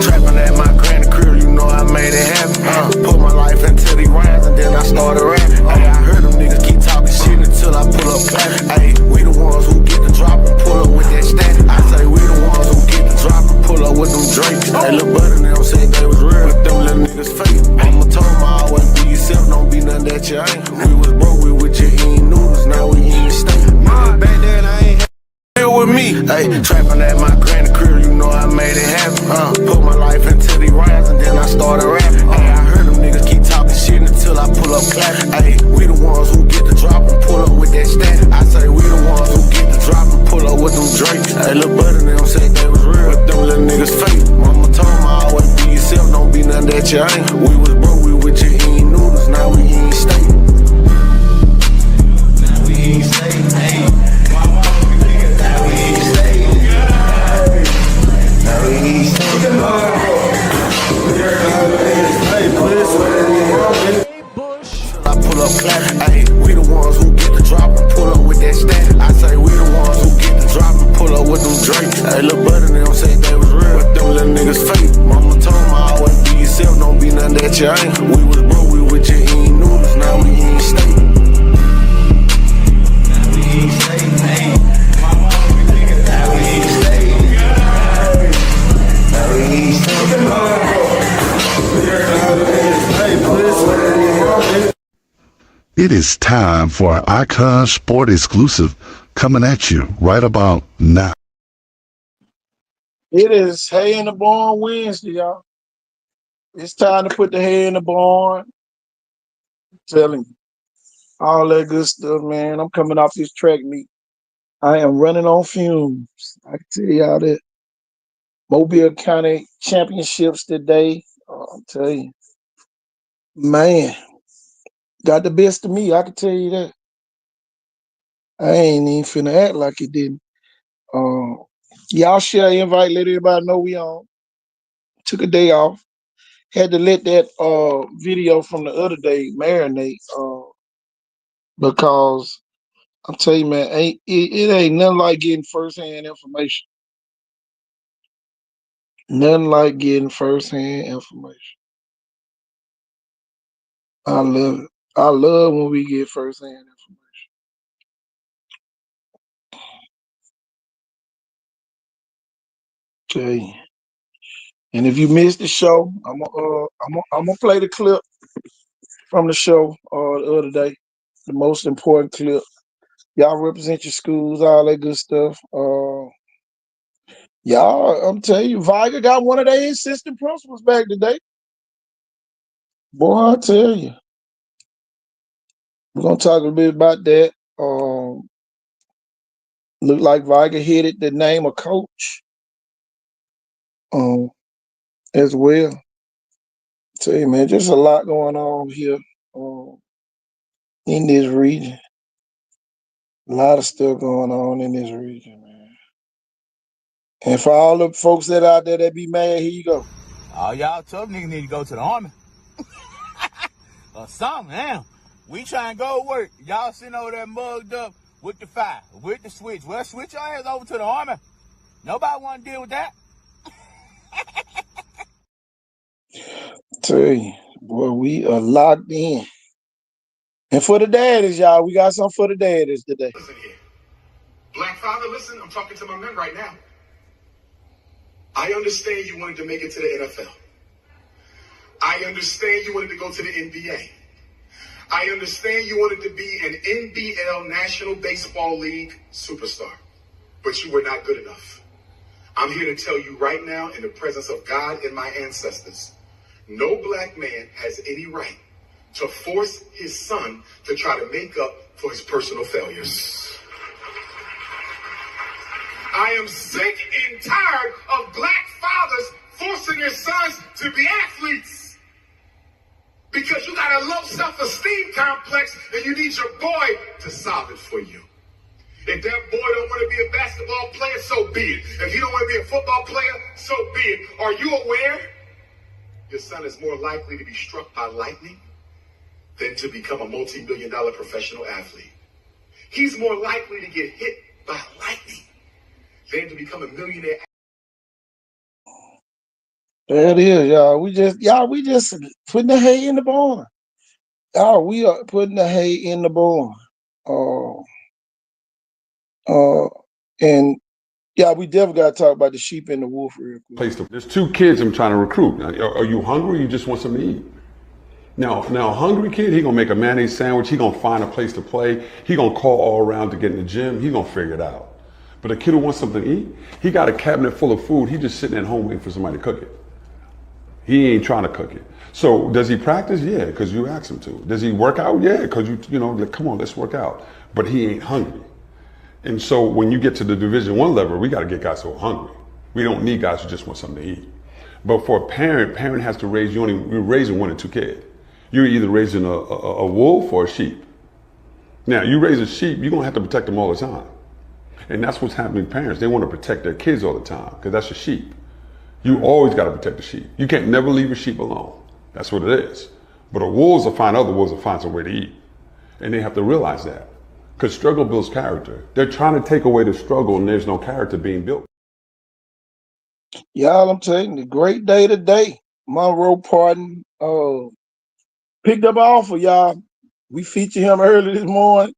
trapping at my granny crib, you know I made it happen. Put my life into these rhymes and then I started rapping. Ay, I heard them niggas keep talking shit until I pull up clapping. Ay, we the ones who get the drop and pull up with that stat. I say we the ones who get the drop and pull up with them drakes. Hey, Lil Buddy and them said they was real, but them little niggas fake. Mama told me always be yourself, don't be nothing that you ain't. We was broke, we with your eating noodles, now we eating steak. Back then I ain't with me, ayy, trapping at my granny crib, you know I made it happen. Put my life into these rhymes and then I started rapping. Ay, I heard them niggas keep talking shit until I pull up clapping. Ayy, we the ones who get the drop and pull up with that stat. I say we the ones who get the drop and pull up with them drakes. Hey, Lil Buddy and them said they was real, but them little niggas fake. Mama told me always be yourself, don't be nothing that you ain't. We was broke, we with your eating noodles, now we eating steak. Now we eating steak, ayy. I pull up clapping, ayy, we the ones who get the drop and pull up with that stat. I say we the ones who get the drop and pull up with them drakes. Hey, Lil Buddy and them said they was real, but them little niggas fake. Mama told me always be yourself, don't be nothing that you ain't. We was broke, we with your eating noodles, now we eating steak. Now we eating steak, ayy. Now we eating steak. Now we eating steak. It is time for an Icon Sport exclusive coming at you right about now. It is Hay in the Barn Wednesday, y'all. It's time to put the hay in the barn. I'm telling you, all that good stuff, man. I'm coming off this track meet. I am running on fumes. I can tell y'all that. Mobile County Championships today. I'm telling you, man, got the best of me. I can tell you that. I ain't even finna act like it didn't. Y'all share invite, let everybody know we on. Took a day off. Had to let that video from the other day marinate because I'm telling you, man, it ain't nothing like getting firsthand information. Nothing like getting firsthand information. I love it. I love when we get firsthand information. Tell you. And if you missed the show, I'm gonna play the clip from the show the other day. The most important clip. Y'all represent your schools, all that good stuff. Y'all, I'm telling you, Viger got one of their assistant principals back today. Boy, I tell you. We're gonna talk a bit about that. Look like Viger hit it the name of coach as well. Tell you, man, just a lot going on here in this region. A lot of stuff going on in this region, man. And for all the folks that out there that be mad, here you go. All y'all tough niggas need to go to the army. Or something, damn. We try and go to work. Y'all sitting over there mugged up with the fire, with the switch. Well, switch your ass over to the army. Nobody want to deal with that. Tell you, boy, we are locked in. And for the daddies, y'all, we got something for the daddies today. Listen here. Black father, listen, I'm talking to my men right now. I understand you wanted to make it to the NFL. I understand you wanted to go to the NBA. I understand you wanted to be an NBL National Baseball League superstar, but you were not good enough. I'm here to tell you right now, in the presence of God and my ancestors, no black man has any right to force his son to try to make up for his personal failures. I am sick and tired of black fathers forcing their sons to be athletes. Because you got a low self-esteem complex and you need your boy to solve it for you. If that boy don't want to be a basketball player, so be it. If he don't want to be a football player, so be it. Are you aware your son is more likely to be struck by lightning than to become a multi-million-dollar professional athlete? He's more likely to get hit by lightning than to become a millionaire. There it is, y'all. We just putting the hay in the barn. Y'all, we are putting the hay in the barn. Uh, uh, and yeah, we definitely got to talk about the sheep and the wolf real quick. There's two kids I'm trying to recruit. Now, are you hungry? Or you just want something to eat? Now, a hungry kid, he gonna make a mayonnaise sandwich. He gonna find a place to play. He gonna call all around to get in the gym. He gonna figure it out. But a kid who wants something to eat, he got a cabinet full of food. He just sitting at home waiting for somebody to cook it. He ain't trying to cook it. So does he practice? Yeah, because you asked him to. Does he work out? Yeah, because you know, like, come on, let's work out. But he ain't hungry. And so when you get to the Division I level, we got to get guys who are hungry. We don't need guys who just want something to eat. But for a parent has to raise, you're raising one or two kids. You're either raising a wolf or a sheep. Now, you raise a sheep, you're going to have to protect them all the time. And that's what's happening to parents. They want to protect their kids all the time because that's a sheep. You always got to protect the sheep. You can't never leave a sheep alone. That's what it is. But other wolves will find some way to eat. And they have to realize that. Because struggle builds character. They're trying to take away the struggle and there's no character being built. Y'all, I'm telling you, great day today. Monroe Parton picked up an offer, y'all. We featured him early this morning.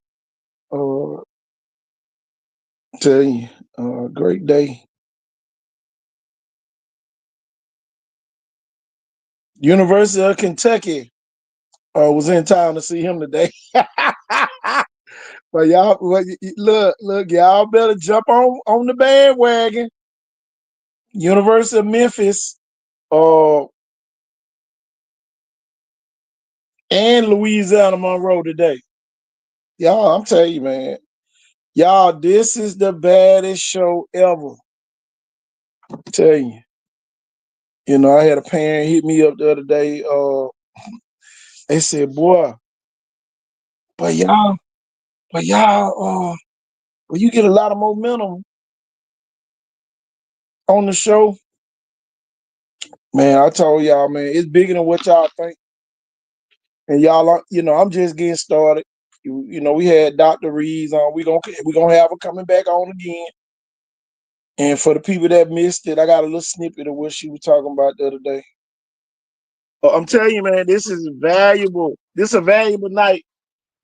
Tell you, great day. University of Kentucky was in town to see him today. But y'all, look, y'all better jump on the bandwagon. University of Memphis, and Louisiana Monroe today. Y'all, I'm telling you, man. Y'all, this is the baddest show ever. I'm telling you. You know, I had a parent hit me up the other day. They said, boy, but y'all, well, you get a lot of momentum on the show. Man, I told y'all, man, it's bigger than what y'all think. And y'all, you know, I'm just getting started. You know, we had Dr. Reeves on. We gonna have her coming back on again. And for the people that missed it, I got a little snippet of what she was talking about the other day. I'm telling you, man, this is valuable. This is a valuable night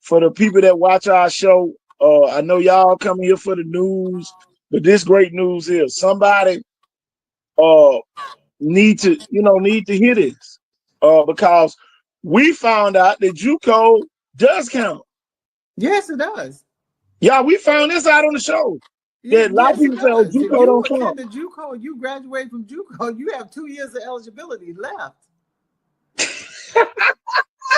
for the people that watch our show. I know y'all come here for the news, but this great news here. Somebody need to hear this. Because we found out that JUCO does count. Yes, it does. Yeah, we found this out on the show. That a lot of Yes, it people say, oh, does. If JUCO you don't count. attended JUCO, you graduate from JUCO, you have 2 years of eligibility left.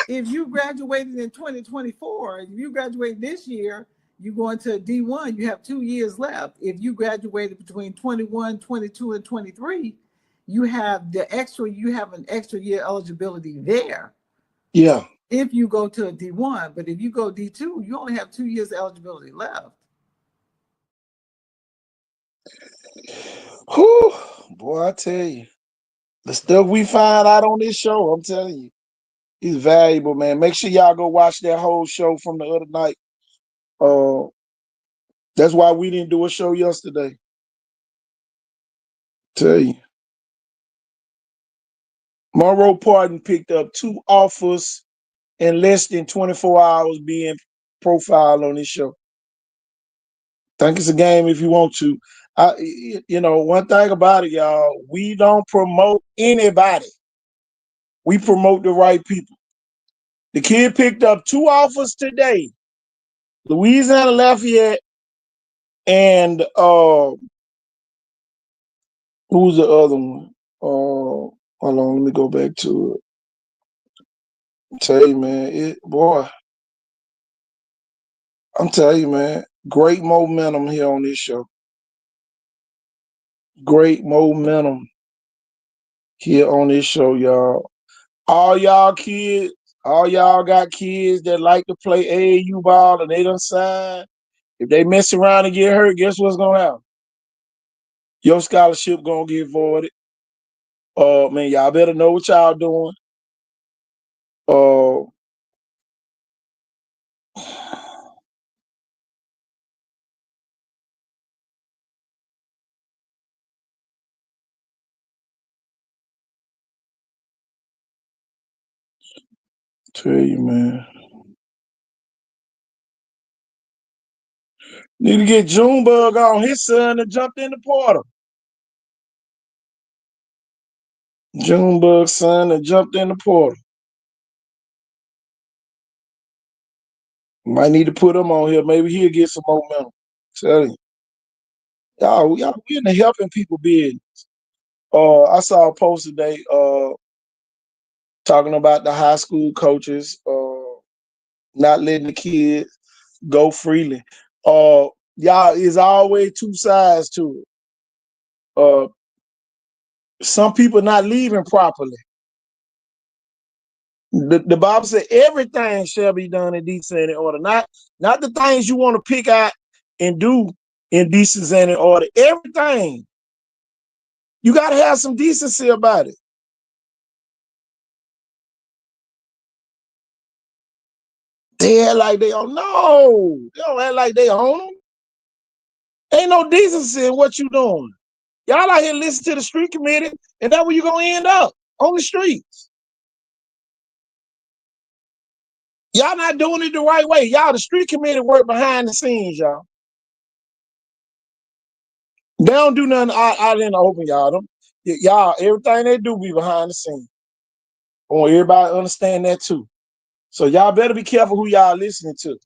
If you graduated in 2024, if you graduate this year, you go into D1, you have 2 years left. If you graduated between 21, 22, and 23, you have an extra year eligibility there. Yeah. If you go to a D1, but if you go D2, you only have 2 years eligibility left. Whew, boy, I tell you, the stuff we find out on this show, I'm telling you, is valuable, man. Make sure y'all go watch that whole show from the other night. That's why we didn't do a show yesterday. Tell you. Monroe Parton picked up 2 offers in less than 24 hours being profiled on this show. Think it's a game if you want to. One thing about it, y'all, we don't promote anybody. We promote the right people. The kid picked up 2 offers today. Louisiana Lafayette and who's the other one? Hold on, let me go back to it. Tell you, man, I'm telling you, man, great momentum here on this show. Great momentum here on this show, y'all. All y'all got kids that like to play AAU ball and they done sign. If they mess around and get hurt, guess what's gonna happen? Your scholarship gonna get voided. Man, y'all better know what y'all doing. Uh, Tell you, man. Need to get Junebug on. His son that jumped in the portal. Junebug's son that jumped in the portal. Might need to put him on here. Maybe he'll get some momentum. Tell you. Y'all, we in the helping people business. I saw a post today talking about the high school coaches not letting the kids go freely. Y'all, is always two sides to it. Some people not leaving properly. The Bible said everything shall be done in decency and in order. Not the things you want to pick out and do in decency and in order. Everything. You got to have some decency about it. They act like they own. No, they don't act like they own them. Ain't no decency in what you doing. Y'all out here listen to the street committee, and that's where you gonna end up, on the streets. Y'all not doing it the right way. Y'all, the street committee work behind the scenes, y'all. They don't do nothing out in the open, y'all. Y'all, everything they do be behind the scenes. I want everybody to understand that too. So y'all better be careful who y'all listening to.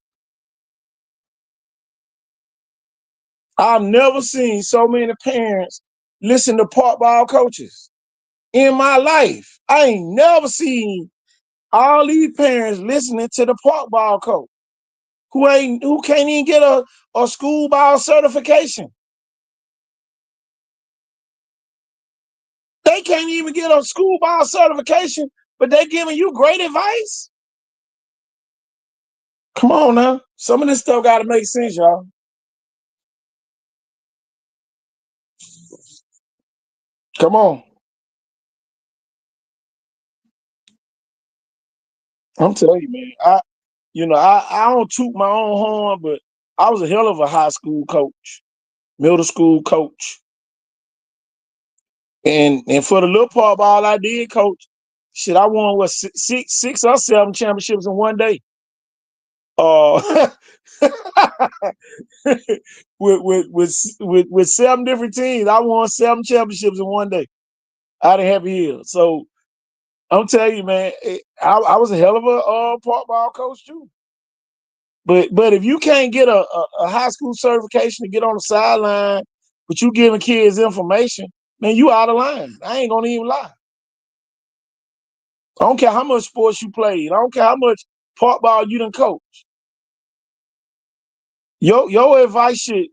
I've never seen so many parents listen to park ball coaches in my life. I ain't never seen all these parents listening to the park ball coach who can't even get a school ball certification. They can't even get a school ball certification, but they giving you great advice. Come on now. Some of this stuff got to make sense, y'all. Come on. I'm telling you, man. I don't toot my own horn, but I was a hell of a high school coach, middle school coach. And for the little part ball I did, coach, shit, I won what six or seven championships in one day. With seven different teams, I won 7 championships in one day out of Happy Hill. So I'm telling you, man, I was a hell of a park ball coach too. But if you can't get a high school certification to get on the sideline, but you giving kids information, man, you out of line. I ain't gonna even lie. I don't care how much sports you played. I don't care how much park ball you done coach. Your advice should,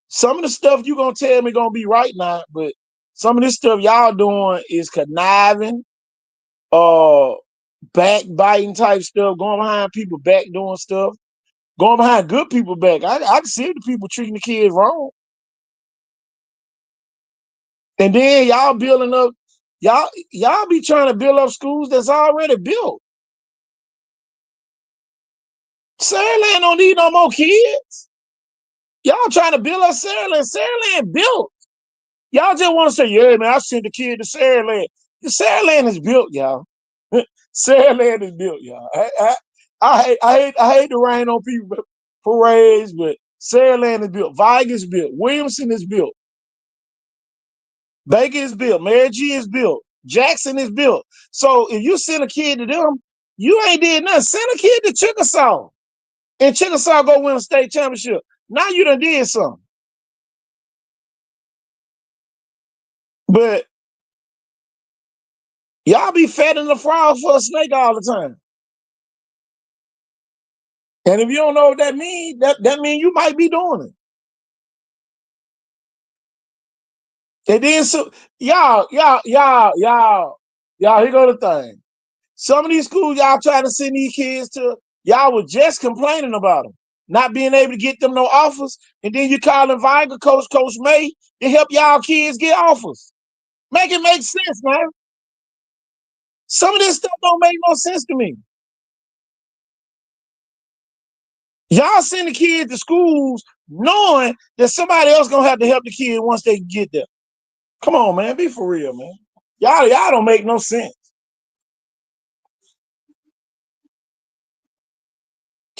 some of the stuff you gonna tell me gonna be right now, but some of this stuff y'all doing is conniving, backbiting type stuff, going behind people back doing stuff, going behind good people back. I can see the people treating the kids wrong. And then y'all building up, y'all be trying to build up schools that's already built. Saraland don't need no more kids. Y'all trying to build up Saraland. Saraland built. Y'all just want to say, yeah, man, I sent the kid to Saraland. The Saraland is built, y'all. Saraland is built, y'all. I hate to rain on people parades, but Saraland is built. Viga is built. Williamson is built. Baker is built. Mary G is built. Jackson is built. So if you send a kid to them, you ain't did nothing. Send a kid to Chickasaw. And Chickasaw go win a state championship. Now you done did something. But y'all be fattening the frog for a snake all the time. And if you don't know what that means, that means you might be doing it. And then so y'all, here go the thing. Some of these schools y'all trying to send these kids to, y'all were just complaining about them, not being able to get them no offers, and then you calling Viga Coach May to help y'all kids get offers. Make it make sense, man. Some of this stuff don't make no sense to me. Y'all send the kids to schools knowing that somebody else gonna have to help the kid once they get there. Come on, man, be for real, man. Y'all don't make no sense.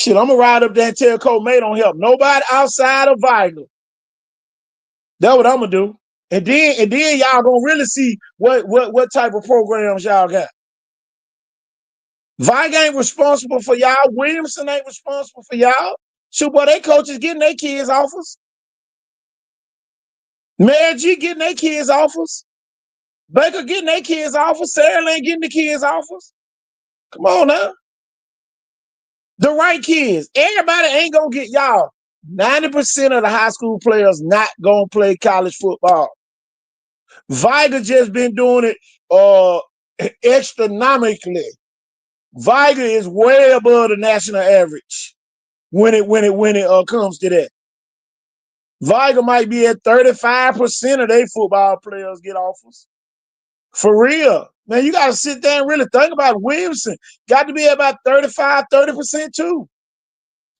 Shit, I'm gonna ride up there and tell Cole May don't help nobody outside of Viger. That's what I'm gonna do. And then y'all gonna really see what type of programs y'all got. Viger ain't responsible for y'all. Williamson ain't responsible for y'all. Shoot, boy, they coaches getting their kids offers. Mary G getting their kids offers. Baker getting their kids offers. Sarah ain't getting the kids offers. Come on now. The right kids. Everybody ain't gonna get y'all. 90% of the high school players not gonna play college football. Viger just been doing it astronomically. Viger is way above the national average when it comes to that. Viger might be at 35% of their football players get offers. For real. Man, you got to sit there and really think about it. Williamson. Got to be about 35, 30% too.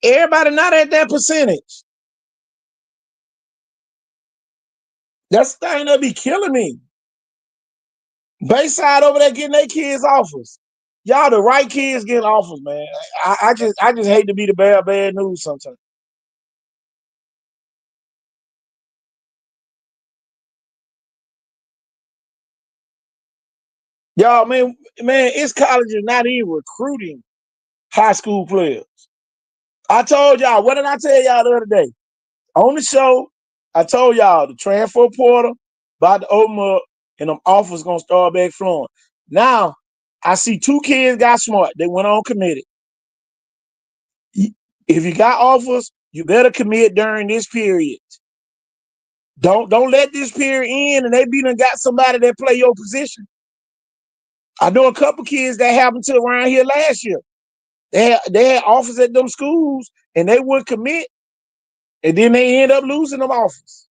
Everybody not at that percentage. That's the thing that be killing me. Bayside over there getting their kids offers. Y'all the right kids getting offers, man. I just hate to be the bearer of bad news sometimes. Y'all, man, it's colleges not even recruiting high school players. I told y'all, what did I tell y'all the other day? On the show, I told y'all the transfer portal about to open up and them offers gonna start back flowing. Now, I see 2 kids got smart. They went on committed. If you got offers, you better commit during this period. Don't let this period end and they be done got somebody that play your position. I know a couple kids that happened to around here last year. They had offers at them schools and they wouldn't commit, and then they end up losing them offers.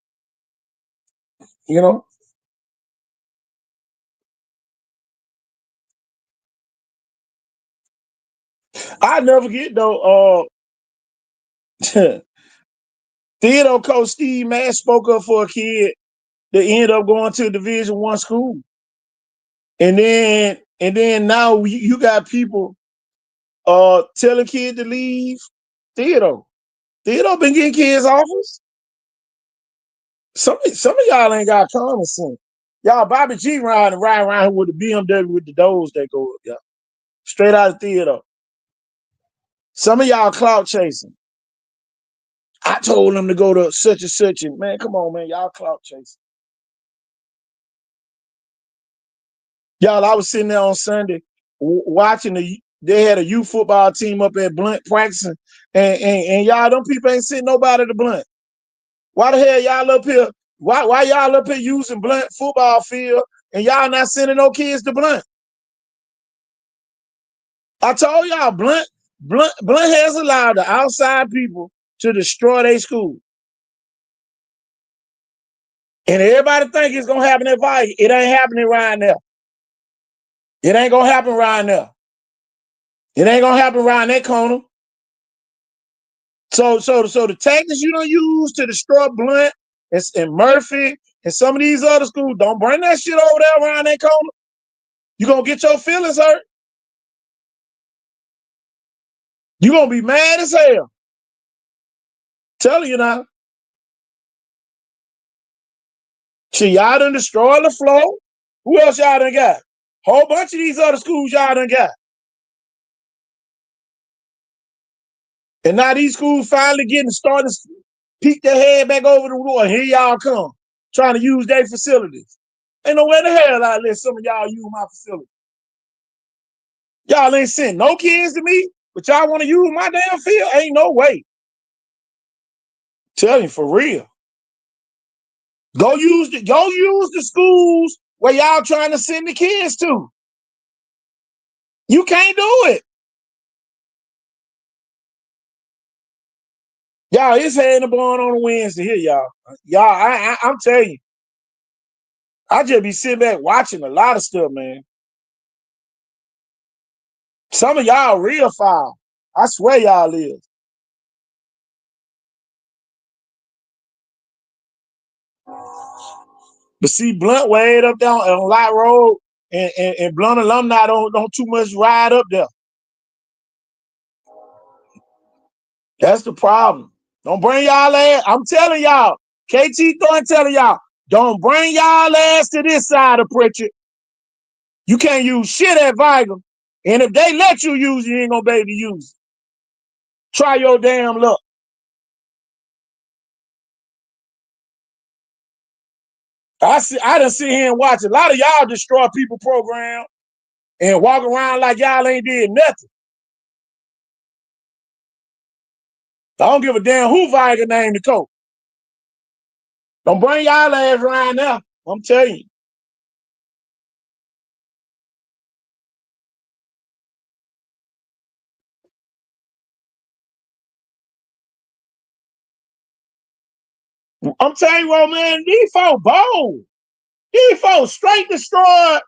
You know? I never get though. Theodore coach Steve Mass spoke up for a kid that ended up going to a Division I school, and then now you got people telling kids to leave Theodore. Theodore been getting kids offers. Some of y'all ain't got common sense. Y'all Bobby G riding around here with the BMW with the doors that go up, y'all. Straight out of Theodore. Some of y'all clout chasing. I told them to go to such and such, and man, come on, man, y'all clout chasing. Y'all, I was sitting there on Sunday watching they had a youth football team up at Blunt practicing, and y'all, them people ain't sending nobody to Blunt. Why the hell y'all up here? Why y'all up here using Blunt football field and y'all not sending no kids to Blunt? I told y'all Blunt has allowed the outside people to destroy their school. And everybody think it's gonna happen at Viger. It ain't happening right now. It ain't gonna happen right now. It ain't gonna happen right in that corner. So the tactics you don't use to destroy Blunt and Murphy and some of these other schools, don't bring that shit over there around that corner. You're gonna get your feelings hurt. You're gonna be mad as hell. Telling you now. Shit, y'all done destroyed the flow. Who else y'all done got? Whole bunch of these other schools y'all done got. And now these schools finally starting to peek their head back over the door. Here y'all come, trying to use their facilities. Ain't no way the hell I let some of y'all use my facility. Y'all ain't sent no kids to me, but y'all want to use my damn field? Ain't no way. Tell you for real. Go use the schools where y'all trying to send the kids to. You can't do it. Y'all, it's heading born on a Wednesday here, y'all. Y'all, I'm telling you, I just be sitting back watching a lot of stuff, man. Some of y'all real foul. I swear y'all is. But see, Blunt way up down on Light Road, and Blunt alumni don't too much ride up there. That's the problem. Don't bring y'all ass. I'm telling y'all, KT Thornton telling y'all, don't bring y'all ass to this side of Pritchard. You can't use shit at Viger. And if they let you use it, you ain't gonna be able to use it. Try your damn luck. I done sit here and watch a lot of y'all destroy people program and walk around like y'all ain't did nothing. I don't give a damn who Viger named the coach. Don't bring y'all ass around there. I'm telling you. I'm telling you, man, these folks bold. These folks straight destroyed.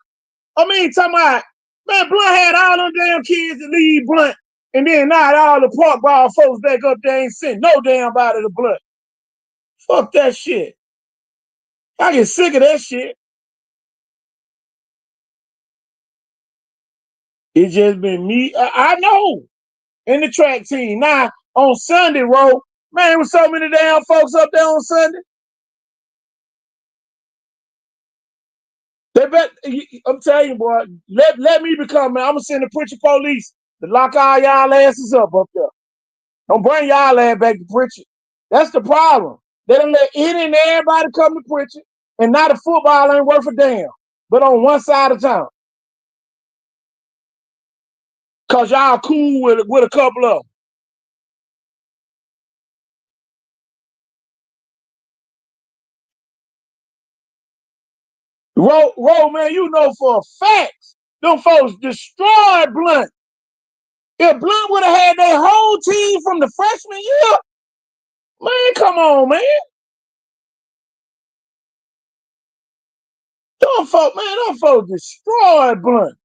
I mean, talking about, man, Blunt had all them damn kids to leave Blunt. And then not all the park ball folks back up there ain't sent no damn body to Blunt. Fuck that shit. I get sick of that shit. It's just been me. I know. In the track team. Now, on Sunday, Ro, man, there was so many damn folks up there on Sunday. They bet, I'm telling you, boy, let me become, man, I'm going to send the Pritchard police to lock all y'all asses up there. Don't bring y'all ass back to Pritchard. That's the problem. They don't let any and everybody come to Pritchard, and now the football ain't worth a damn, but on one side of town. Because y'all cool with a couple of them. Ro, man, you know for a fact, them folks destroyed Blunt. If Blunt would have had their whole team from the freshman year, man, come on, man. Them folks destroyed Blunt.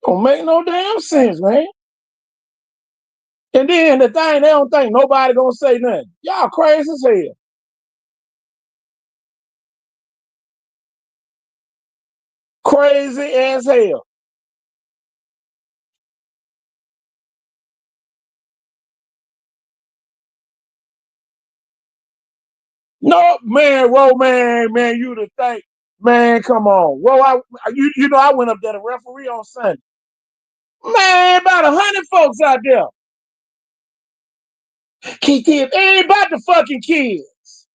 Don't make no damn sense, man. And then the thing, they don't think nobody gonna say nothing. Y'all crazy as hell. Crazy as hell. No, man, Ro, man, you the think, man, come on. Ro, you know, I went up there to referee on Sunday. Man, about 100 folks out there. Keith, ain't about the fucking kids.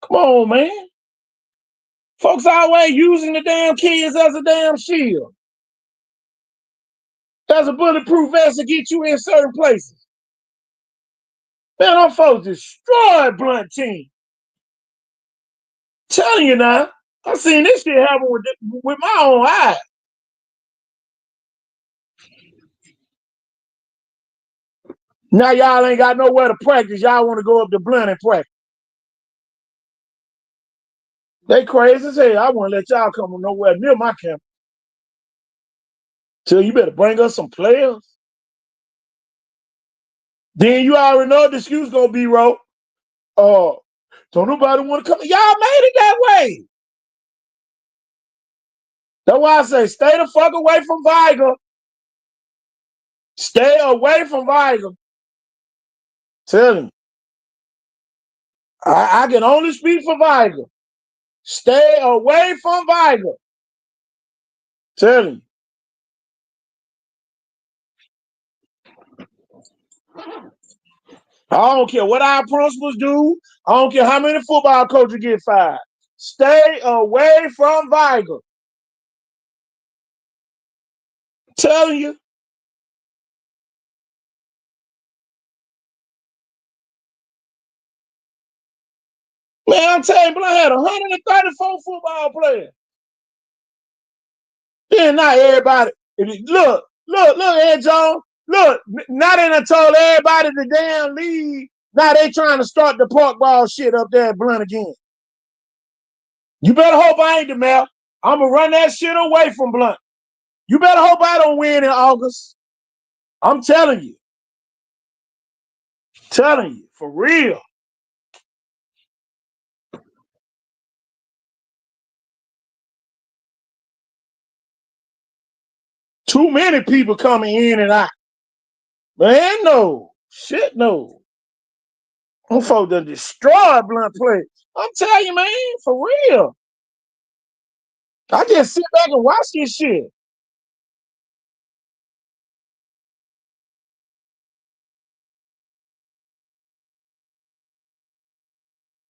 Come on, man. Folks always using the damn kids as a damn shield. As a bulletproof vest to get you in certain places. Man, them folks destroyed Blunt team. Telling you now, I seen this shit happen with my own eyes. Now y'all ain't got nowhere to practice. Y'all want to go up to Blunt and practice. They crazy as hell. I want to let y'all come nowhere near my camp. So you better bring us some players. Then you already know the excuse gonna be, Ro. Don't nobody want to come. Y'all made it that way. That's why I say stay the fuck away from Viger. Stay away from Viger. Tell him. I can only speak for Viger. Stay away from Viger. Tell him. I don't care what our principals do. I don't care how many football coaches get fired. Stay away from Viger. Telling you. Man, I'm telling you, I had 134 football players. Then not everybody. Look, Ed Jones. Look, now they done told everybody the damn league. Now they trying to start the park ball shit up there at Blunt again. You better hope I ain't the mayor. I'm going to run that shit away from Blunt. You better hope I don't win in August. I'm telling you. Telling you, for real. Too many people coming in and out. Man, no. Shit, no. Them folks done destroyed Blunt Play. I'm telling you, man, for real. I just sit back and watch this shit.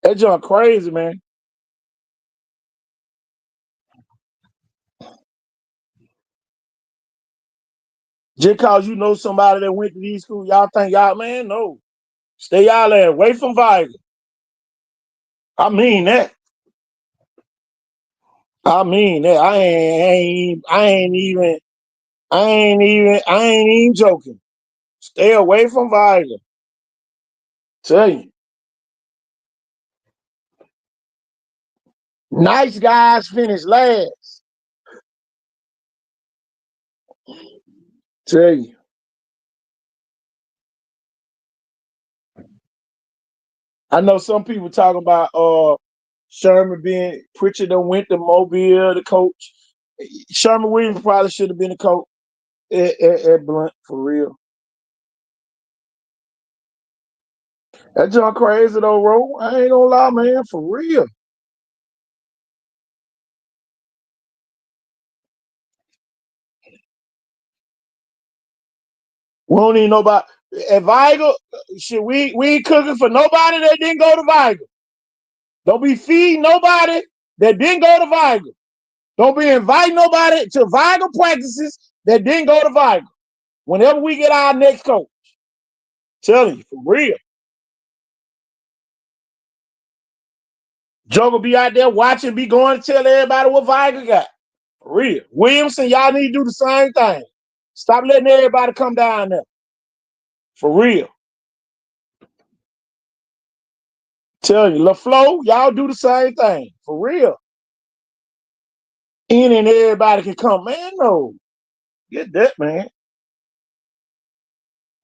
That junk crazy, man. Just cause you know somebody that went to these schools, y'all think y'all, man, no. Stay y'all there, away from Viger. I mean that. I mean that. I ain't even joking. Stay away from Viger. Tell you. Nice guys finish last. Tell you. I know some people talking about Sherman being Pritchard that went to Mobile, the coach. Sherman Williams probably should have been the coach at Blunt for real. That junk crazy though, bro. I ain't gonna lie, man, for real. We don't even know about at Viger. Shit, we ain't cooking for nobody that didn't go to Viger. Don't be feeding nobody that didn't go to Viger. Don't be inviting nobody to Viger practices that didn't go to Viger. Whenever we get our next coach, telling you for real. Joe will be out there watching, be going to tell everybody what Viger got. For real. Williamson, y'all need to do the same thing. Stop letting everybody come down there. For real. Tell you, LaFlo, y'all do the same thing. For real. In and everybody can come. Man, no. Get that, man.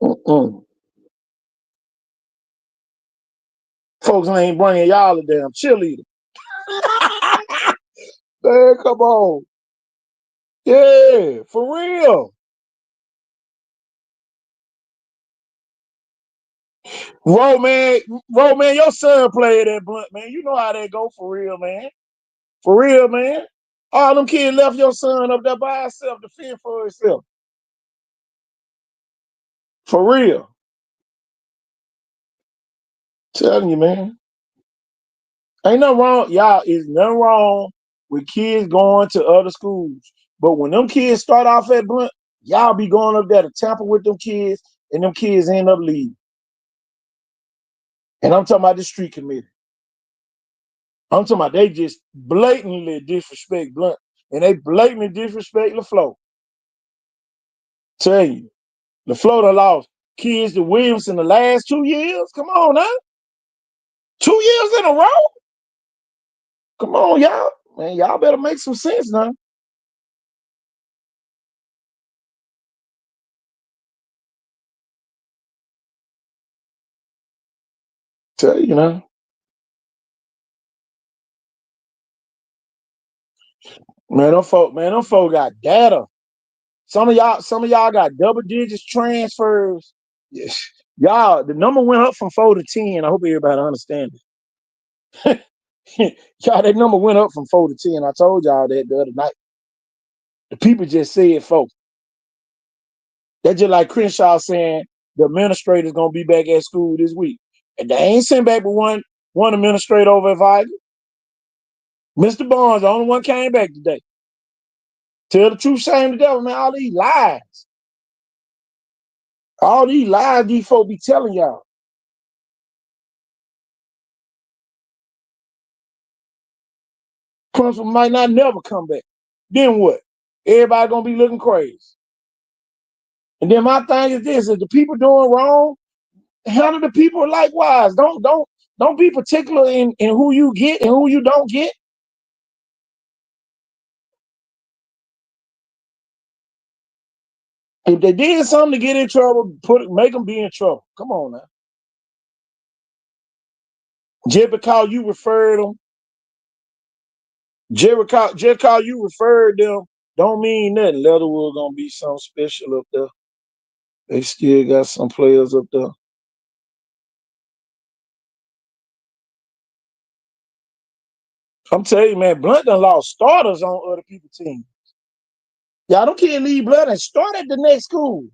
Mm-mm. Folks ain't bringing y'all a damn cheerleader. Man, come on. Yeah, for real. Roman, your son played that Blunt, man. You know how that go for real, man. For real, man. All them kids left your son up there by himself to fend for himself. For real. Telling you, man. Ain't nothing wrong. Y'all, is nothing wrong with kids going to other schools. But when them kids start off at Blunt, y'all be going up there to tamper with them kids, and them kids end up leaving. And I'm talking about the street committee. I'm talking about they just blatantly disrespect Blunt. And they blatantly disrespect LaFlo. Tell you. LaFlo done lost kids to Williams in the last 2 years. Come on now. 2 years in a row. Come on, y'all. Man, y'all better make some sense now. Tell you now. Man, them folk got data. Some of y'all got double digits transfers. Yes. Y'all, the number went up from 4 to 10. I hope everybody understands it. Y'all, that number went up from 4 to 10. I told y'all that the other night. The people just said 4. That's just like Crenshaw saying the administrator's gonna be back at school this week. And they ain't sent back but one administrator over at Viger. Mr. Barnes, the only one came back today. Tell the truth, shame the devil, man. All these lies. All these lies these folks be telling y'all. Principal might not never come back. Then what? Everybody gonna be looking crazy. And then my thing is this: if the people doing wrong, handle the people likewise. Don't be particular in who you get and who you don't get. If they did something to get in trouble, make them be in trouble. Come on now. Just because you referred them, just because you referred them, don't mean nothing. Leatherwood gonna be something special up there. They still got some players up there. I'm telling you, man, Blunt done lost starters on other people's teams. Y'all don't care leave Blunt and start at the next school.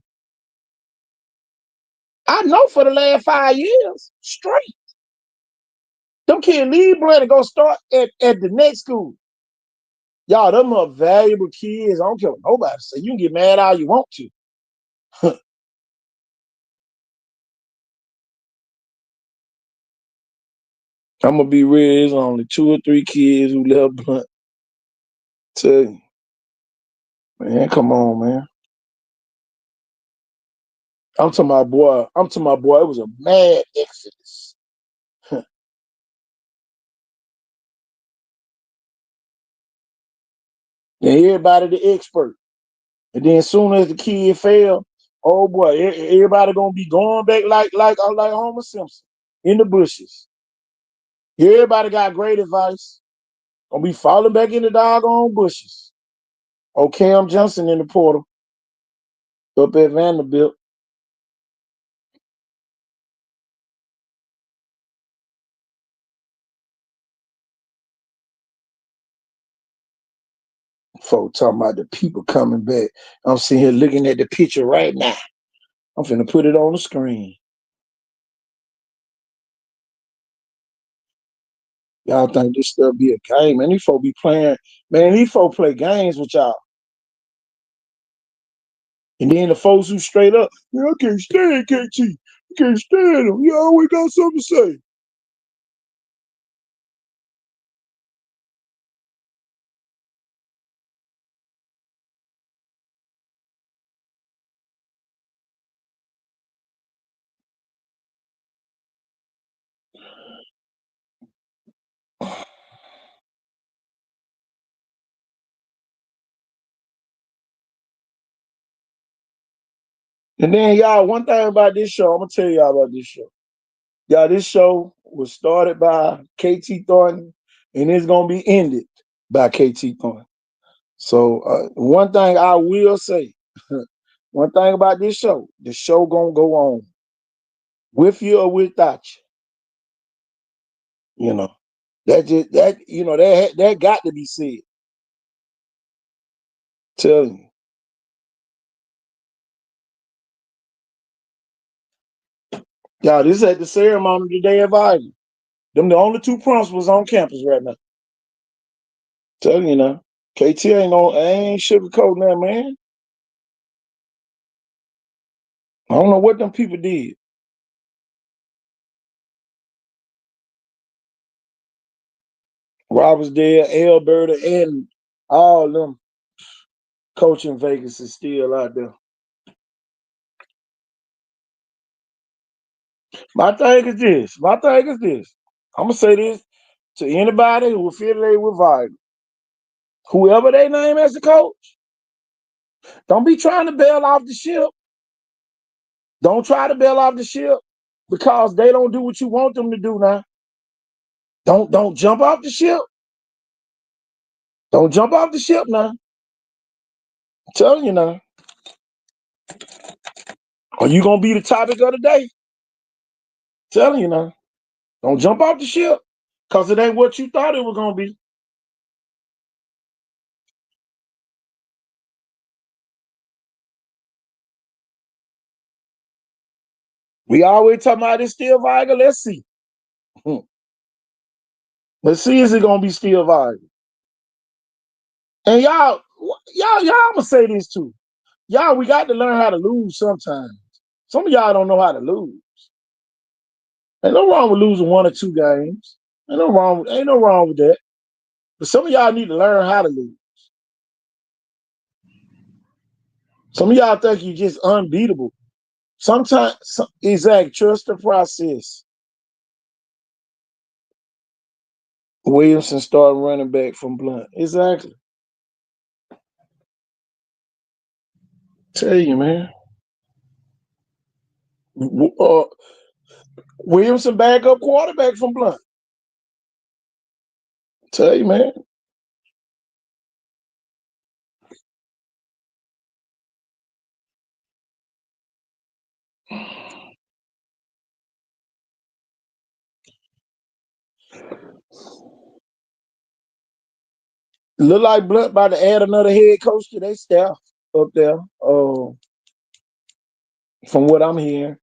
I know for the last 5 years straight. Don't care leave Blunt and go start at the next school. Y'all, them are valuable kids. I don't care what nobody say. You can get mad all you want to. I'm gonna be real. There's only 2 or 3 kids who left Blunt. Tell you, man, come on, man. I'm talking about boy. It was a mad exodus. And everybody the expert. And then as soon as the kid fell, oh boy, everybody gonna be going back like Homer Simpson in the bushes. Everybody got great advice. Gonna be falling back in the doggone bushes. Oh, Cam Johnson in the portal up at Vanderbilt. Folks talking about the people coming back. I'm sitting here looking at the picture right now. I'm finna put it on the screen. Y'all think this stuff be a game? Man, these folks be playing. Man, these folks play games with y'all. And then the folks who straight up, I can't stand KT. I can't stand him. You always got something to say. And then y'all, one thing about this show, I'm gonna tell y'all about this show. Y'all, this show was started by KT Thornton, and it's gonna be ended by KT Thornton. So one thing I will say, one thing about this show, the show gonna go on with you or without you. You know that got to be said. Telling you, y'all, this is at the ceremony today at Ivy. Them the only 2 principals on campus right now. Telling you now, KT ain't sugarcoating that, man. I don't know what them people did. Robert's there, Alberta, and all them coaching vacancies still out there. My thing is this. I'm gonna say this to anybody who affiliated with Vibe. Whoever they name as the coach, don't be trying to bail off the ship. Don't try to bail off the ship because they don't do what you want them to do now. Don't jump off the ship. Don't jump off the ship now. I'm telling you now. Are you gonna be the topic of the day? I'm telling you now. Don't jump off the ship because it ain't what you thought it was gonna be. We always talking about this still Viger. Let's see. Let's see, is it gonna be still Viger? And y'all, I'm gonna say this too. Y'all, we got to learn how to lose sometimes. Some of y'all don't know how to lose. Ain't no wrong with losing 1 or 2 games. Ain't no wrong with that. But some of y'all need to learn how to lose. Some of y'all think you're just unbeatable. Sometimes, exactly, trust the process. Williamson started running back from Blunt. Exactly. Tell you, man. Williamson backup quarterback from Blunt. Tell you, man. Look like Blunt about to add another head coach to their staff up there. From what I'm hearing,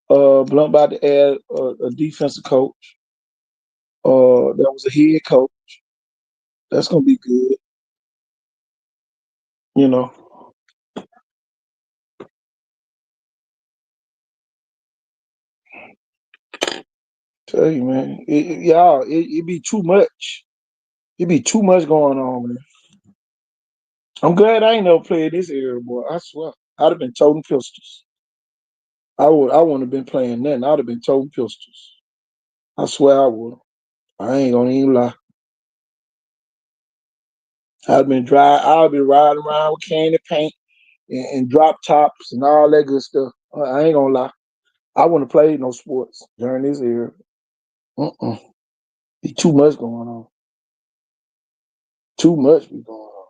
Blunt about to add a defensive coach. That was a head coach. That's gonna be good. You know, tell you, man, it be too much. It be too much going on, man. I'm glad I ain't never played this era, boy. I swear, I'd have been toting pistols. I wouldn't have been playing nothing. I'd have been toting pistols. I swear I would. I ain't gonna even lie. I'd be riding around with candy paint and drop tops and all that good stuff. I ain't gonna lie. I wouldn't have played no sports during this era. Mm-mm. Be too much going on. Too much be going on.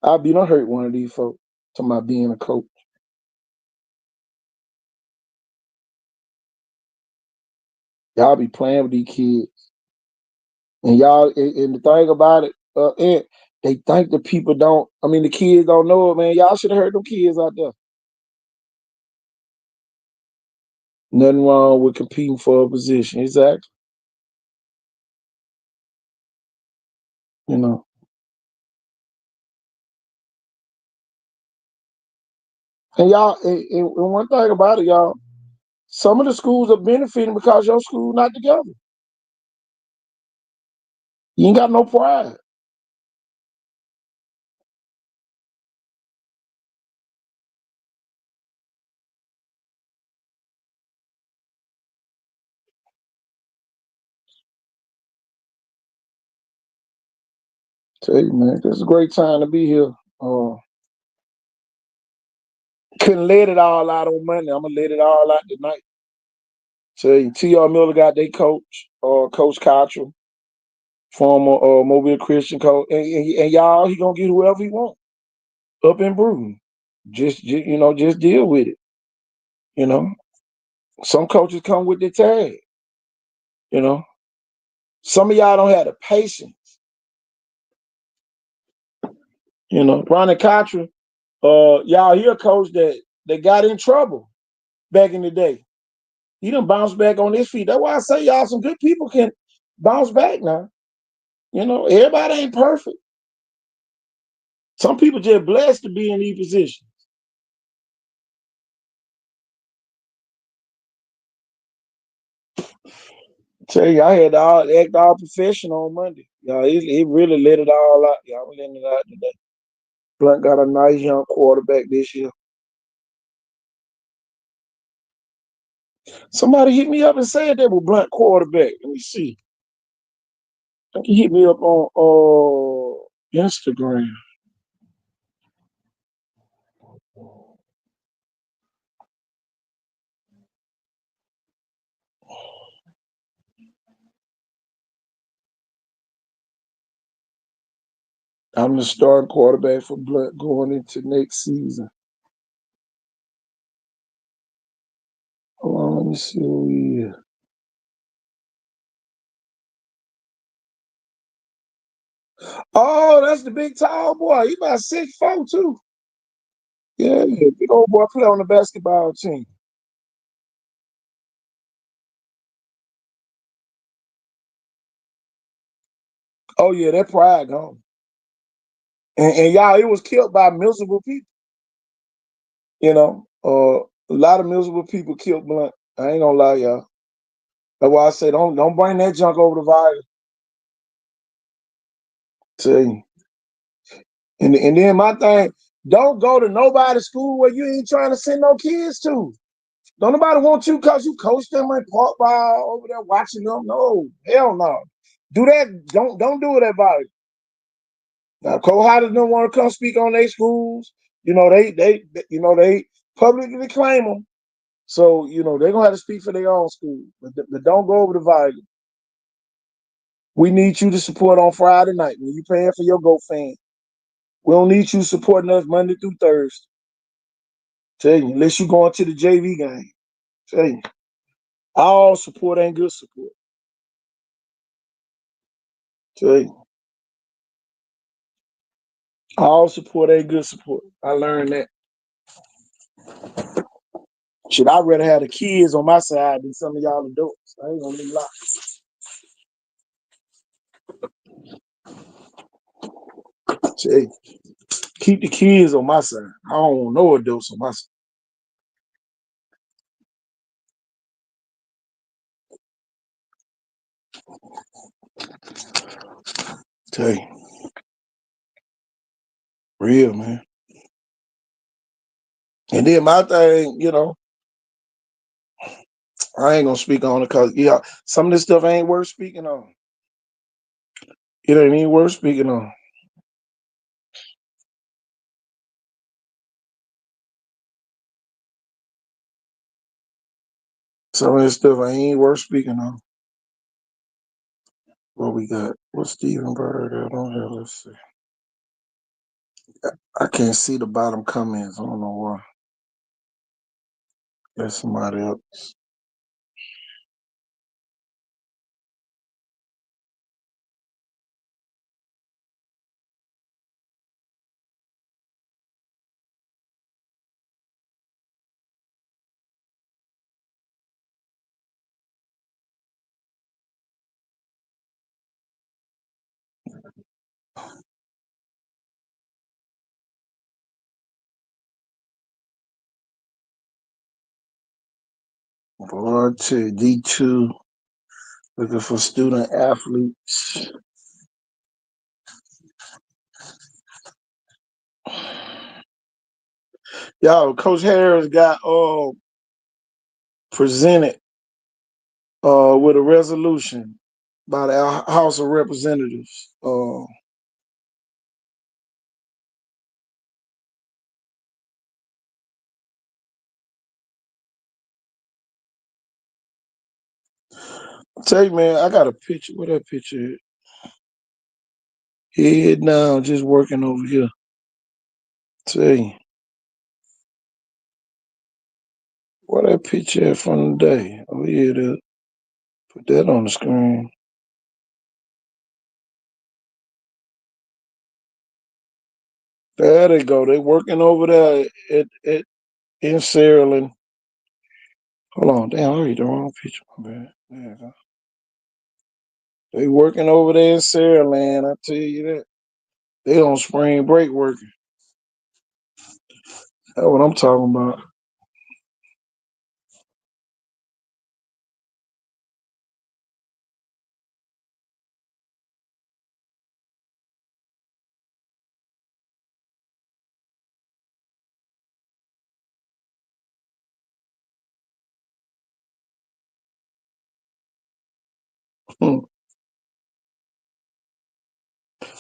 I'll be done hurt one of these folks talking about being a coach. Y'all be playing with these kids. And and the thing about it, and they think the people don't, I mean, the kids don't know it, man. Y'all should have heard them kids out there. Nothing wrong with competing for a position. Exactly. You know. And and one thing about it, y'all, some of the schools are benefiting because your school not together. You ain't got no pride. Tell you, man, this is a great time to be here. Couldn't let it all out on Monday. I'm gonna let it all out tonight. Tell you, T.R. Miller got their coach, Coach Cottrell, former Mobile Christian coach, and y'all, he gonna get whoever he want up in Bruton. Just deal with it. You know, some coaches come with their tag. You know, some of y'all don't have the patience. You know, Ronnie Cottrell, y'all, he a coach that got in trouble back in the day. He done bounced back on his feet. That's why I say y'all, some good people can bounce back now. You know, everybody ain't perfect. Some people just blessed to be in these positions. Tell you, I had to act all professional on Monday. Y'all, it really let it all out. Y'all, we letting it out today. Blunt got a nice young quarterback this year. Somebody hit me up and said they were Blunt quarterback. Let me see. I think he hit me up on Instagram. I'm the starting quarterback for Blunt going into next season. Hold on, let me see who he is. Oh, that's the big tall boy. He about 6'4" too. Yeah, big old boy play on the basketball team. Oh yeah, that pride gone. And y'all, it was killed by miserable people. You know, a lot of miserable people killed Blunt. I ain't gonna lie, y'all. That's why I say don't bring that junk over the virus. Tell you. And then my thing, don't go to nobody's school where you ain't trying to send no kids to. Don't nobody want you because you coach them and park ball over there watching them. No, hell no. Do that. Don't do it about it. Now, Cole Hodges don't want to come speak on their schools. You know, they publicly claim them. So, they're gonna have to speak for their own school. But don't go over the volume. We need you to support on Friday night when you paying for your GoFan. We don't need you supporting us Monday through Thursday. Tell you, unless you going to the JV game. Tell you, all support ain't good support. Tell you, all support ain't good support. I learned that. Shit, I'd rather have the kids on my side than some of y'all adults. I ain't gonna be lie. Tell you, keep the kids on my side. I don't want no adults on my side. Tell you, real man. And then my thing, I ain't gonna speak on it because some of this stuff ain't worth speaking on. It ain't even worth speaking on. Some of this stuff ain't worth speaking on. What we got? What's Stephen Bird out on here? Let's see. I can't see the bottom comments. I don't know why. That's somebody else. Boy, to D2 looking for student athletes. Y'all, Coach Harris got presented with a resolution by the House of Representatives. Tell you, man, I got a picture. What that picture is? Head down, just working over here. Tell you. What that picture at from the day? Oh, yeah, it is. Put that on the screen. There they go. They working over there in Saraland. Hold on, damn, I read the wrong picture. My bad. There you go. They working over there in Saraland. I tell you that. They on spring break working. That's what I'm talking about.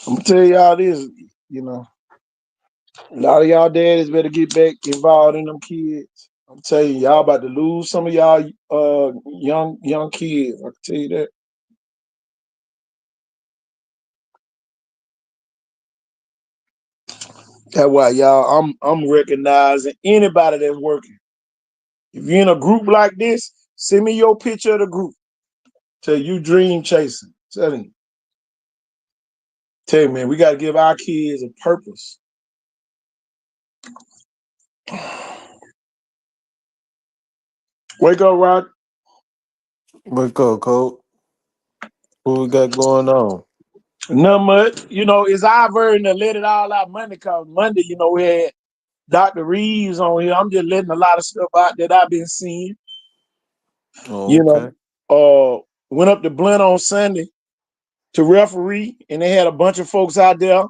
I'm gonna tell y'all this, a lot of y'all daddies better get back involved in them kids. I'm telling you, y'all about to lose some of y'all young kids. I can tell you that. That's why y'all, I'm recognizing anybody that's working. If you're in a group like this, send me your picture of the group. Tell you dream chasing. Tell you, man, we gotta give our kids a purpose. Wake up, Rod. Wake up, Coach. What we got going on? Nothing much. It's our version of let it all out Monday, because Monday, we had Dr. Reeves on here. I'm just letting a lot of stuff out that I've been seeing. Oh, okay. Went up to Blunt on Sunday to referee, and they had a bunch of folks out there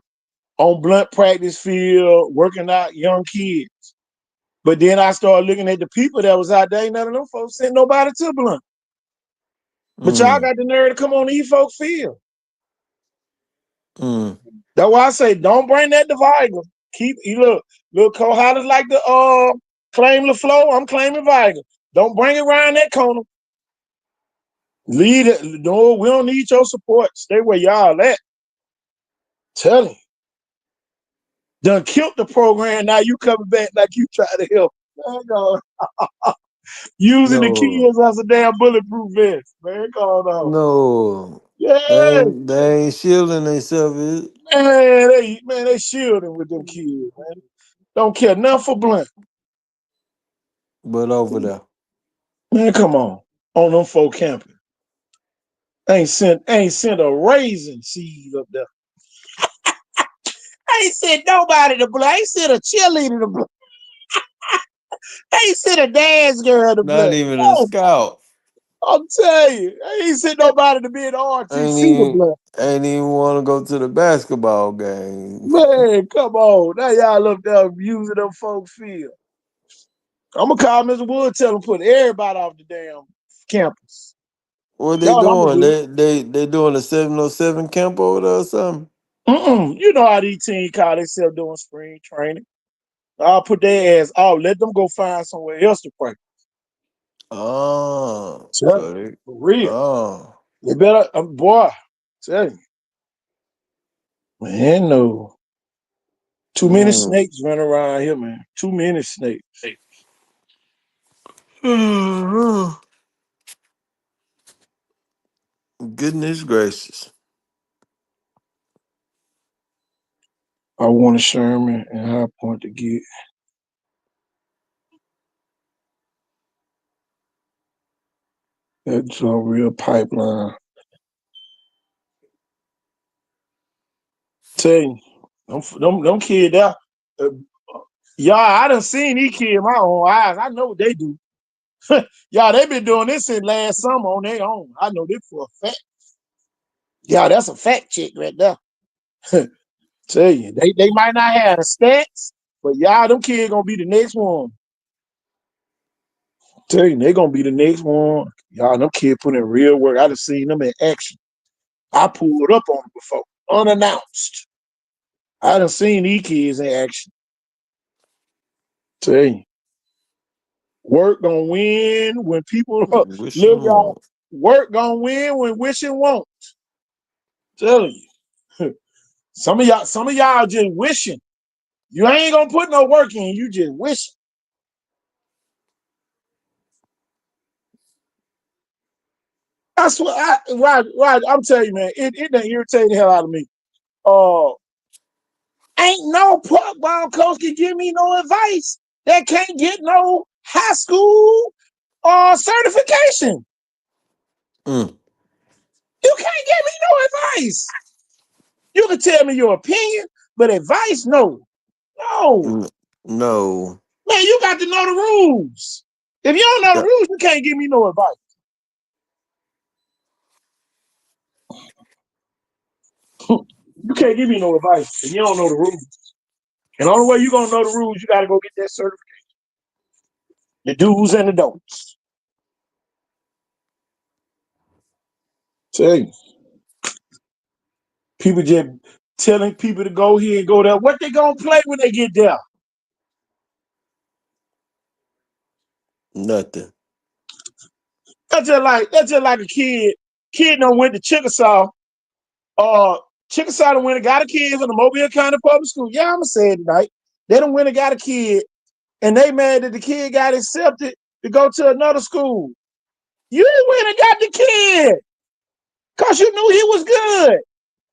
on Blunt practice field working out young kids. But then I started looking at the people that was out there. None of them folks sent nobody to Blunt. But y'all got the nerve to come on these folks field. That's why I say don't bring that to Viger. Look, Cole Hollis like to claim LaFleur. I'm claiming Viger. Don't bring it around that corner. Lead it. No, we don't need your support. Stay where y'all at. Tell him. Done killed the program. Now you coming back like you try to help. Man, go. Using the No, kids as a damn bulletproof vest. Man, go on. no. Yeah, They ain't shielding themselves. they shielding with them kids, man. Don't care nothing for blunt. But over there. Man, come on them folk camping. Ain't sent a raisin seed up there. Ain't sent nobody to blood. Ain't sent a cheerleader to blood. Ain't sent a dance girl to Not blood. even a No, scout. I'm telling you, ain't sent nobody to be in the RTC to blood. Ain't even want to go to the basketball game. Man, come on. Now y'all up there using them folks field. I'm gonna call Mr. Wood, tell him put everybody off the damn campus. What they Y'all, I'm gonna doing? do. They doing a 707 camp over there or something? You know how these teams call themselves doing spring training. I'll put their ass out. Let them go find somewhere else to practice. Oh, Tell so you, they, for real. oh, You better, boy, tell you. Man, no. Too many mm. snakes running around here, man. Too many snakes. Goodness gracious. I want a Sherman and High Point to get. That's a real pipeline. Tell you, them kids out. Y'all, I done seen these kids in my own eyes. I know what they do. Y'all, they been doing this since last summer on their own. I know this for a fact. Yeah, that's a fact check right there. Tell you, they might not have the stats, but y'all, them kids gonna be the next one. Tell you, they gonna be the next one. Y'all, them kids put in real work. I done seen them in action. I pulled up on them before, unannounced. I done seen these kids in action. Tell you, work gonna win when people Wish look, them y'all. won't. Work gonna win when wishing won't. Tell you, some of y'all just wishing. You ain't gonna put no work in. You just wishing. That's what I'm telling you, man. It done irritate the hell out of me. Uh, ain't no park ball coach can give me no advice that can't get no high school certification. Mm. You can't give me no advice. You can tell me your opinion, but advice, no. No. No. Man, you got to know the rules. If you don't know the Yeah. rules, you can't give me no advice. You can't give me no advice if you don't know the rules. And the only way you're gonna know the rules, you gotta go get that certification. The do's and the don'ts. Tell you. People just telling people to go here and go there. What they gonna play when they get there? Nothing. That's just like a kid. Kid done went to Chickasaw. Chickasaw done went and got a kid from the Mobile County Public School. Yeah, I'ma say it tonight. They done went and got a kid, and they mad that the kid got accepted to go to another school. You went and got the kid because you knew he was good.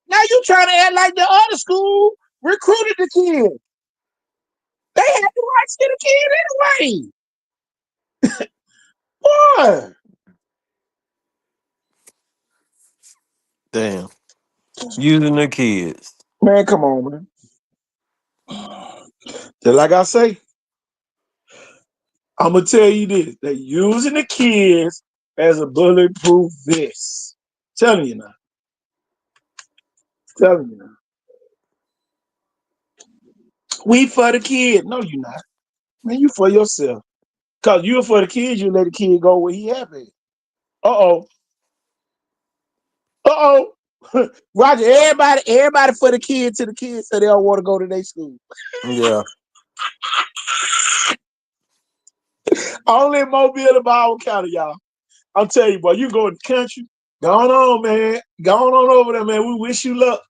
Now you trying to act like the other school recruited the kid. They had the rights to the kid anyway. Boy, Damn. Using the kids. man, come on, man. Just like I say, I'm gonna tell you this: they're using the kids as a bulletproof vest. Telling you now. Telling you now. We for the kid. No, you not. Man, you for yourself. Cause you for the kids, you let the kid go where he happy. Uh-oh. Uh-oh. Roger, everybody for the kid to the kids so they don't want to go to their school. Yeah. Only in Mobile and Baldwin County, y'all. I'm telling you, boy, you go in the country. Going on, man. Going on over there, man. We wish you luck.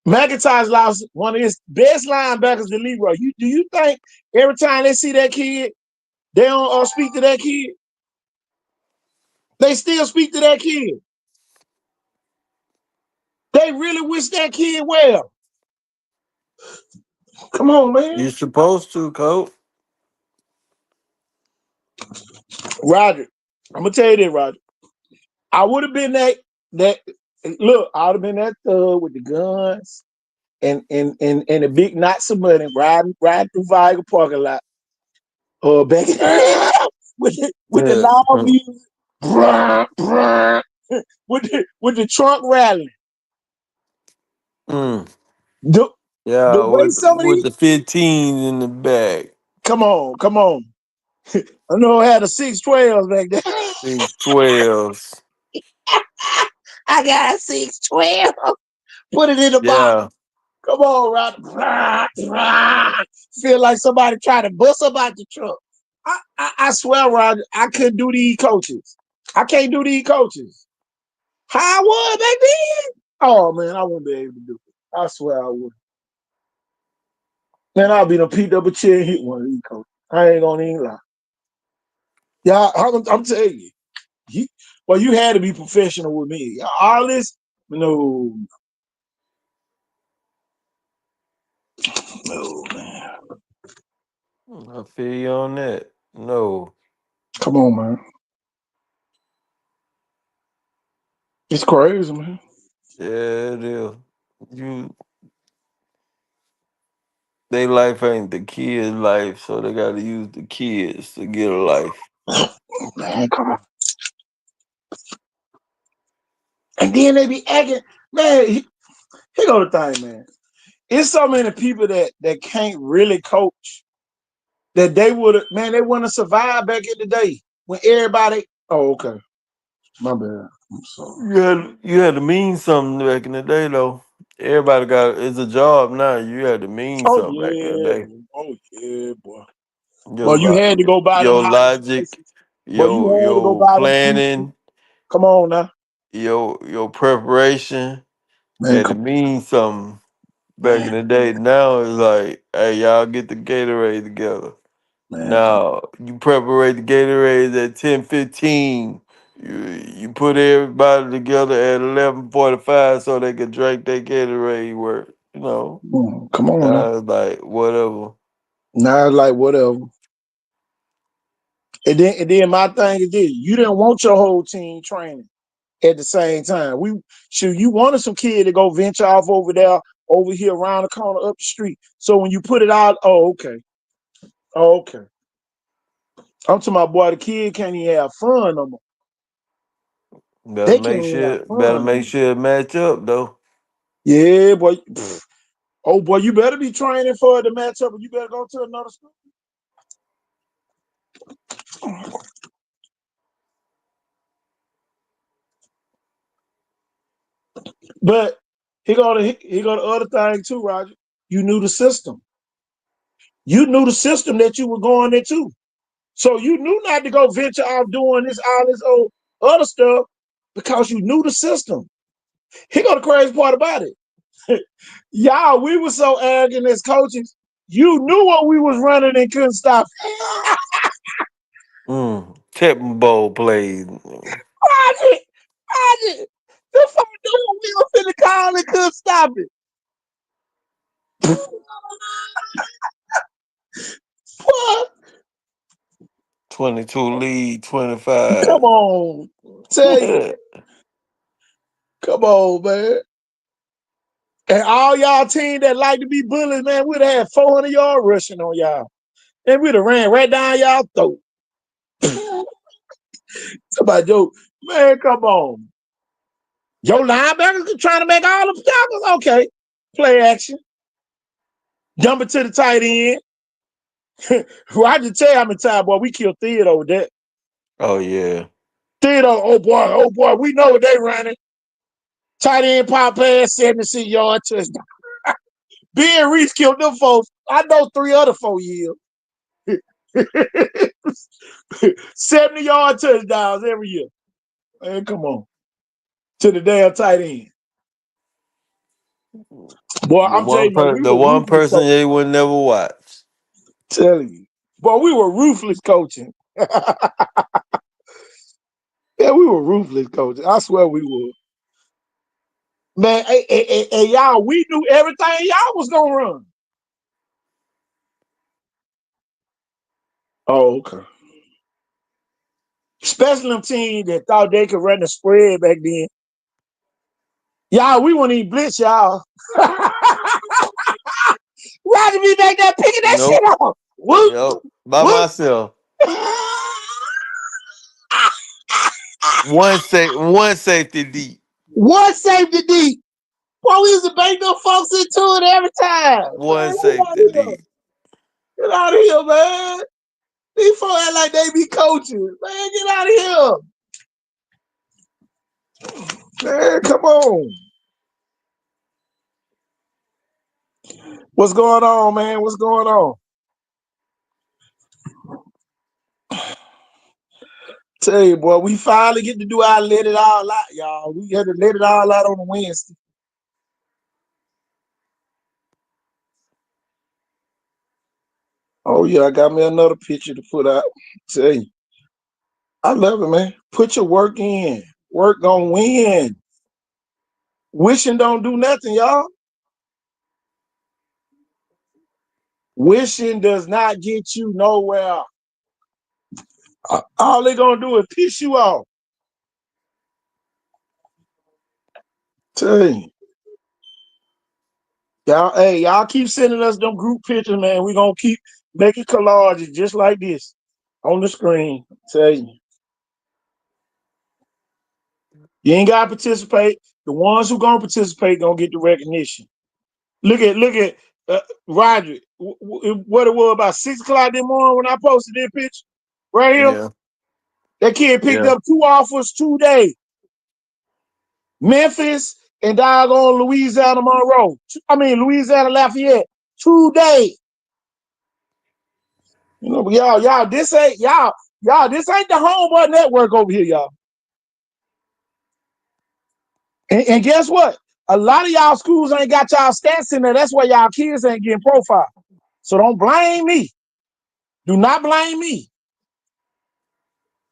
McIntyre lost one of his best linebackers to Leroy. Do you think every time they see that kid, they don't speak to that kid? They still speak to that kid. They really wish that kid well. Come on, man. You supposed to, Coach. Roger, I'm gonna tell you this, Roger. I would have been that look, I would have been that thug with the guns and the big knots of money riding through Vigo parking lot. Back with the Yeah. loud music, brr, brr, with the trunk rattling. Mm. The Yeah, way some of with these, the 15 in the back. come on. I know I had a 612 back there. 612s. I got a 612. Put it in the box. Yeah. Come on, Roger. Feel like somebody trying to bust up out the truck. I swear, Roger, I couldn't do these coaches. I can't do these coaches. How I was back then? Oh, man, I wouldn't be able to do it. I swear I would. Man, I'll be done picked up a chair and hit one of these coaches. I ain't gonna even lie. Yeah, I'm telling you. You had to be professional with me. All this, no, man. I feel you on that. No. Come on, man. It's crazy, man. Yeah, it is. They life ain't the kid's life, so they gotta use the kids to get a life. Man, come on. And then they be acting, man. Here go the thing, man. It's so many people that can't really coach that they would have, man. They want to survive back in the day when everybody. Oh, okay, my bad. I'm sorry. You had to mean something back in the day, though. Everybody got it's a job now. You had to mean Oh something back in the yeah, day. boy. Your Well, you lo- had to go buy them your high logic, prices. But you had to go your buy them pieces. planning, Come on now, your preparation man. had to Come mean something back in man, the day. Now it's like, hey, y'all get the Gatorade together. man. Come Now you preparate the Gatorades at 10:15. You put everybody together at 11:45 so they could drink their Gatorade. Work, come on now. Now it's like whatever. Now it's like whatever. And then my thing is this: you didn't want your whole team training at the same time. You wanted some kid to go venture off over here around the corner up the street. So when you put it out, okay. I'm to my boy, the kid can't even have fun no more. They can't even have Better fun no make more. sure it match up though. Yeah, boy. Oh boy, you better be training for the matchup, or you better go to another school. But he go the other thing too, Roger. You knew the system. You knew the system that you were going into. So you knew not to go venture off doing all this old other stuff because you knew the system. Here go the crazy part about it. Y'all, we were so arrogant as coaches. You knew what we was running and couldn't stop. Tipping bowl plays. Roger, Roger, the fuck knew what we was finna call and couldn't stop it. What? 22 lead, Come 25. on. Tell you. Come on, man. And all y'all team that like to be bullies, man, we'd have had 400 yard rushing on y'all. And we'd have ran right down y'all throat. Somebody joke, man, come on. Your linebackers trying to make all the tackles? Okay. Play action. Jump it to the tight end. I just tell you how many times, boy, we killed Theodore with that. Oh yeah. Theodore, oh boy, we know what they running. Tight end pop pass, 76 yard touchdown. Ben Reese killed them folks. I know 3 other 4 years. 70-yard touchdowns every year. Man, come on. To the damn tight end. Boy, I'm telling you, man, we The were one ruthless person coaching. they would never watch. Telling you. Boy, we were ruthless coaching. Yeah, we were ruthless coaching. I swear we were. Man, hey, y'all, we knew everything y'all was gonna run. Oh, okay. Especially them teams that thought they could run the spread back then. Y'all, we wouldn't even blitz y'all. Rather be back there picking that Nope. shit up. Whoop, Yep. By whoop. myself. One safety deep. One safety deep. Boy, we used to bang them folks into it every time. Man, One get out safety of here. deep. Get out of here, man. These folks act like they be coaching. Man, get out of here. Man, come on. What's going on, man? What's going on? Tell you, boy, we finally get to do our let it all out, y'all. We had to let it all out on a Wednesday. Oh, yeah, I got me another picture to put out. Tell you. I love it, man. Put your work in. Work gonna win. Wishing don't do nothing, y'all. Wishing does not get you nowhere. All they gonna do is piss you off. Tell you. Y'all, hey, y'all keep sending us them group pictures, man. We gonna keep making collages just like this on the screen. Tell you. You ain't gotta participate. The ones who gonna participate gonna get the recognition. Look at Roger. What it was about 6 o'clock this morning when I posted this picture. Right here. Yeah. That kid picked Yeah. up 2 offers today. Memphis and doggone Louisiana Monroe. Louisiana Lafayette. Today. You know, y'all, this ain't this ain't the homeboy network over here, y'all. And guess what? A lot of y'all schools ain't got y'all stats in there. That's why y'all kids ain't getting profiled. So don't blame me. Do not blame me.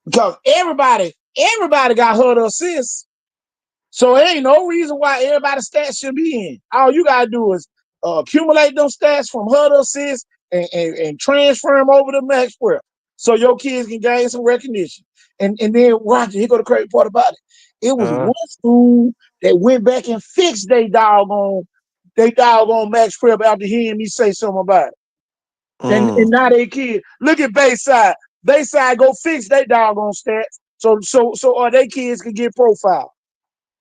Because everybody got hurt or assists. So there ain't no reason why everybody's stats should be in. All you gotta do is accumulate those stats from HUD assists and transfer them over to Max Prep. So your kids can gain some recognition. And then Roger, here go the crazy part about it. It was one school that went back and fixed they doggone Max Prep after hearing me say something about it. And now they kids. Look at Bayside. Bayside go fix they doggone stats. So they kids can get profiled.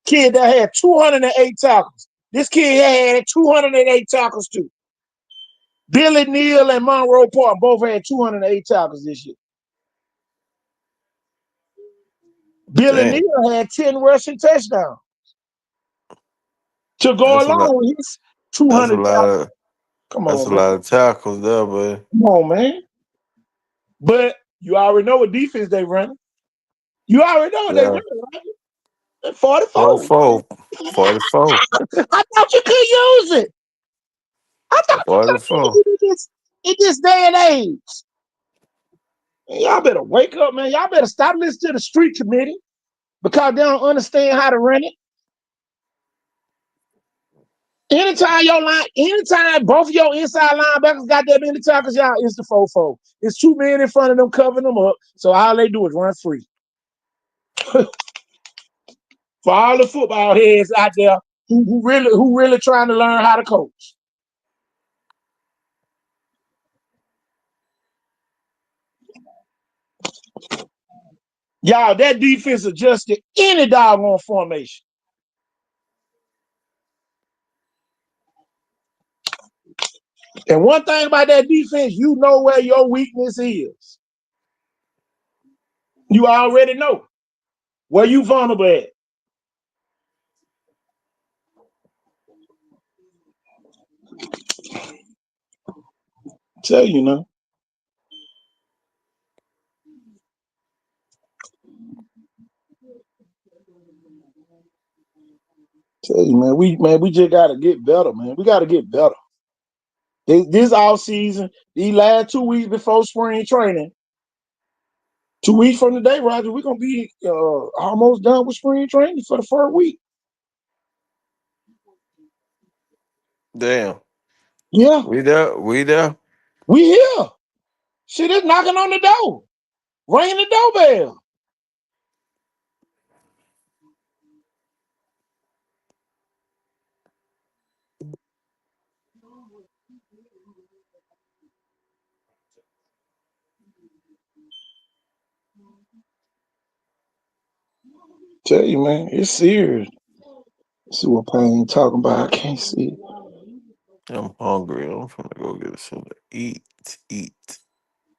Kid that had 208 tackles. This kid had 208 tackles too. Billy Neal and Monroe Park both had 208 tackles this year. Billy Neal had 10 rushing touchdowns to go along with his 200 tackles. Come That's a on, man. lot of tackles there, boy. Come on, man. But you already know what defense they running. You already know what they Yeah. running, right? 44. 44. I thought you could use it. I thought you could 44. use it in this day and age. Y'all better wake up, man. Y'all better stop listening to the street committee because they don't understand how to run it. Anytime both of your inside linebackers got that many tackles, y'all, it's the 4-4. It's 2 men in front of them covering them up. So all they do is run free. For all the football heads out there who really trying to learn how to coach. Y'all, that defense adjusted any doggone formation. And one thing about that defense, you know where your weakness is. You already know where you vulnerable at. Tell you now. Tell you, man, we just gotta get better, man. We gotta get better. This off season, these last 2 weeks before spring training, 2 weeks from today, Roger, we're gonna be almost done with spring training for the first week. Damn. Yeah, We there. We there. we here. Shit is knocking on the door. Ringing the doorbell. Tell you, man, it's serious. Let's see what Payne talking about. I can't see. I'm hungry. I'm finna go get something to eat. Eat.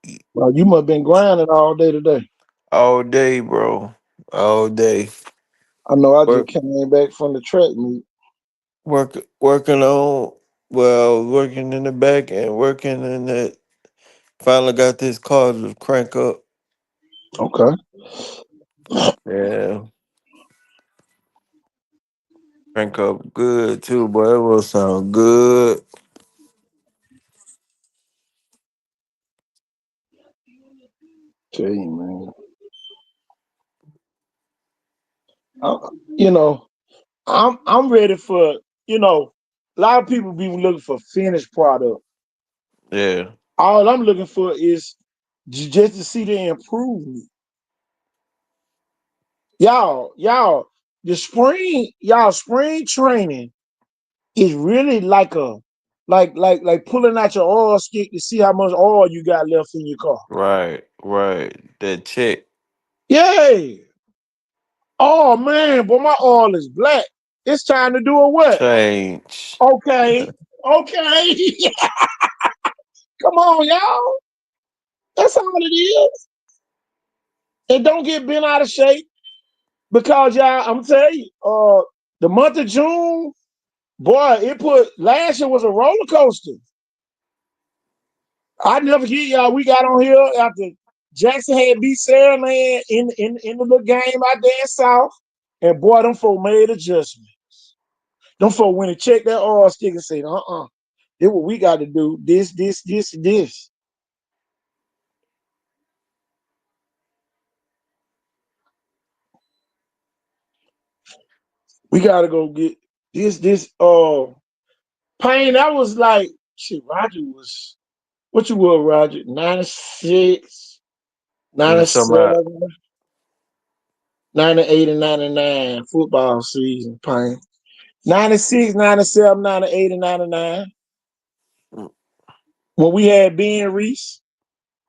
Eat. Well, you must have been grinding all day today. All day, bro. All day. I know I just Work, came back from the track meet. working on. Well, working in the back and working in that. Finally got this car to crank up. Okay. Yeah, crank up good too, boy. It will sound good. Tell you, man. You know, I'm ready for, a lot of people be looking for finished product. Yeah, All I'm looking for is just to see the improvement. Y'all, spring training is really like like pulling out your oil stick to see how much oil you got left in your car. right. That check Yay! Oh man, but my oil is black. It's time to do a what? change. Okay. Okay. Come on, y'all. That's all it is. And don't get bent out of shape because y'all, I'm telling you, the month of June, boy, last year was a roller coaster. I never forget y'all. We got on here after Jackson had beat Saraland in the little game out there in South, and boy, them folk made adjustments. Them folk went and checked that oil stick and said, this what we got to do. This. We gotta go get this. Payne, that was like shit. Roger was what you were, Roger? 96, You was talking about 97, 98, and 99 football season, Payne. 96, 97, 98, and 99. When we had Ben Reese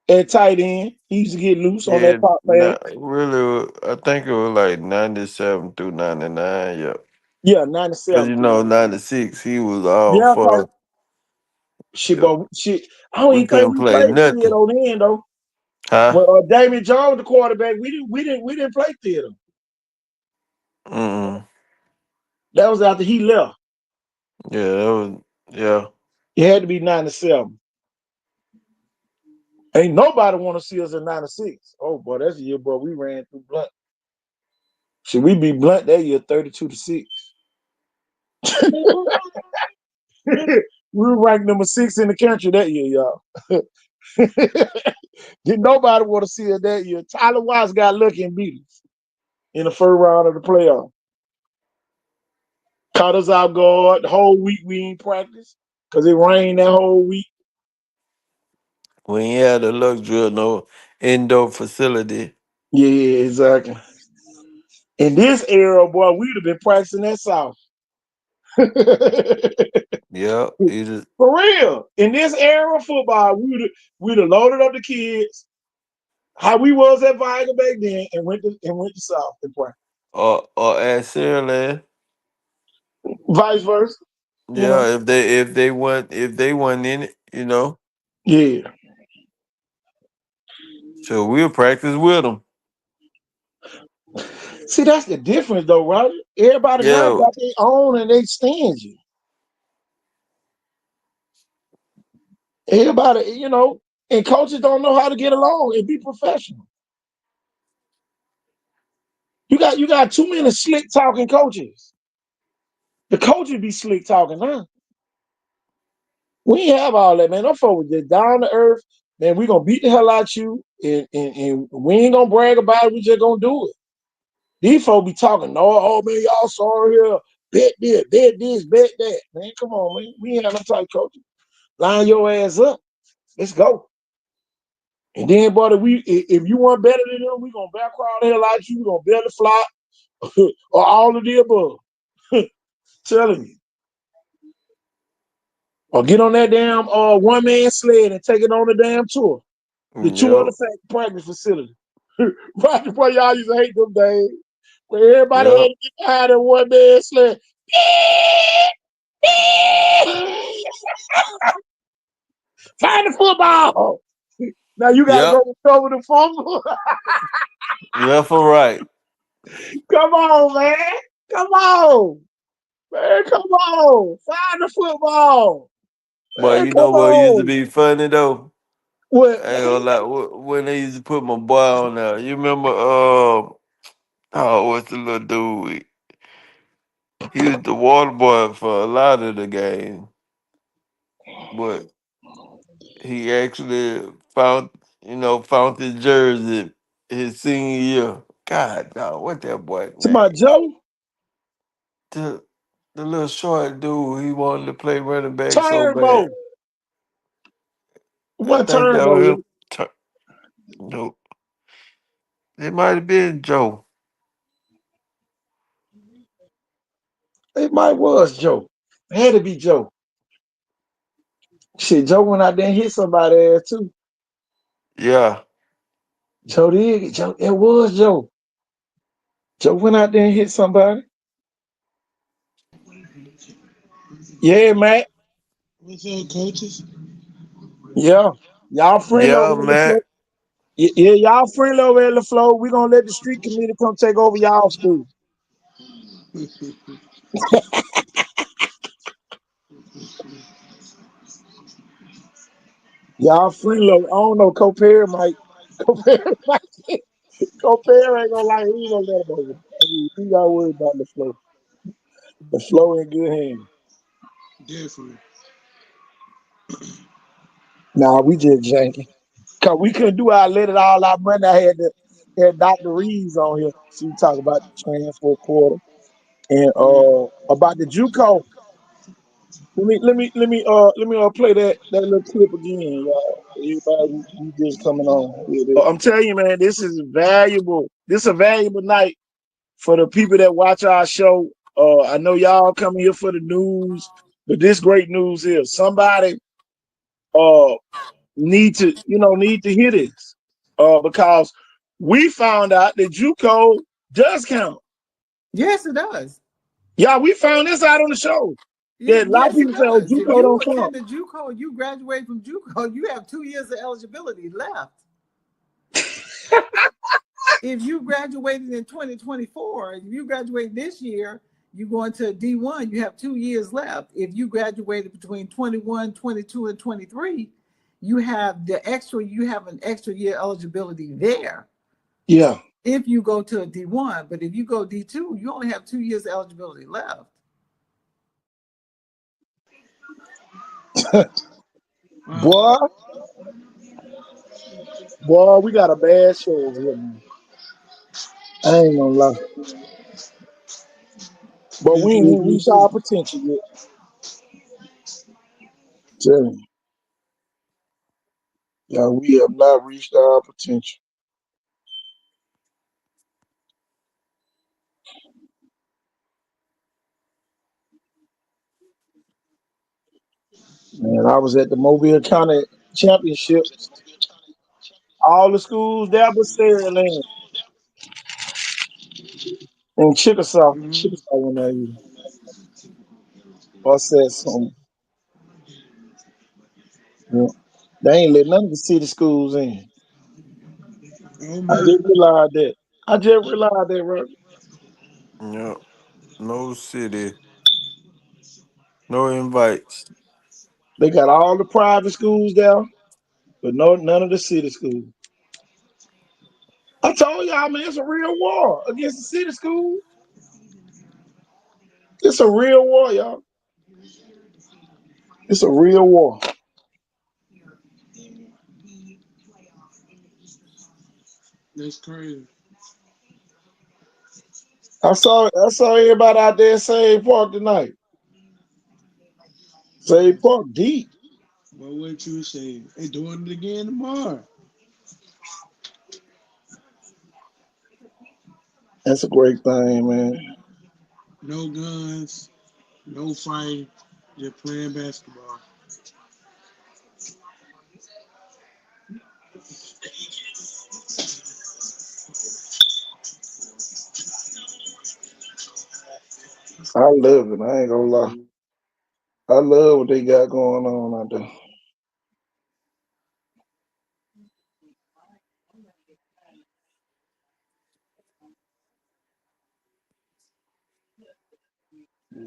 at tight end, he used to get loose on that yeah, pop pass. not really. I think it was like 97 through 99. Yeah, Yeah, because 97 you through know 99. 96 he was all Yeah, cause for. shit, Yeah, but shit, I don't we even think couldn't we play played nothing, theater then though. huh? Well, Damon Jones, the quarterback, we didn't play theater. Mm. That was after he left. Yeah, that was. Yeah, It had to be 97. Ain't nobody want to see us in 96. Oh boy, that's the year, bro. We ran through Blunt. Should we be Blunt that year, 32-6? We were ranked number 6 in the country that year, y'all. Didn't nobody want to see us that year. Tyler Watts got lucky and beat us in the first round of the playoff. Caught us out guard the whole week. We ain't practice because it rained that whole week. we ain't had the luxury of no indoor facility. Yeah, exactly. In this era, boy, we'd have been practicing that South. For Yeah, either real. In this era of football, we'd have loaded up the kids, how we was at Viger back then, and went to South and play. or at Sierra. Vice versa, you know. Yeah, if they weren't in it, Yeah. so we'll practice with them. See, that's the difference though, right? Everybody now Yeah, got their own and they stand you. Everybody, and coaches don't know how to get along and be professional. You got too many slick talking coaches. The coaches be slick talking, huh? We ain't have all that, man. Them folks just down to earth. Man, we gonna beat the hell out you, and we ain't gonna brag about it. We just gonna do it. These folks be talking, no, oh man, y'all sorry here. Bet this, bet that. Man, come on, man. We ain't have no type coaches. Line your ass up. Let's go. And then, brother, if you want better than them, we gonna back crowd the hell out you. We gonna belly flop or all of the above. Telling you. Or get on that damn one man sled and take it on the damn tour. The two other Yep. practice facility. Right before y'all used to hate them days. Where everybody had Yep. to get behind that one man sled. Find the football. Now you gotta Yep. go recover the fumble. Left or right. Come on, man. Come on. Man, come on. Find the football. But Man, you come know what used to on. be funny though? What, I ain't man? gonna lie. When they used to put my boy on there, you remember? What's the little dude? He was the water boy for a lot of the game, but he actually found his jersey his senior year. God, dog, what that boy It's my name? Joe The the little short dude. He wanted to play running back so bad. Turnbow. I What think that Turnbow? was him. No, it might have been Joe. It might was Joe. It had to be Joe. Shit, Joe went out there and hit somebody ass too. Yeah, Joe did. Joe, it was Joe. Joe went out there and hit somebody. Yeah, Matt. What's up, coaches? Yeah. Y'all friendly over yeah, at the floor. Matt. Yeah, y'all friendly over at the floor. We're gonna let the street committee come take over y'all school. Y'all friendly. I don't know. Copare might. Copare might. Copare ain't gonna like. He ain't gonna let him over. I mean, we gotta worry about the flow. The flow in good hands. Definitely. Nah, we just janky. Cause we couldn't do our let it all out money. I had Dr. Reeves on here. She talk about the transfer portal and about the JUCO. Let me play that little clip again, y'all. Everybody who just coming on. I'm telling you, man, this is valuable. This is a valuable night for the people that watch our show. I know y'all coming here for the news, but this great news is somebody uh need to hear this. Because we found out that JUCO does count. Yes, it does. Yeah, we found this out on the show. That a lot of Yes, it people say, oh, does. If JUCO you don't count. attend the JUCO, you graduate from JUCO, you have 2 years of eligibility left. If you graduated in 2024, if you graduate this year, you go into D1, you have 2 years left. If you graduated between 21, 22, and 23, you have an extra year eligibility there. Yeah. If you go to a D1, but if you go D2, you only have 2 years eligibility left. Boy, we got a bad show over here, man. I ain't gonna lie. But we ain't even reached our potential yet. Tell you. Yeah, we have not reached our potential. Man, I was at the Mobile County Championships. All the schools there but Saraland and Chickasaw. Mhm. Chickasaw when I was. I said something. Yeah. They ain't let none of the city schools in. Oh I man. just realized that. Bro. Yep. No city, no invites. They got all the private schools there, but none of the city schools. I told y'all, man, it's a real war against the city schools. It's a real war, y'all. It's a real war. That's crazy. I saw everybody out there Save Park tonight. Save Park deep. But what you say? They doing it again tomorrow. That's a great thing, man. No guns, no fighting, just playing basketball. I love it. I ain't gonna lie. I love what they got going on out there.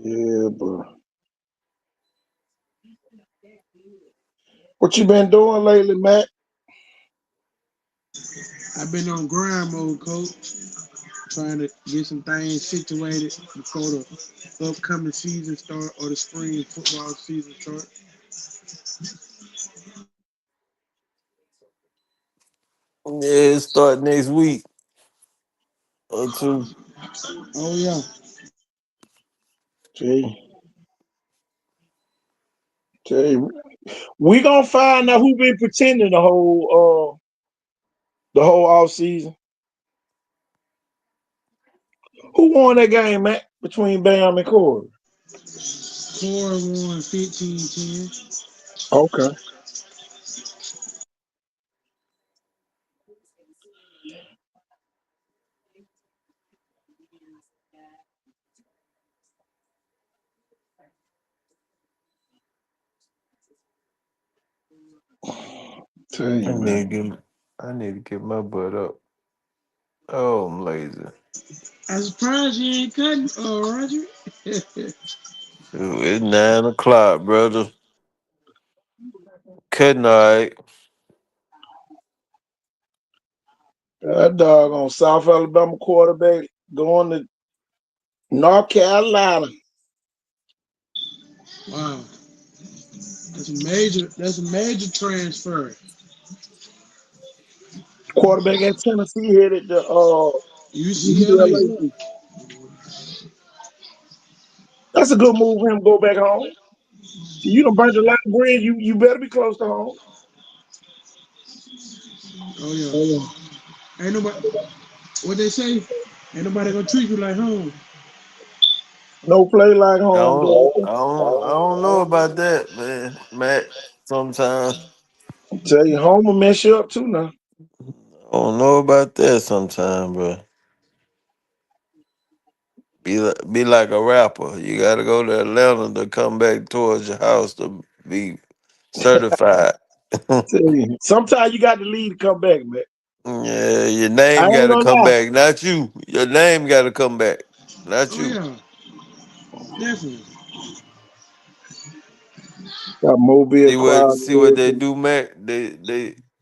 Yeah, bro. What you been doing lately, Matt? I've been on grind mode, coach, trying to get some things situated before the upcoming season start or the spring football season start. Yeah, it start next week or two. Oh yeah, Gee, gee. We gonna find out who been pretending the whole off season. Who won that game, Matt, between Bam and Corey? Cora won 15-10. Okay. Tell I you, man. need to get I need to get my butt up. Oh, I'm lazy. I'm surprised you ain't cutting, Roger. Shoot, it's 9 o'clock, brother. Good night. That dog on South Alabama quarterback going to North Carolina. Wow, that's a major. That's a major transfer. Quarterback at Tennessee headed to UCLA. UCLA. That's a good move for him to go back home. You done burnt a lot of bread. You better be close to home. Oh yeah. Ain't nobody. What they say? Ain't nobody gonna treat you like home. No play like I home, don't, dog. I don't know about that, man. Matt, sometimes Tell you, home will mess you up too now. I don't know about that sometimes, bro. Be like a rapper. You gotta go to Atlanta to come back towards your house to be certified. Tell you, sometimes you got to leave to come back, man. Yeah, your I name ain't gotta gonna come lie. back, not you. Your name gotta come back, not Oh you. yeah, definitely. Got Mobile crowd and See what they everything. do, Mac.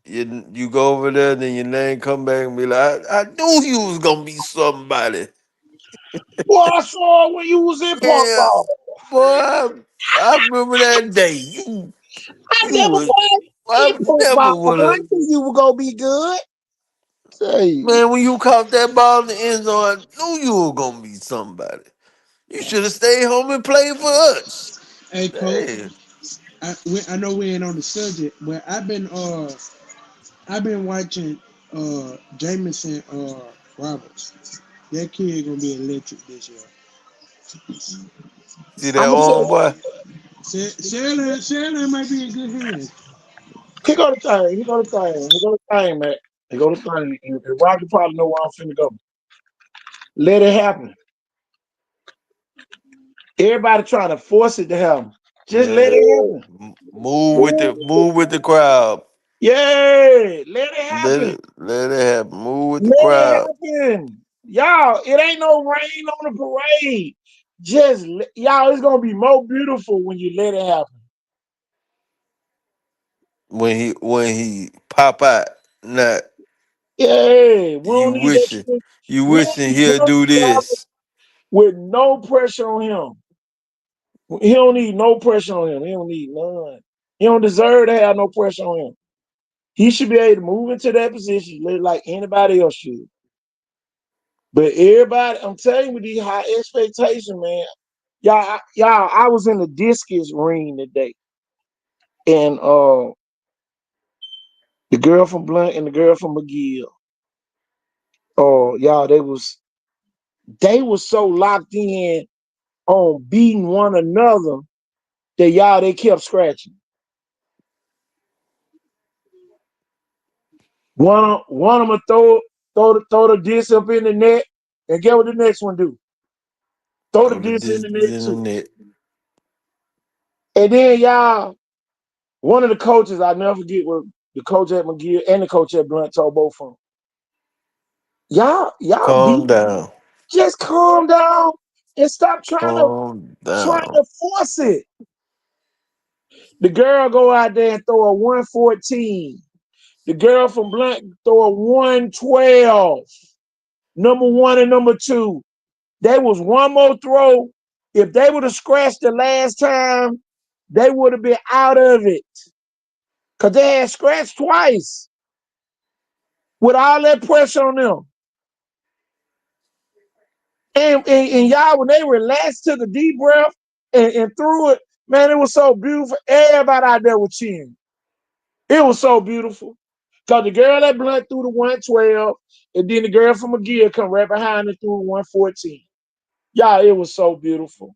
You go over there, then your name come back and be like, I knew you was gonna be somebody. Boy, I saw it when you was in Park Yeah, Ball. boy, I remember that day. I You never was was I in Park never Ball, would but I have. knew you were gonna be good. Tell you. Man, when you caught that ball in the end zone, I knew you were gonna be somebody. You should have stayed home and played for us. Hey, coach. Damn. I know we ain't on the subject, but I've been watching Jameson Roberts. That kid gonna be electric this year. See that I'm gonna arm tell boy? Sheridan might be in good hands. he go to thing, he go to thing, he go to thing, man. He go to thing. And Roger probably know where I'm finna go. Let it happen. Everybody trying to force it to happen. Just let Yeah. it happen. Move with the crowd. Yeah, let it happen. Let it happen. Move with the Let it crowd. happen. Y'all, it ain't no rain on the parade. Y'all, it's gonna be more beautiful when you let it happen. When he pop out, not Yeah, we you don't need that wishing shit. you We don't wishing need, we he'll don't do need all this. with no pressure on him. He don't need no pressure on him. He don't need none. He don't deserve to have no pressure on him. He should be able to move into that position like anybody else should. But everybody, I'm telling you, with these high expectations, man. Y'all, I was in the discus ring today, and the girl from Blunt and the girl from McGill. Oh, y'all, they was so locked in on beating one another that they kept scratching. One of them throw the disc up in the net, and get what the next one do? Throw the Throw the disc in disc the net in the too. net. And then one of the coaches, I never forget what the coach at McGill and the coach at Blunt told both of them. Y'all Calm beat. down. Just calm down and stop Calm trying down. to force it. The girl go out there and throw a 114. The girl from Blunt throw a 112. Number one and number two. There was one more throw. If they would have scratched the last time, they would have been out of it. Because they had scratched twice with all that pressure on them. And y'all, when they relaxed, took a deep breath and threw it, man, it was so beautiful. Everybody out there was cheering. It was so beautiful. Because the girl that Blunt threw the 112, and then the girl from McGill come right behind and threw the 114. Y'all, it was so beautiful.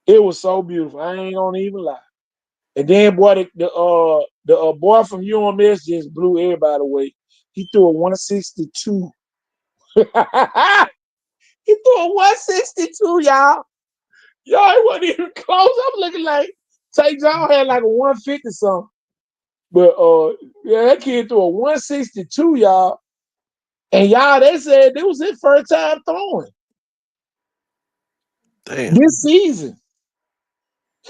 It was so beautiful. I ain't gonna even lie. And then, boy, the boy from UMS just blew everybody away. He threw a 162. He threw a 162, y'all. Y'all, it wasn't even close. I'm looking like St. John had like a 150 something. But yeah, that kid threw a 162, y'all. And y'all, they said it was his first time throwing Damn. this season.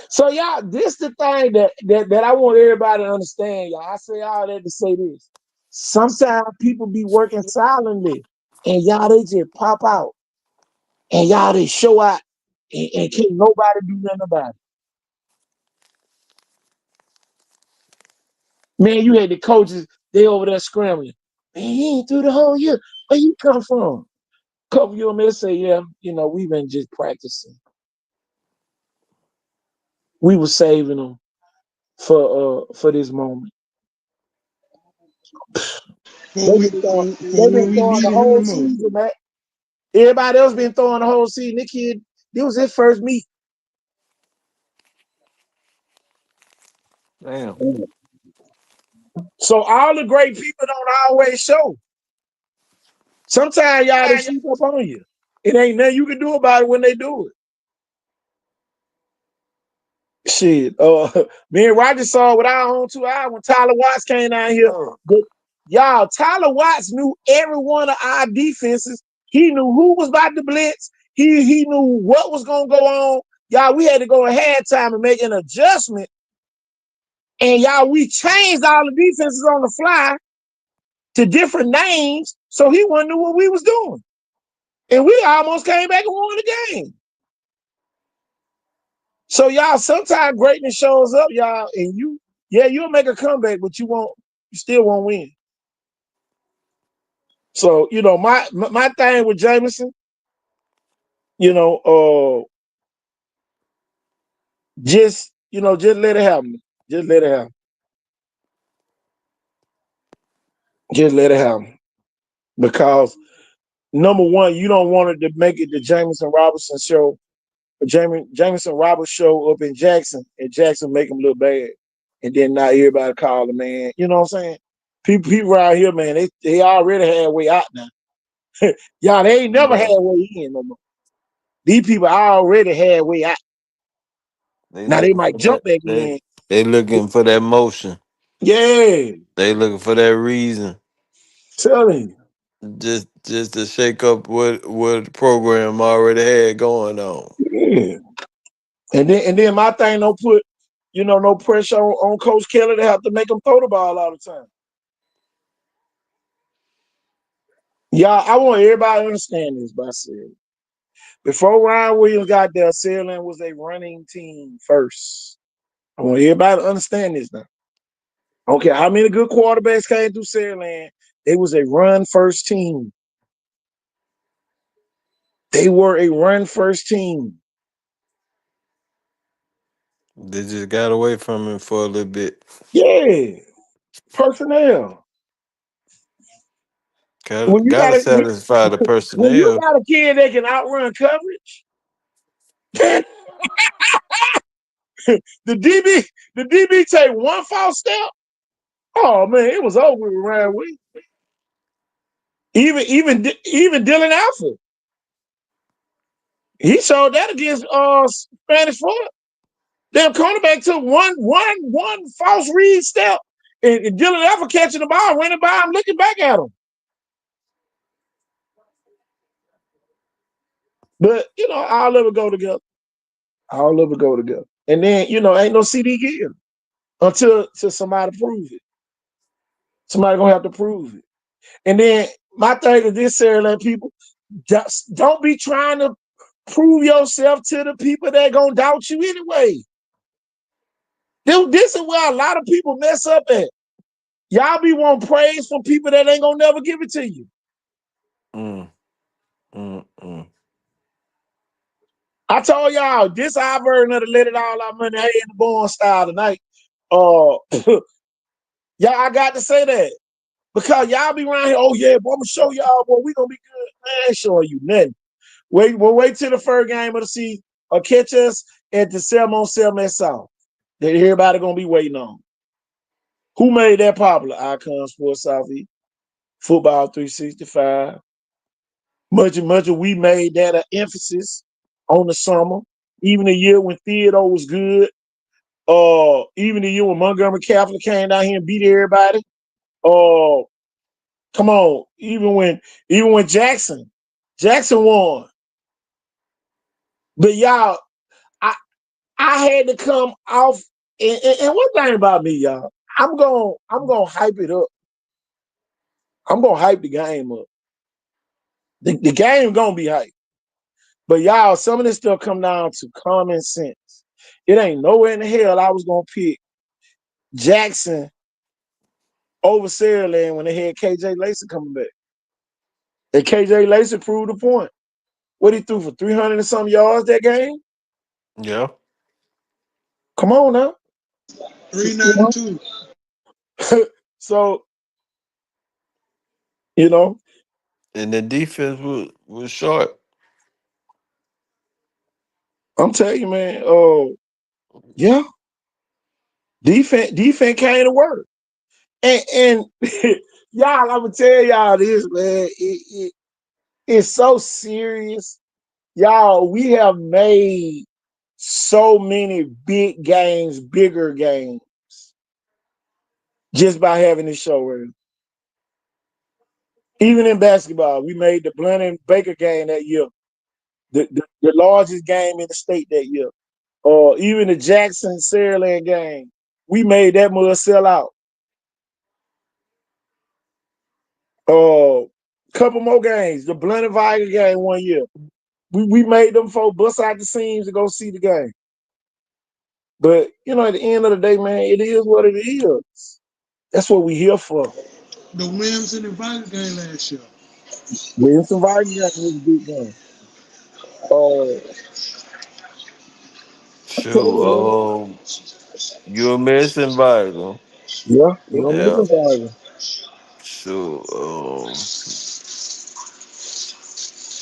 So y'all, this the thing that I want everybody to understand, y'all. I say all that to say this. Sometimes people be working silently, and y'all they just pop out, and y'all they show out, and can't nobody do nothing about it. Man, you had the coaches, they over there scrambling. Man, he ain't through the whole year. Where you come from? Couple of you may say, yeah, we've been just practicing. We were saving them for this moment. For They've when been we throwing the needed him whole the most. season, man. Everybody else been throwing the whole season. This kid, this was his first meet. Damn. So all the great people don't always show. Sometimes y'all they sneak up on you. It ain't nothing you can do about it when they do it. Shit. Me and Roger saw with our own 2 eyes when Tyler Watts came down here. Oh, But y'all, Tyler Watts knew every one of our defenses. He knew who was about to blitz. He knew what was gonna go on. Y'all, we had to go ahead time and make an adjustment. And y'all, we changed all the defenses on the fly to different names, so he wouldn't know what we was doing. And we almost came back and won the game. So y'all, sometimes greatness shows up, y'all, and you'll make a comeback, but you still won't win. So, my thing with Jameson, just let it happen. Just let it happen. Just let it happen. Because number one, you don't want it to make it the Jameson Robinson show. Jameson Roberts show up in Jackson, and Jackson make him look bad, and then not everybody call the man. You know what I'm saying? People out here, man, they already had way out now. Y'all, they ain't never had right. way in no more. These people already had way out. They Now they looking might for jump that. back They in. they looking for that motion. Yeah, They looking for that reason. telling you. Just to shake up what the program already had going on. Yeah. And then my thing don't put, no pressure on Coach Kelly to have to make him throw the ball all the time. Yeah, I want everybody to understand this, by saying Before Ryan Williams got there, Saraland was a running team first. I want everybody to understand this now. I don't care how many good quarterbacks came through Saraland, they was a run first team. They were a run first team. They just got away from him for a little bit. Yeah, personnel. When you Gotta got a satisfy the when you personnel. got a kid that can outrun coverage, the DB take one false step. Oh man, it was over with Ryan Williams. Even Dylan Alford, he showed that against Spanish Florida. Damn cornerback took one false read step, and Dylan Alford catching the ball, running by him, looking back at him. But all of it go together. All of it go together. And then ain't no CD Gill until somebody proves it. Somebody gonna have to prove it. And then my thing is this, Sarah, people, just don't be trying to prove yourself to the people that gonna doubt you anyway. This is where a lot of people mess up at. Y'all be wanting praise from people that ain't gonna never give it to you. Mm, mm, mm. I told y'all this our version of the let it all out money, hey in the born style tonight. Yeah, I got to say that. Because y'all be around here, oh yeah, boy, I'm gonna show y'all, boy, we gonna be good. Man, I ain't showing you nothing. We'll wait till the first game of the season or catch us at the 7-on-7 at South. That everybody gonna be waiting on. Who made that popular? Icon Sports Southeast, Football 365. Much of we made that an emphasis on the summer. Even the year when Theodore was good. Even the year when Montgomery Catholic came down here and beat everybody. Come on, even when Jackson won. But y'all, I had to come off. And one thing about me, y'all, I'm gonna hype it up. I'm gonna hype the game up. The game gonna be hyped. But y'all, some of this stuff come down to common sense. It ain't nowhere in the hell I was gonna pick Jackson over Saraland when they had KJ Lacey coming back. And KJ Lacey proved the point. What he threw for 300 and some yards that game? Yeah. Come on now. 392. So, And the defense was short. I'm telling you, man, yeah, defense came to work. And y'all, I'm gonna tell y'all this, man. It's so serious. Y'all, we have made so many big games, bigger games, just by having this show right. Even in basketball, we made the Blunt and Baker game that year, the largest game in the state that year. Even the Jackson Saraland game, we made that mud sell out. Couple more games, the Blunt and Viger game one year. We made them folks bust out the seams to go see the game. But at the end of the day, man, it is what it is. That's what we here for. The Williamson and Viking game last year. Williamson Viger game was a big game. Shoot, UMS and Vital. Yeah, you Yeah. Williamson Viger. Shoot,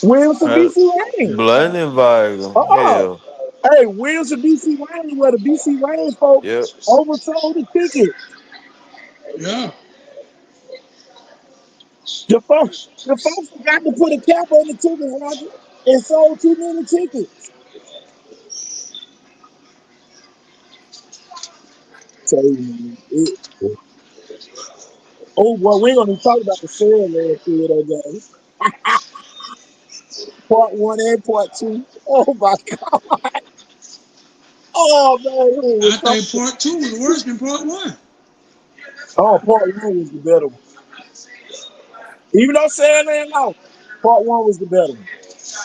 Williamson BC Wayne. Blunt and Vital. Hell. Hey, Williamson BC Wayne, where the BC Wayne folks Yep. oversold the ticket. Yeah. The folks forgot to put a cap on the ticket, Roger, and sold too many tickets. So, well, we ain't gonna talk about the sale last year, though, guys. Part 1 and part 2. Oh my God. Oh man, I think part 2 was worse than part 1. part 1 was the better one. Even though Sandland lost, part 1 was the better one.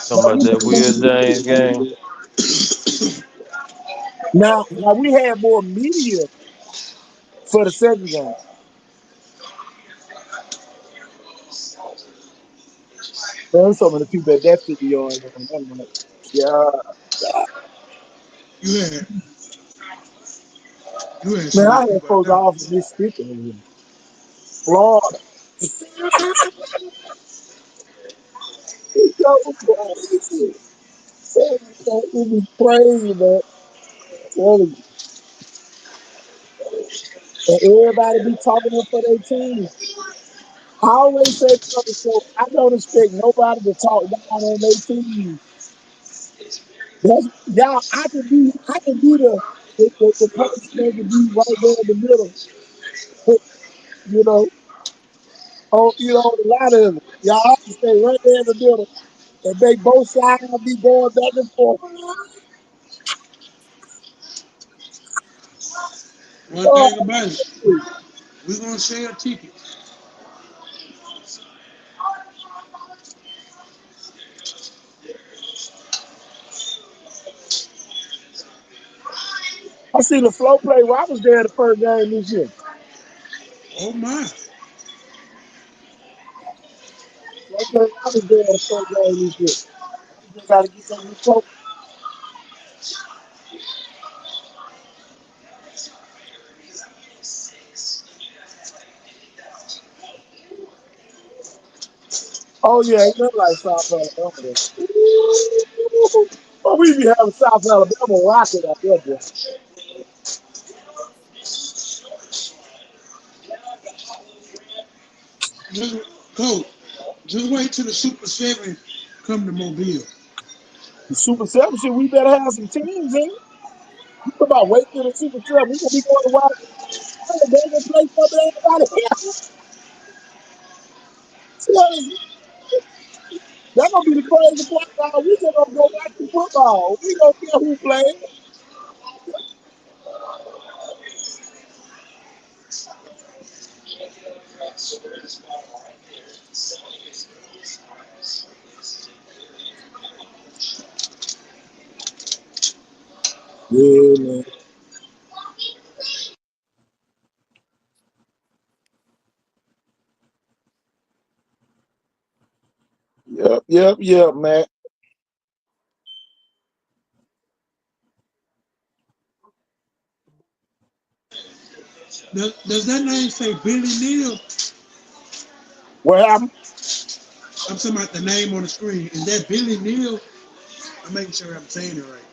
Talking about that Will James game. Now we had more media for the second game. There's so many people at that 50-yard line. I'm like, yeah, You had so man, I many had people out folks there. off in Mississippi in here. Florida. So crazy. It was crazy, man. Tell you. And everybody be talking up for their team. I always say, brother, so I don't expect nobody to talk down on their team. That's, y'all, I can be the person that can be right there in the middle, you know, on the line of it. Y'all have to stay right there in the middle and make both sides be going back and forth. One Oh, thing about it, we're gonna sell tickets. I seen the flow play where I was there the first game this year. Oh my. Flow play, I was there the first game this year. We just got to get that new flow. Oh yeah, ain't nothing like South Alabama. Though. Ooh, but we be having South Alabama rocking out there, boy. Just coach, just wait till the Super Seven come to Mobile. The Super Seven shit, we better have some teams in. You talk about wait till the Super Seven. We gonna be going to watch. They gonna play something everybody else. That's gonna be the crazy part. Now. We just gonna go watch the football. We don't care who plays. Yeah, man. Yep, man. Does that name say Billy Neal? What happened? I'm talking about the name on the screen. Is that Billy Neal? I'm making sure I'm saying it right.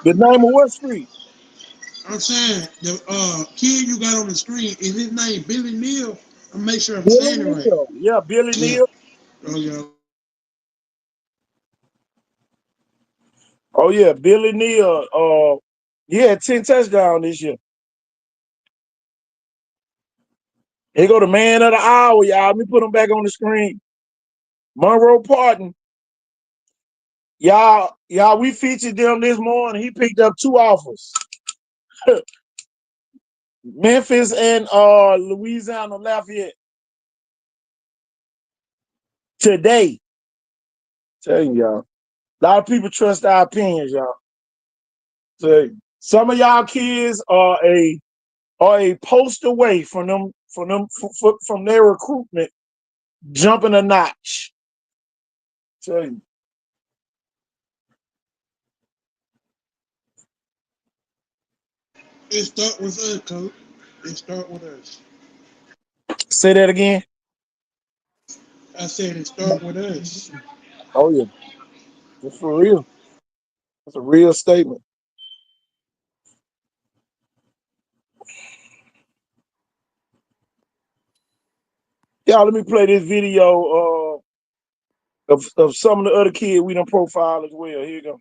The name of what street? I'm saying the kid you got on the screen is his name Billy Neal. I'm make sure I'm Billy saying it right. Neal. Yeah, Billy Yeah. Neal. Oh yeah. Oh yeah, Billy Neal. He had 10 touchdowns this year. Here go the man of the hour, y'all. Let me put him back on the screen. Monroe Parton. Y'all, we featured them this morning. He picked up 2 offers. Memphis and Louisiana Lafayette today. Telling y'all. A lot of people trust our opinions, y'all. So some of y'all kids are a post away from their recruitment jumping a notch. Tell you. It start with us, coach. It start with us. Say that again. I said it start with us. Oh yeah, it's for real. It's a real statement. Y'all, let me play this video of some of the other kids we done profile as well. Here you go.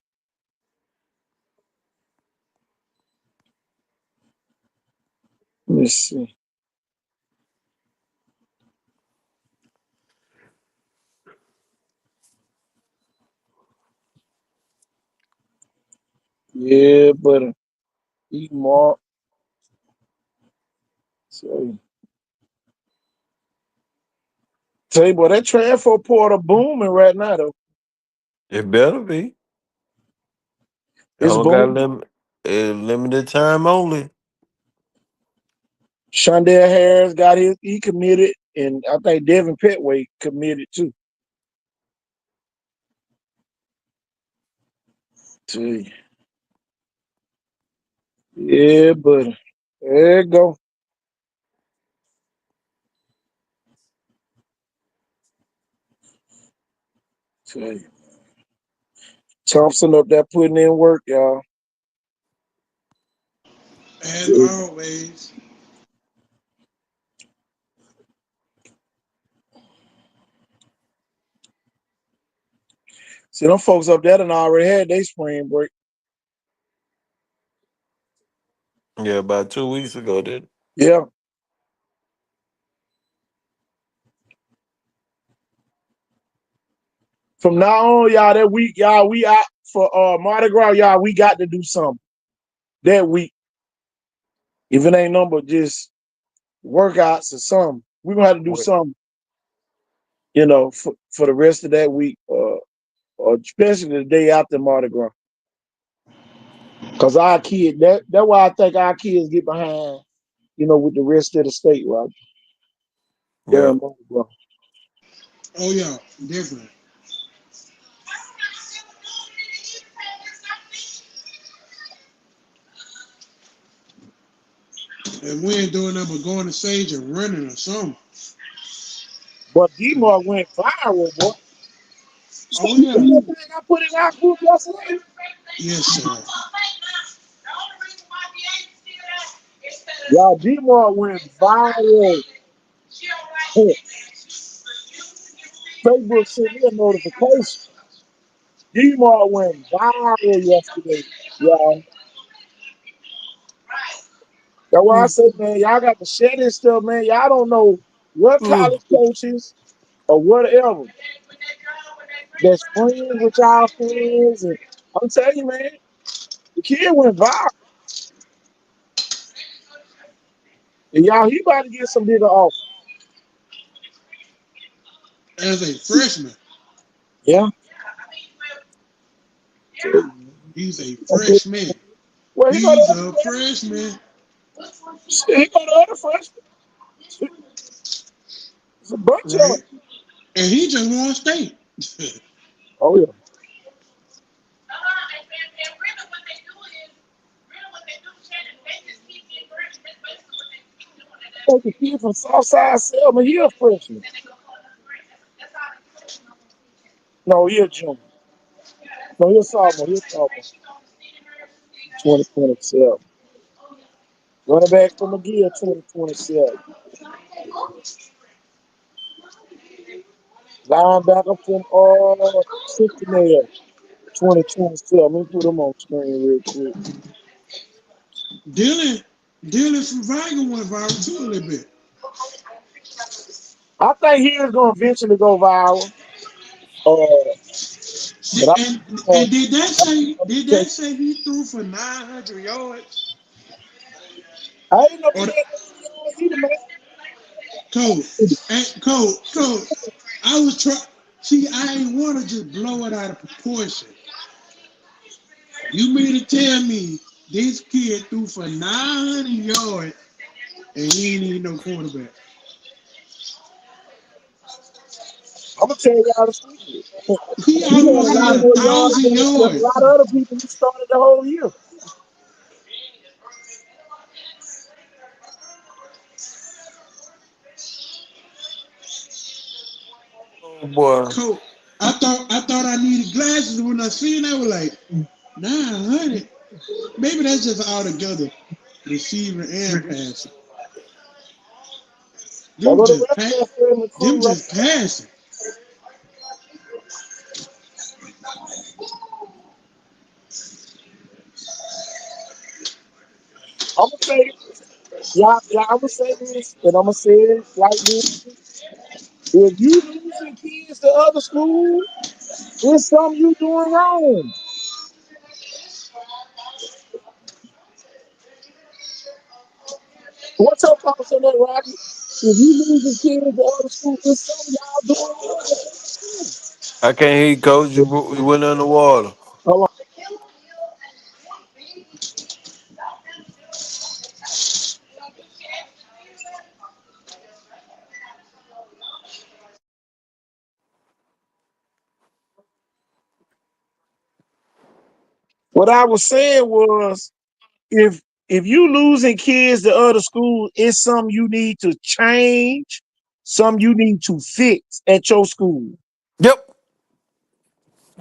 Let me see. Yeah, but eat more. Tell you, boy, that transfer portal booming right now, though. It better be. It's Y'all got boom. limited time only. Shondell Harris got he committed, and I think Devin Petway committed too. Tell you. Yeah, but there you go. Tell you. Thompson up there putting in work, y'all. As Tell you. always. See, them folks up there done already had their spring break. Yeah, about 2 weeks ago, did. Yeah. From now on, y'all, that week, y'all, we out for Mardi Gras, y'all, we got to do something that week. If it ain't number just workouts or something, we're gonna have to do What? something, for the rest of that week, or especially the day after Mardi Gras. Cause our kid, that's why I think our kids get behind, with the rest of the state, right? Yeah. During Mardi Gras. Oh yeah, definitely. And we ain't doing nothing but going to stage and running or something. But D-Mar went viral, boy. So Oh you yeah. see that thing I put in our group yesterday? Yes, sir. Y'all, D-Mar went viral. Facebook sent me a notification. D-Mar went viral yesterday. Y'all. That's why I said, man, y'all got to share this stuff, man. Y'all don't know what Mm. college coaches or whatever that's friends with y'all friends. And I'm telling you, man, the kid went viral. And y'all, he about to get some bigger offers. As a freshman, Yeah. he's a freshman. Well, he go He's to a freshman. other freshmen. It's a bunch of them. Right? And he just won state. Oh, yeah. Like the kid from Southside Selma, he a freshman. No, he a junior. No, he a sophomore. He a sophomore. 2027. Running back from McGill, 2027. Linebacker from Cincinnati, 2027. Let me put them on screen real quick. Dylan, Dylan from Vigo went viral too a little bit. I think he is going to eventually go viral. Uh, but And did I, that say he threw for 900 yards? I ain't know he Or had that many yards either, man. Coach, I was trying. See, I ain't want to just blow it out of proportion. You mean to tell me this kid threw for 900 yards and he ain't even no quarterback? I'm going to tell y'all the secret. He He had a almost lot had more yards 1,000 than a yards. lot of other people who started the whole year. Oh boy. Coach, I thought I needed glasses when I seen that. I was like 900. Maybe that's just all together, receiver and passer. That Them what the just rest of pa- that freshman them crew right just passing. I'm going to say this. Y'all, I'm going to say this, and I'm going to say it like this. If you losing kids to other schools, it's something you doing wrong. What's your thoughts on that, Rocky? If you losing kids to other schools, it's something y'all doing wrong at that school. I can't hear you, coach. You went underwater. Hold on. What I was saying was, if you losing kids to other schools, it's something you need to change, something you need to fix at your school. Yep.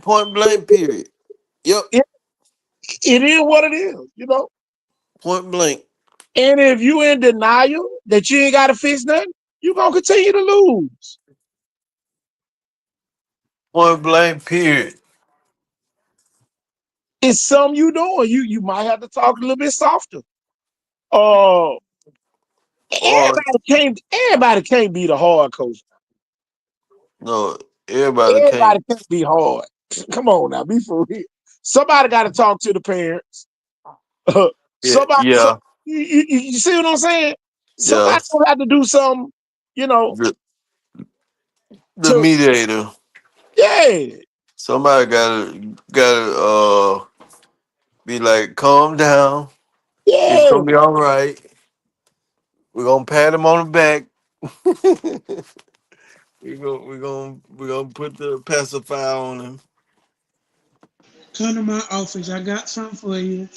Point blank. Period. Yep. It, it is what it is, you know. Point blank. And if you in denial that you ain't got to fix nothing, you gonna continue to lose. Point blank. Period. It's something you doing. You might have to talk a little bit softer. Uh, Or everybody can't be the hard coach. no, everybody Everybody can't. can't be hard. Come on now, be for real. Somebody got to talk to the parents. Yeah. Somebody, Yeah. you see what I'm saying? Yeah. Somebody gonna have to do something, you know. The To mediator. yeah, Somebody gotta be like, calm down. It's yeah, gonna be all right. We're gonna pat him on the back. we're gonna put the pacifier on him. Come to my office. I got something for you.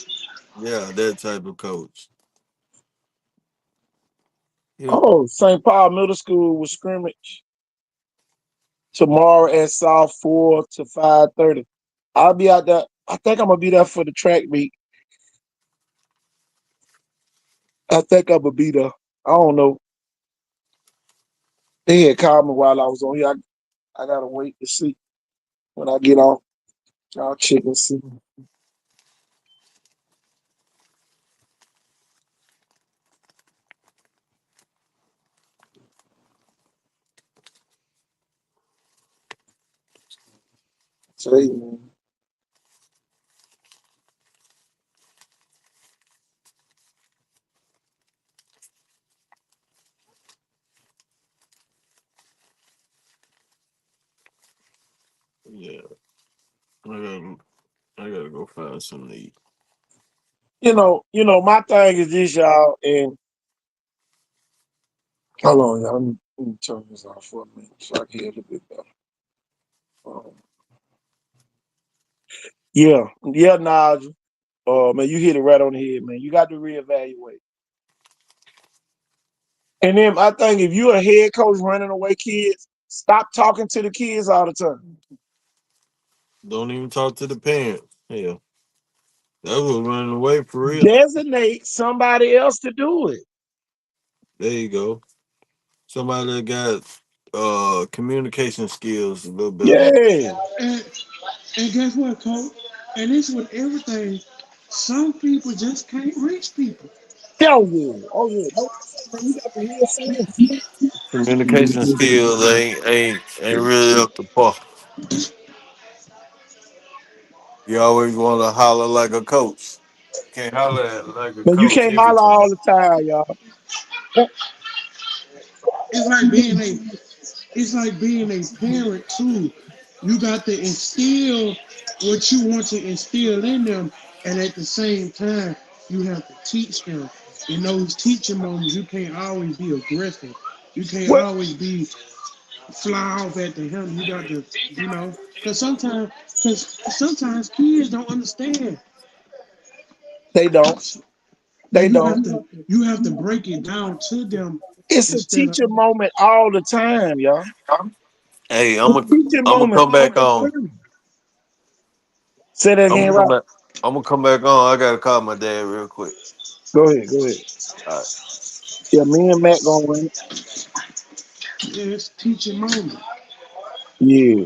Yeah, that type of coach. Yeah. oh, St. Paul Middle School was scrimmage tomorrow at South 4 to 5:30. I'll be out there. I think I'm gonna be there for the track meet. I think I'm gonna be there. I don't know. They had called me while I was on here. I gotta wait to see when I get off. I'll check and see. Say, man. Yeah. I gotta go find something to eat. My thing is this, y'all, and hold on, y'all. Let me turn this off for a minute so I can hear a little bit better. Um, yeah, Nigel. Man, you hit it right on the head, man. You got to reevaluate. And then I think if you're a head coach running away kids, stop talking to the kids all the time. Don't even talk to the parents. Hell, that was running away for real. Designate somebody else to do it. There you go. Somebody that got communication skills a little better. Yeah. And, and guess what, coach? And it's with everything. Some people just can't reach people. Oh yeah. Oh yeah. No, man, you got to hear something. Communication skills ain't really up to par. You always want to holler like a coach. Can't holler at like a Man, you coach can't every holler time. all the time, y'all. It's like being a it's like being a parent too. You got to instill what you want to instill in them, and at the same time, you have to teach them. In those teaching moments, you can't always be aggressive. You can't What always be fly off at the helm. You got to, because sometimes kids don't understand, they don't. and They don't. you have to break it down to them It's a instead of teaching moment all the time, y'all. Hey, A I'm gonna teaching I'm gonna moment come all back the on. time. Say that I'm again, gonna right? come back. I'm gonna come back on. I gotta call my dad real quick. Go ahead. Go ahead. All right. Yeah, me and Matt gonna win. this teaching moment. Yeah.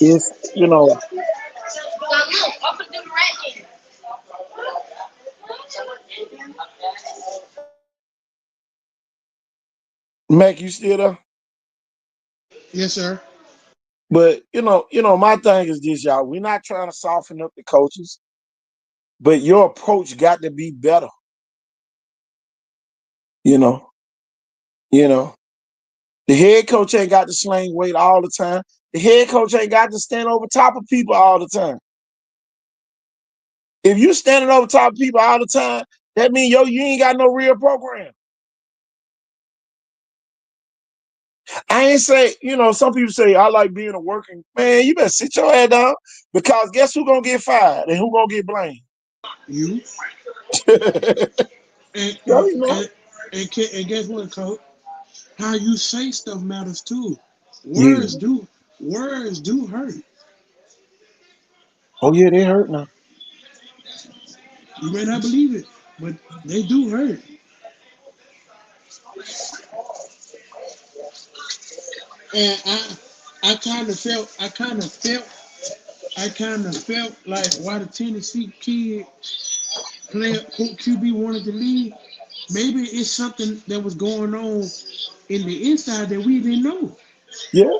It's Mac, you still there? Yes, sir. But my thing is this, y'all. We're not trying to soften up the coaches, but your approach got to be better. You know, you know. The head coach ain't got to sling weight all the time. The head coach ain't got to stand over top of people all the time. If you standing over top of people all the time, that means you ain't got no real program. I ain't say, some people say I like being a working man. You better sit your head down, because guess who gonna get fired and who gonna get blamed? You. And, No, and, you know. and guess what, Coach? How you say stuff matters too. Yeah. Words do hurt. Oh yeah, they hurt now. You may not believe it, but they do hurt. And I kind of felt like why the Tennessee kid player QB wanted to leave. Maybe it's something that was going on in the inside that we didn't know. Yeah.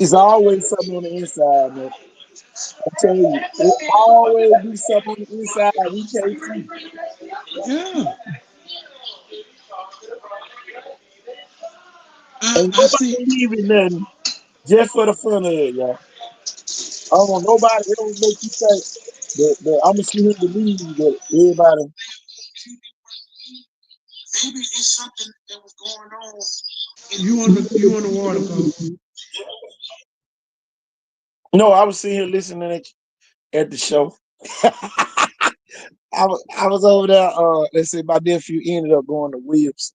It's always something on the inside, man. I tell you, it always be something on the inside we can't see. Yeah, And I see. nobody leaving nothing just for the fun of it, y'all. I don't want nobody ever make you think that I'm gonna see him to leave, that everybody. Maybe it's something that was going on. You on the water, Coach? No, I was sitting here listening at the show. I was over there. Let's say my nephew ended up going to Williams.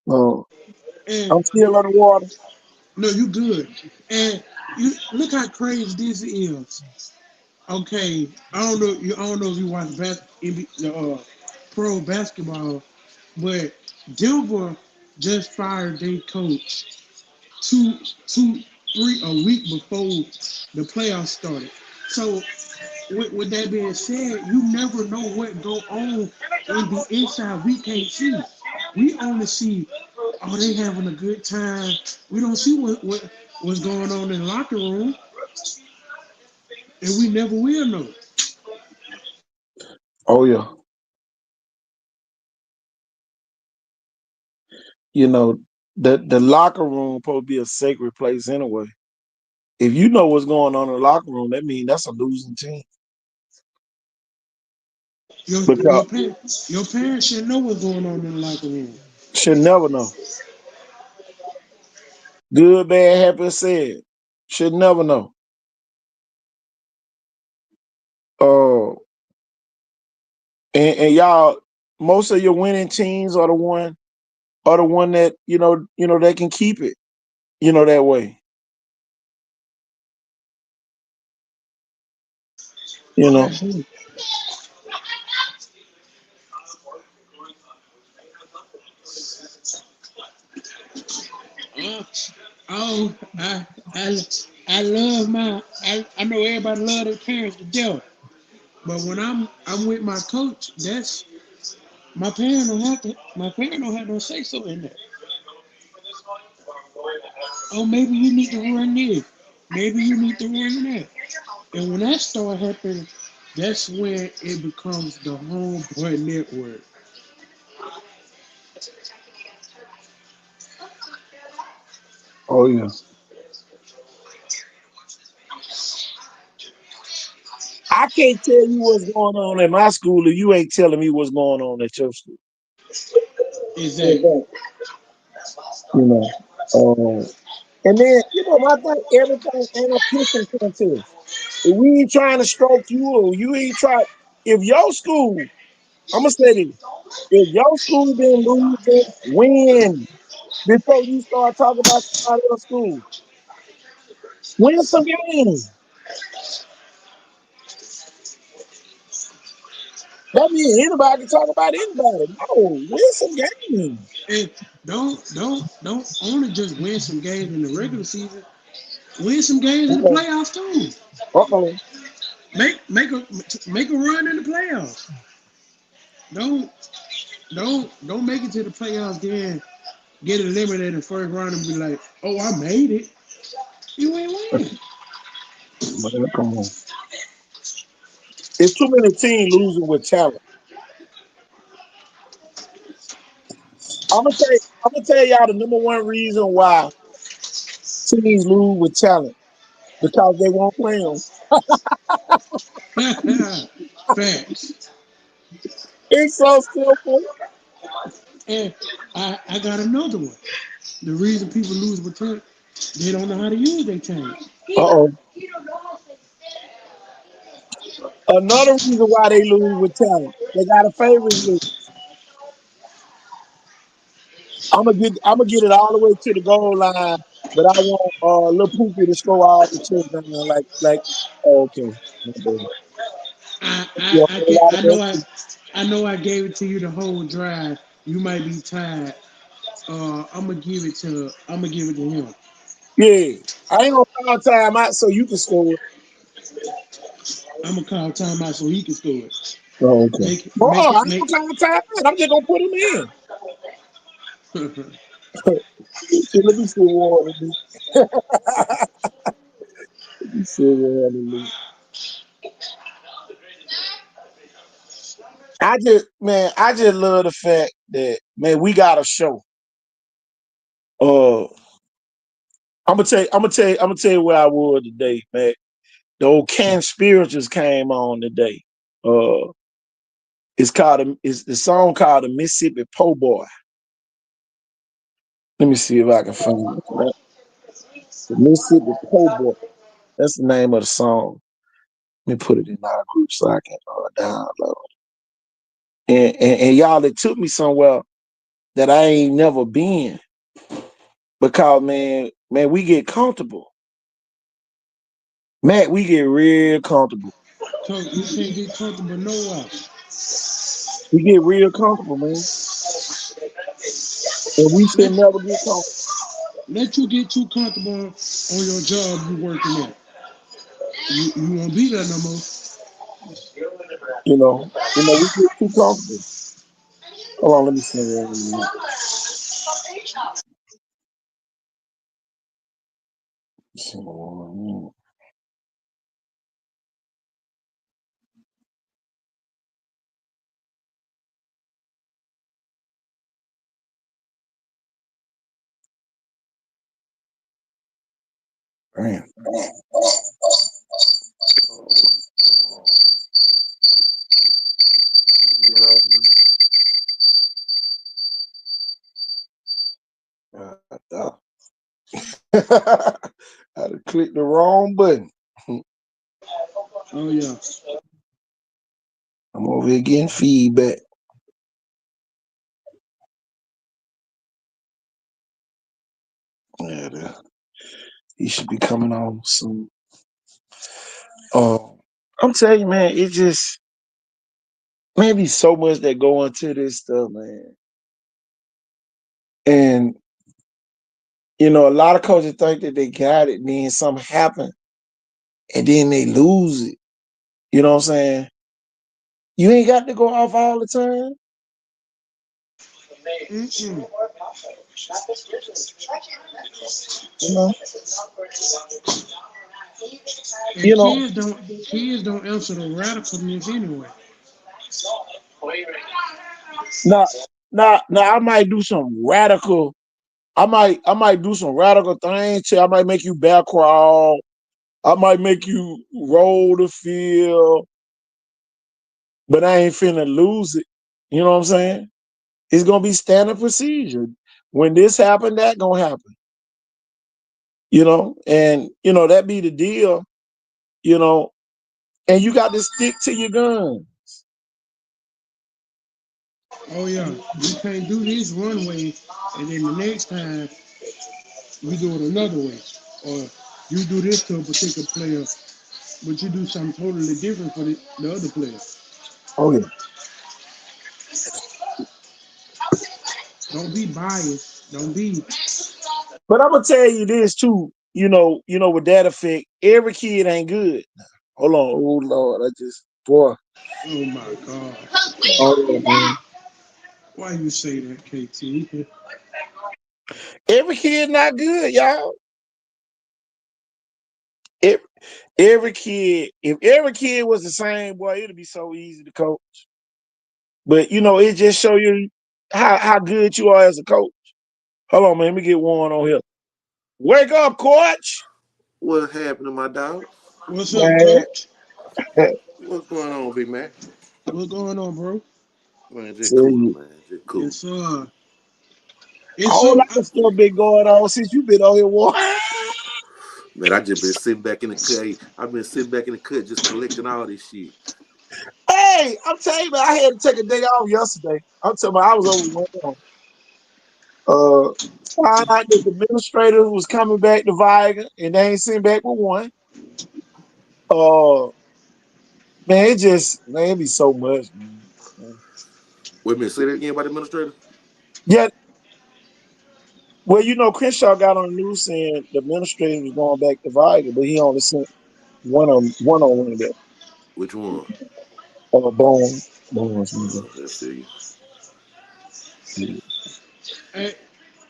And I'm still underwater. no, you good. And you look how crazy this is. Okay, I don't know if you watch pro basketball, but Denver just fired their coach two, 3 a week before the playoffs started. So with that being said, you never know what go on in the inside. We can't see. We only see, oh, they having a good time. We don't see what's going on in the locker room, and we never will know. Oh yeah. The locker room supposed to be a sacred place anyway. If you know what's going on in the locker room, that means that's a losing team. Your Because your parents should know what's going on in the locker room. should never know. Good, bad, happy, or sad. Should never know. Uh, and y'all, most of your winning teams are the one that they can keep it, that way. You know. Yeah. Oh, I love I know everybody love their parents to death, but when I'm with my coach, that's my parents don't have no say so in that. Oh, maybe you need to run this, maybe you need to run that, and when that start happening, that's when it becomes the homeboy network. Oh yeah. I can't tell you what's going on at my school if you ain't telling me what's going on at your school. Exactly. You know. And then, my thing, everything ain't a pissing contest. If we ain't trying to stroke you, or you ain't try, if your school, I'm gonna say this, if your school been losing, win before you start talking about somebody else's school. Win some games. That means anybody can talk about anybody. No, win some games. And don't only just win some games in the regular season. Win some games in the Uh-oh. playoffs too. Uh-oh. Make a run in the playoffs. Don't don't make it to the playoffs then get eliminated in the first round and be like, oh, I made it. You ain't win. Man, come on. It's too many teams losing with talent. I'm gonna tell y'all the number one reason why teams lose with talent because they won't play them. Facts. It's so simple. And I got another one. The reason people lose with talent, they don't know how to use their talent. Uh-oh. Another reason why they lose with talent, they got a favorite list. I'm gonna get it all the way to the goal line, but I want Lil Poopy to score all the touchdowns. Oh, okay. My bad. Yeah, a whole lot of that. I know I gave it to you the whole drive. You might be tired. I'm gonna give it to him. Yeah, I ain't gonna call time out so you can score. I'm gonna call timeout so he can score it. Oh, okay. Make Oh, make I it ain't make gonna call time out. I'm just gonna put him in. Shit, let me see what let me see what I just love the fact that man, we got a show. Uh, I'm gonna tell you where I was today, man. The old Can Spirituals came on today. Uh, it's the song called the Mississippi Po Boy. Let me see if I can find it. Right? The Mississippi Po Boy. That's the name of the song. Let me put it in our group so I can download. And y'all, it took me somewhere that I ain't never been because man, we get comfortable. Matt, we get real comfortable. so you can't get comfortable nowhere. We get real comfortable, man. And we should Let never get comfortable. let you get too comfortable on your job you working at. You won't be there no more. We get too comfortable. Hold on, let me send it. Man. I clicked the wrong button. Oh yeah. I'm over here getting feedback. Yeah, he should be coming on soon. I'm telling you, man, it just maybe so much that go into this stuff, man. And a lot of coaches think that they got it, then something happen, and then they lose it. You know what I'm saying? You ain't got to go off all the time. Mm-mm. You know. And You know. kids don't answer the radicalness anyway. Now, I might do some radical. I might do some radical things. I might make you back crawl. I might make you roll the field, but I ain't finna lose it. You know what I'm saying? It's gonna be standard procedure. When this happen, that gonna happen. And that be the deal. You know, and you got to stick to your gun. Oh yeah. You can't do this one way and then the next time you do it another way. Or you do this to a particular player, but you do something totally different for the other player. Oh yeah. Don't be biased. Don't be. But I'm gonna tell you this too. With that effect, every kid ain't good. Hold on, oh Lord, boy. Oh my God. Oh, man. Why you say that, KT? Every kid not good, y'all. Every, every kid, if every kid was the same, boy, it'd be so easy to coach. But it just show you how good you are as a coach. Hold on, man. Let me get one on here. Wake up, coach. What happened to my dog? What's up, Man, coach? What's going on, big man? What's going on, bro? Man, just tell cool, you, man. Just cool. It's a it's whole so lot of stuff been going on since you been on here. War. Man, I just been sitting back in the cut. Hey, I've been sitting back in the cut just collecting all this shit. Hey, I'm telling you, man, I had to take a day off yesterday. I'm telling you, I was over one. Found out that the administrator was coming back to Viga, and they ain't sent back with one. Man, it be so much, man. Wait a minute, say that again about the administrator? Yeah, well, Crenshaw got on the news saying the administrator was going back to Viga, but he only sent one on one of them. Which one? Bones. I feel you. hey,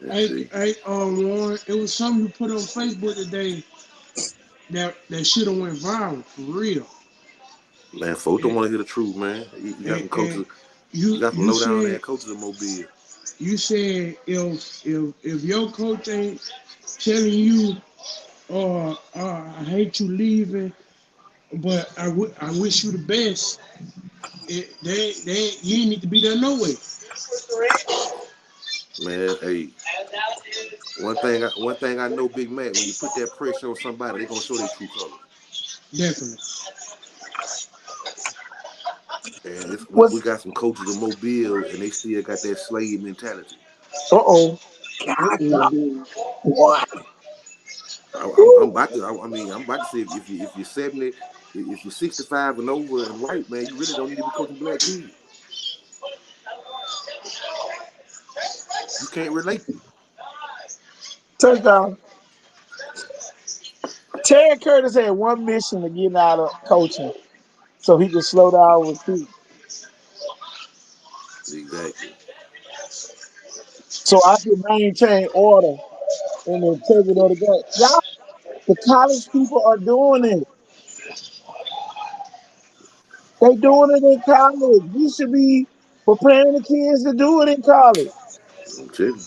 I feel you. Warren, it was something you put on Facebook today that should have went viral for real. Man, folks don't And, want to hear the truth, man. You got some coaches. and You got some you low down said ass coaches in Mobile. if your coach ain't telling you, I hate you leaving, but I wish you the best. You ain't need to be there no way. Man, hey, one thing I know, Big Mac, when you put that pressure on somebody, they gonna show their true colors. Definitely. And we What's got some coaches in Mobile, and they still got that slave mentality. What? I'm about to. I'm about to say if you're 70, if you're 65 and over and white, man, you really don't need to be coaching black kids. You can't relate. Touchdown. Terry Curtis had one mission to get out of coaching so he could slow down recruiting. Exactly. So I can maintain order in the integrity of the game. Y'all, the college people are doing it. They doing it in college. We should be preparing the kids to do it in college. I'm telling you.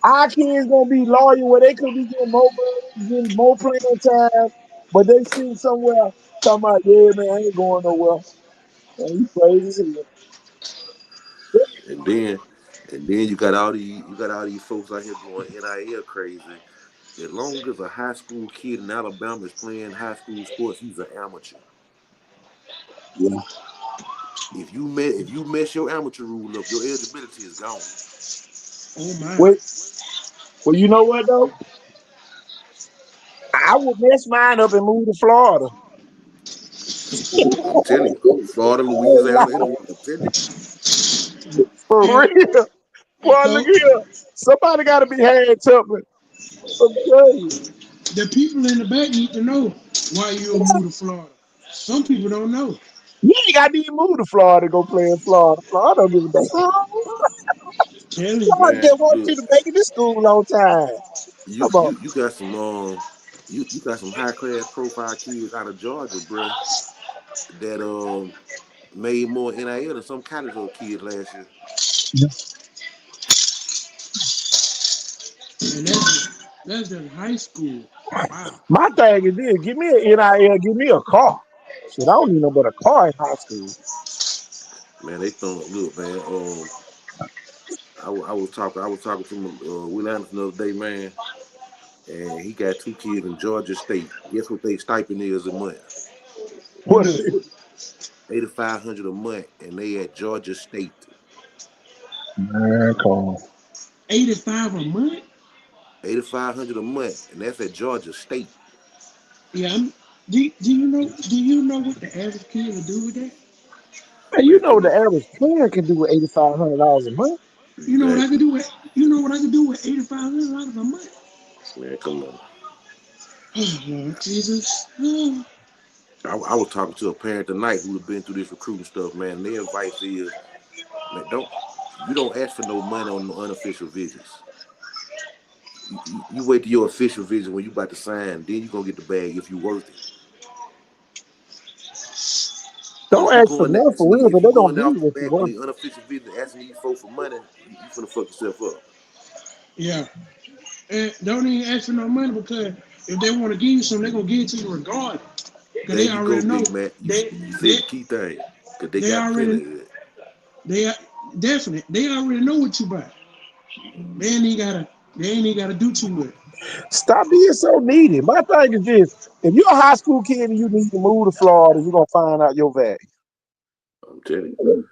Our kids gonna be loyal where they could be getting more money, getting more playing time, but they sitting somewhere talking about, yeah, man, I ain't going nowhere. Man, you crazy as hell. And then you got all these folks out here going NIL crazy. As long as a high school kid in Alabama is playing high school sports, he's an amateur. Yeah. If you mess your amateur rule up, your eligibility is gone. Oh my. Well, you know what though? I would mess mine up and move to Florida. I'm telling you, Florida, Louisiana, anywhere. I'm telling you. For And, real. Boy, look here. Somebody got to be hand Tubman. I'm telling you. the people in the back need to know why you'll move to Florida. Some people don't know. You ain't got to even move to Florida to go play in Florida. Florida don't give a damn. Tell you. Florida Man, just want you look, to make it to school on time. you Come on. you you got some you got some high class profile kids out of Georgia, bruh, that made more NIL than some college kids last year. And that's just high school. Wow. My thing is this. Give me an NIL. Give me a car. Shit, I don't need no but a car in high school. Man, they throwing look, man. I was talking to Will Anderson the other day, man, and he got two kids in Georgia State. Guess what they stipend is a month? What is it? 8,500 a month, and they at Georgia State. Man, come on. 85 a month? 8,500 a month, and that's at Georgia State. Yeah. Do you know what the average kid will do with that? Hey, you Man, know come the on. average player can do with $8,500 a month. You know what I could Exactly. do with $8,500 a month? Man, come on. Oh Lord Jesus. Oh. I was talking to a parent tonight who'd have been through this recruiting stuff, man. And their advice is, man, you don't ask for no money on no unofficial visits. You wait till your official visit when you about to sign, then you gonna get the bag if you worth it. Don't If you ask for going nothing that for real, if but you they gonna going give there off you the what you back on want. the unofficial visit asking these folks for money, you finna fuck yourself up. Yeah. and don't even ask for no money because if they want to give you something, they're gonna give it to you regardless. Because There they you go, already know Big Mac. they You they said the key thing. Because they they got plenty already of it. they definitely they already know what you buy. They ain't even gotta do too much. Stop being so needy. My thing is this: if you're a high school kid and you need to move to Florida, you're gonna find out your value. I'm telling you.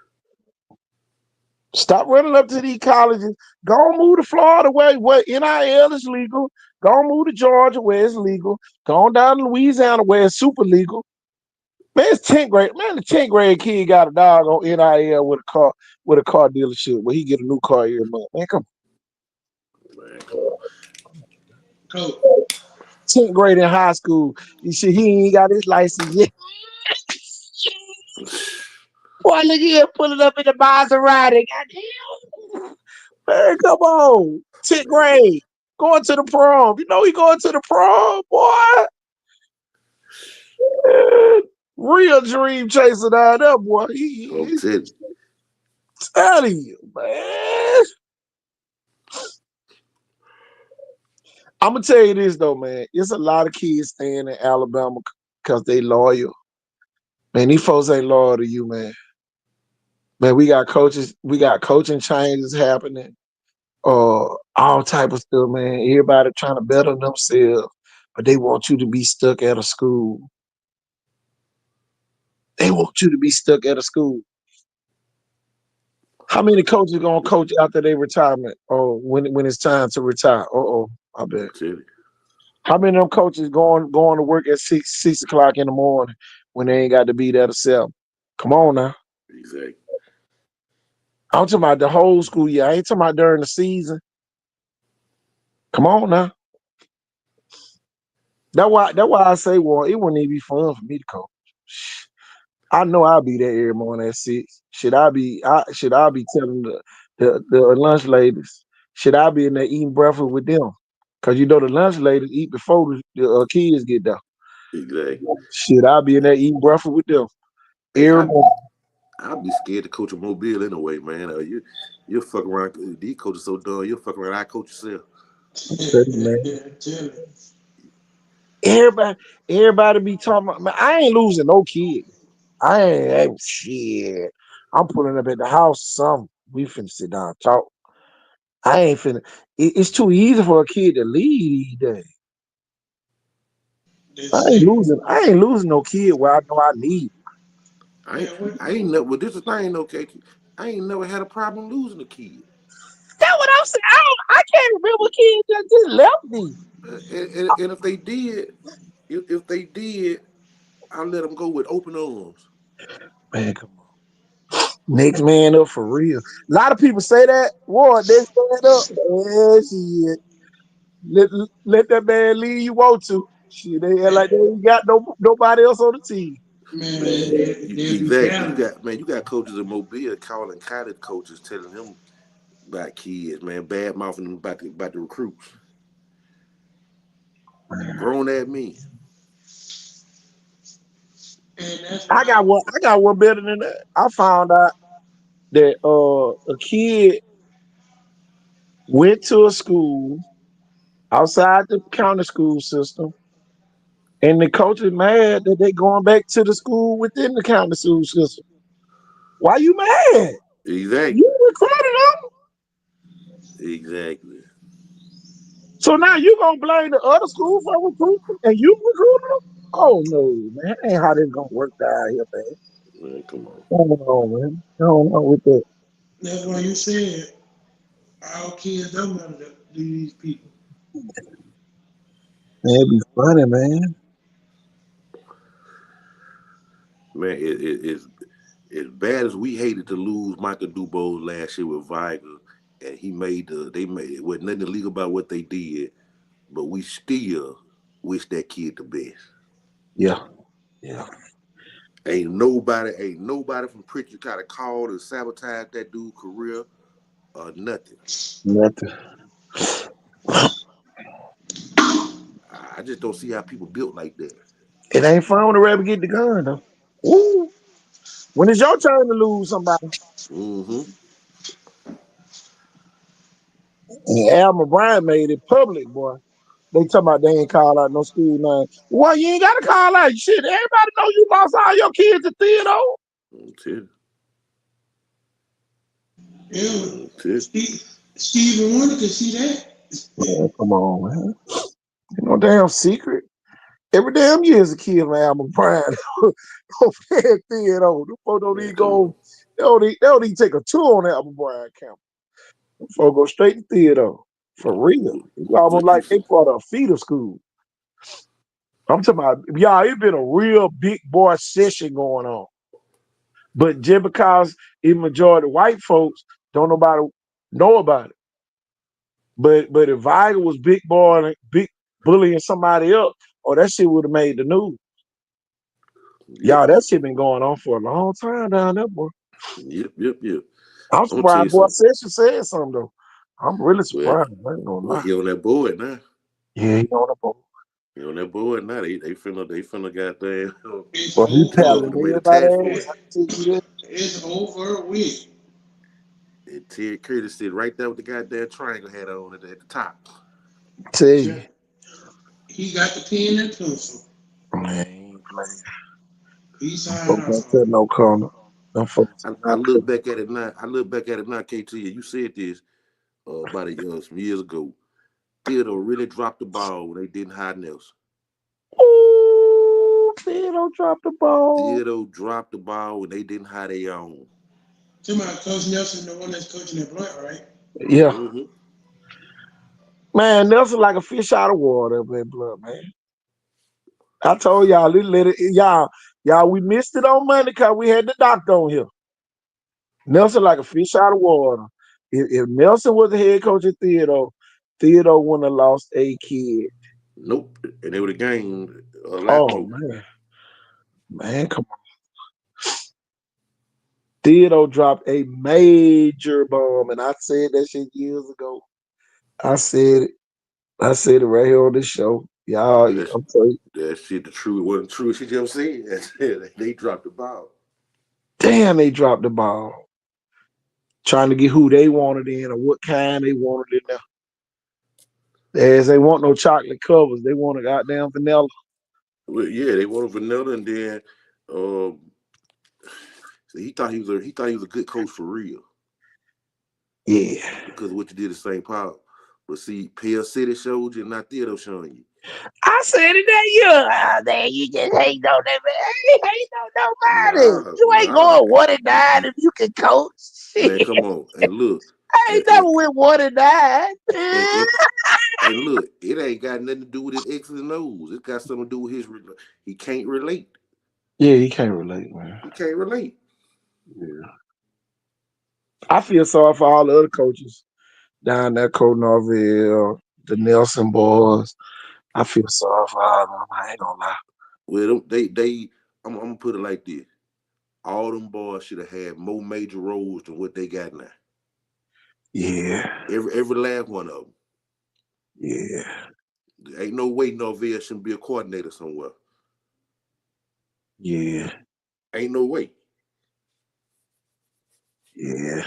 Stop running up to these colleges. Go on move to Florida where NIL is legal. Go on move to Georgia where it's legal. Go on down to Louisiana where it's super legal. Man, it's 10th grade. Man, the 10th grade kid got a dog on NIL with a car dealership where he get a new car every month. Man, come Man, come on. Coach, 10th grade in high school. You see, he ain't got his license yet. Boy, look here, pulling up in the Maserati. Goddamn. Man, come on. 10th grade. Going to the prom. You know he going to the prom, boy. Man, real dream chaser down there, boy. I'm He telling you. telling you, man. I'm gonna tell you this though, man. It's a lot of kids staying in Alabama because they loyal. Man, these folks ain't loyal to you, man. Man, we got coaching changes happening. All type of stuff, man. Everybody trying to better themselves, but they want you to be stuck at a school. They want you to be stuck at a school. How many coaches gonna coach after their retirement or when it's time to retire? I bet. I'm telling you. How many of them coaches going to work at 6 o'clock in the morning when they ain't got to be there to 7? Come on now. Exactly. I'm talking about the whole school year. I ain't talking about during the season. Come on now. That's why I say, well, it wouldn't even be fun for me to coach. I know I'll be there every morning at 6. Should I be telling the lunch ladies? Should I be in there eating breakfast with them? Cause you know the lunch ladies eat before the kids get there. Exactly. Should I be in there eating breakfast with them Hey, every morning? I'd be scared to coach a Mobile anyway, man. You fuck around. These coaches so dumb. You fuck around. I coach yourself. Tell you, man. Everybody be talking about, man, I ain't losing no kid. I ain't shit. I'm pulling up at the house or something. We finna sit down and talk. I ain't finna. It's too easy for a kid to leave these days. I ain't losing no kid where I know I need. I ain't never. Well, this is the thing, okay. I ain't never had a problem losing a kid. That's what I'm saying. I can't remember kids that just left me. And if they did, I'll let them go with open arms. Man, come on. Next man up for real. A lot of people say that. What, next man up? Yeah, shit. Let that man leave you want to. Shit, they act like they ain't got nobody else on the team. man, Man, they'll be exactly. battling. You got coaches in Mobile calling college coaches, telling them about kids, man, bad mouthing them about the recruits. Grown at me. And that's I why got one better than that. I found out that a kid went to a school outside the county school system, and the coach is mad that they going back to the school within the county school system. Why you mad? Exactly. You recruited them, Exactly. so now you gonna blame the other school for recruiting, and you recruited them? Oh no, man, that ain't how this gonna work down here, man. Man, come on. I don't know, man. I don't know with that. that's why you said our kids don't matter to these people. Man, it'd be funny, man. Man, it's as bad as we hated to lose Michael Dubose last year with Viger, and they made it was nothing illegal about what they did, but we still wish that kid the best. Yeah, yeah. Ain't nobody from Pritchard kind of called and sabotaged that dude's career or nothing. Nothing. I just don't see how people built like that. It ain't fun when the rabbit get the gun though. Ooh. When it's your turn to lose somebody, Mm-hmm. And Alma Bryant made it public, boy. They talking about they ain't call out no school name. Well, you ain't got to call out shit. Everybody know you lost all your kids at theater. Stevie Wonder can see that. Yeah, come on, man. Ain't no damn secret. Every damn year is a kid on Alma Bryant over there at theater. Them folks don't even go. They don't even take a tour on Alma Bryant campus. Them folks go straight to theater. For real. It's almost like they part of a feeder school. I'm talking about, y'all, it's been a real big boy session going on. But just because the majority of white folks don't nobody know about it. But if Viger was big boy and big bullying somebody else, oh, that shit would have made the news. Y'all, that shit been going on for a long time down there, boy. Yep. I'm surprised boy Session said something though. I'm really surprised. I ain't gonna lie. He on that board now. Yeah, he on the board. He on that board now. They finna goddamn. Well, he telling everybody it's over with. And Ted Curtis sit right there with the goddamn triangle hat on at the top. Tell you. He got the pen and pencil. Man, he ain't playing. He signed off. No corner. I look back at it now. KT. You said this about some years ago. Theodore really dropped the ball when they didn't hide Nelson. Ooh, Theodore dropped the ball. Theodore dropped the ball when they didn't hide their own. Somebody, Coach Nelson, the one that's coaching at Blunt, right? Yeah. Mm-hmm. Man, Nelson like a fish out of water up there, Blunt, man. I told y'all, y'all, we missed it on Monday because we had the doctor on here. Nelson like a fish out of water. If Nelson was the head coach at Theodore wouldn't have lost a kid. Nope. And they would have gained a lot more. Man, come on. Theodore dropped a major bomb, and I said that shit years ago. I said it right here on this show. Y'all, I'm telling you. That shit, it wasn't true. She just said they dropped the ball. Damn, they dropped the ball. Trying to get who they wanted in or what kind they wanted in there. As they want no chocolate covers, they want a goddamn vanilla. Well, yeah, they wanted vanilla, and then so he thought he was a good coach for real. Yeah, because of what you did at St. Paul. But see, Pell City showed you, not Theodore showing you. I said it that year. There you just hate on that man. Ain't on nobody. You ain't going 1-9 if you can coach. Man, come on. And look. I ain't never went 1-9. And look, it ain't got nothing to do with his X's and O's. It's got something to do with his. He can't relate. Yeah, he can't relate, man. He can't relate. Yeah. I feel sorry for all the other coaches down there, Coach Norville, the Nelson boys. I feel sorry for all of them. I ain't gonna lie. Well, I'm gonna put it like this: all them boys should have had more major roles than what they got now. Yeah. Every last one of them. Yeah. There ain't no way Norville shouldn't be a coordinator somewhere. Yeah. Ain't no way. Yeah.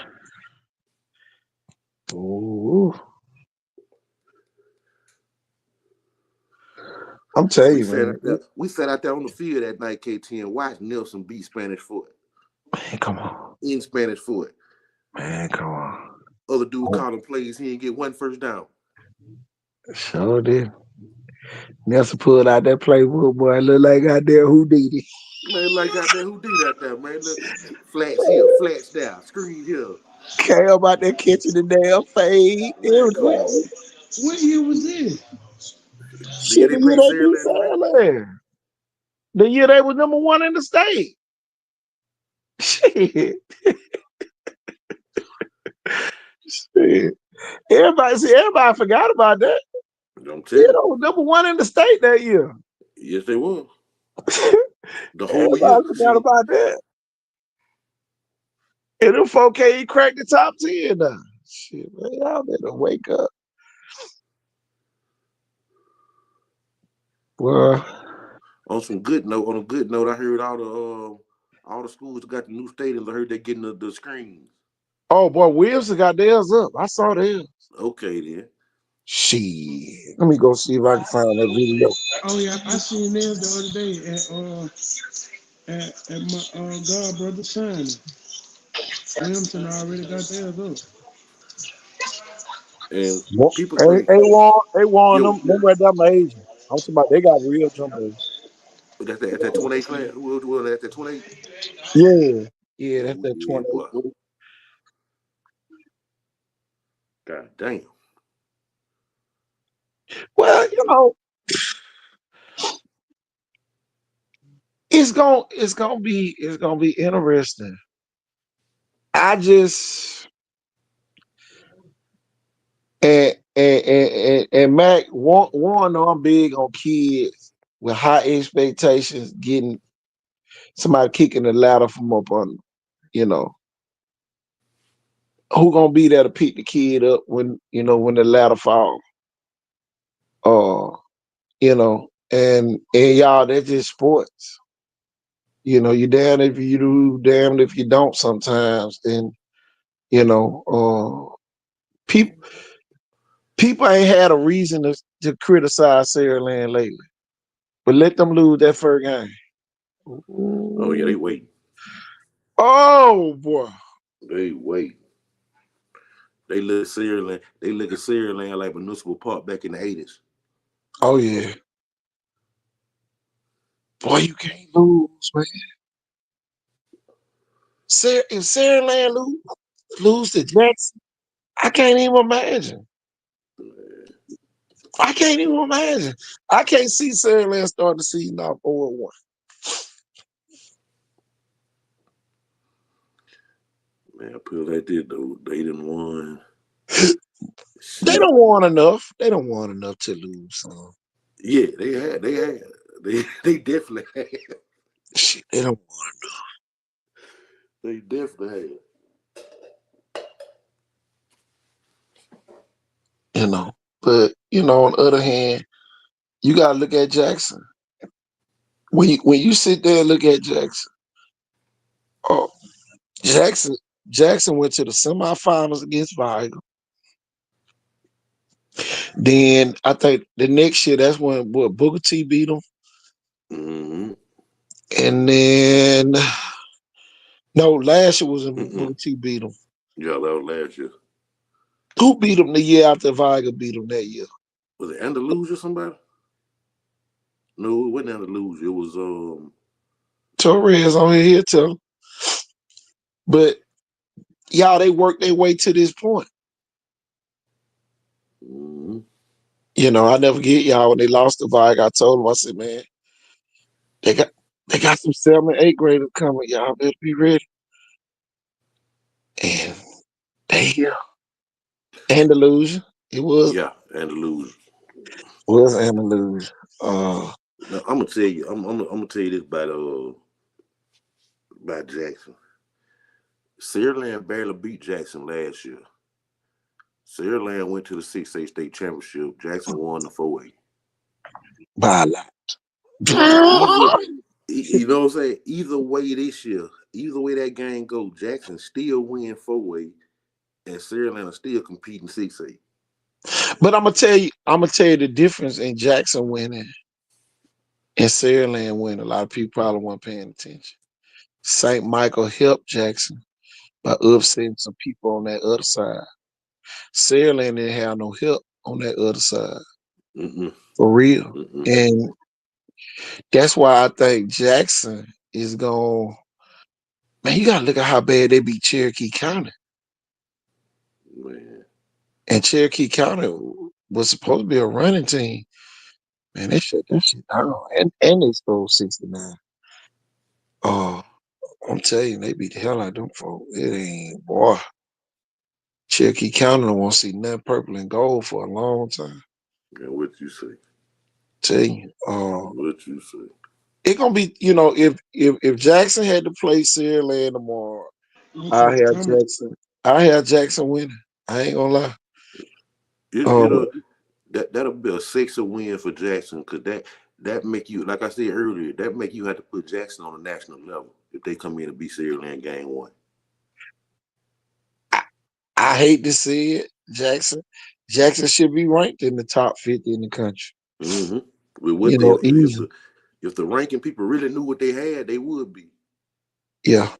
Ooh. I'm telling you, man. We sat out there on the field that night, KT, and watched Nelson beat Spanish Fort. Man, come on. In Spanish Fort. Man, come on. Other dude calling plays, he didn't get one first down. Sure did. Nelson pulled out that playbook, boy. Look like goddamn Houdini. Man, like goddamn Houdini out there, man. Look, flats here, flats there, screen here. Care about that catching the damn fade. What year was this? The year they beat Sandland. The year they was #1 in the state. Shit. Shit. Everybody forgot about that. Don't tell you. They was #1 in the state that year. Yes, they were. The whole year. Forgot about that. And them 4K cracked the top 10 now. Shit, man, y'all better wake up. Well, on a good note, I heard all the schools got the new stadiums. I heard they're getting the screens. Oh boy, Wilson got theirs up. I saw theirs. Okay then. Shit. Let me go see if I can find that video. Oh yeah, I seen theirs the other day at my god brother signing. Williamson already got theirs up. And people think, They won yo, them right there my age. I'm talking about they got real jumpers. that's that 28 class. Who was that 28? Yeah. Yeah, that's Oh that yeah, boy. 28. God damn. Well, it's gonna be interesting. I just and Mac one I'm big on kids with high expectations getting somebody kicking the ladder from up on, you know, who gonna be there to pick the kid up when the ladder fall. Uh, and y'all, that's just sports. You damned if you do, damned if you don't sometimes. And people people ain't had a reason to criticize Sarah Land lately. But let them lose that first game. Oh yeah, they wait. Oh boy. They wait. They look at Sierra Land like Municipal Park back in the 80s. Oh yeah. Boy, you can't lose, man. If Sarah Land lose to Jackson, I can't even imagine. I can't even imagine. I can't see Sarah Land start the season off 0-1. Man, put it like this though. They done won. They Shit. don't want enough. They don't want enough to lose. So. Yeah, they definitely had. Shit, they don't want enough. They definitely had. But on the other hand, you gotta look at Jackson. When you sit there and look at Jackson, oh, Jackson went to the semifinals against Vigo. Then I think the next year that's when Booker T beat him. Mm-hmm. And then no, last year was when Booker T beat him. Yeah, that was last year. Who beat him the year after Vigo beat him that year? Was it Andalusia somebody? No, it wasn't Andalusia. It was Torres on here too. But y'all, they worked their way to this point. mm-hmm. I never forget y'all when they lost to Vigo. I told them, I said, man, they got some 7th and 8th graders coming. Y'all better be ready. And they here. Andalusia. It was Andalusia. Andalusia. Now, I'm gonna tell you. I'm gonna tell you this about Jackson. Sierra Land barely beat Jackson last year. Sierra Land went to the 6A state championship. Jackson won the 4A. By a lot. You know what I'm saying? Either way this year, either way that game go, Jackson still win 4A, and Sierra Land are still competing 6A. But I'm gonna tell you the difference in Jackson winning and Sierra Land winning. A lot of people probably weren't paying attention. St. Michael helped Jackson by upsetting some people on that other side. Sierra Land didn't have no help on that other side. Mm-hmm. For real. Mm-hmm. And that's why I think Jackson is going. Man, you gotta look at how bad they beat Cherokee County. Man. And Cherokee County was supposed to be a running team. Man, they shut that shit down. And they scored 69. Oh, I'm telling you, they beat the hell out of them folks. It ain't, boy. Cherokee County don't want to see nothing purple and gold for a long time. And what you say? Tell you. What you say? It gonna be, if Jackson had to play Sierra Land tomorrow, I have Jackson winning. I ain't gonna lie. That'll be a 6 win for Jackson, because that make you, like I said earlier, that make you have to put Jackson on a national level if they come in and beat Sierra Land game 1. hate to see it, Jackson. Jackson should be ranked in the top 50 in the country. Mm-hmm. With what You they, know, easy. if the ranking people really knew what they had, they would be. Yeah.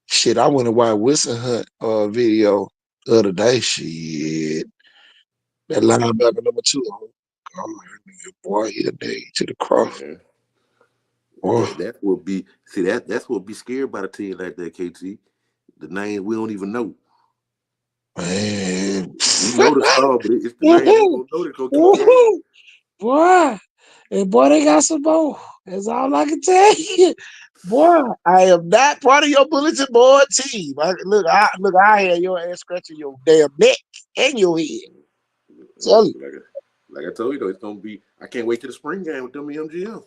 Shit, I went to watch Wilson Hunt video the other day. Shit. That linebacker number 2. Oh, God, boy, he a day to the cross. Man. Boy, That would be that's what be scared by the team like that, KT. The name we don't even know. man. We know the star, but it's the name we don't know that's gonna keep you out. Boy, and boy, they got some more. That's all I can tell you. Boy, I am not part of your bulletin board team. I had your ass scratching your damn neck and your head. Tell you. Like I told you though, it's gonna be. I can't wait to the spring game with them MGM.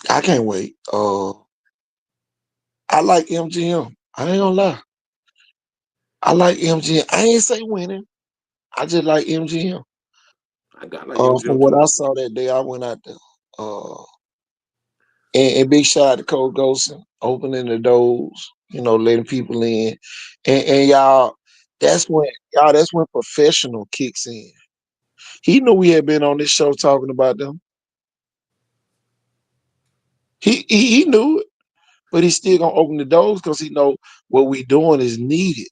I can't wait. I like MGM. I ain't gonna lie. I like MGM. I ain't say winning. I just like MGM. I got like From MGM what too. I saw that day, I went out there. And big shout out to Cole Golson opening the doors, letting people in. And y'all, that's when professional kicks in. He knew we had been on this show talking about them. He knew it, but he's still gonna open the doors because he know what we doing is needed.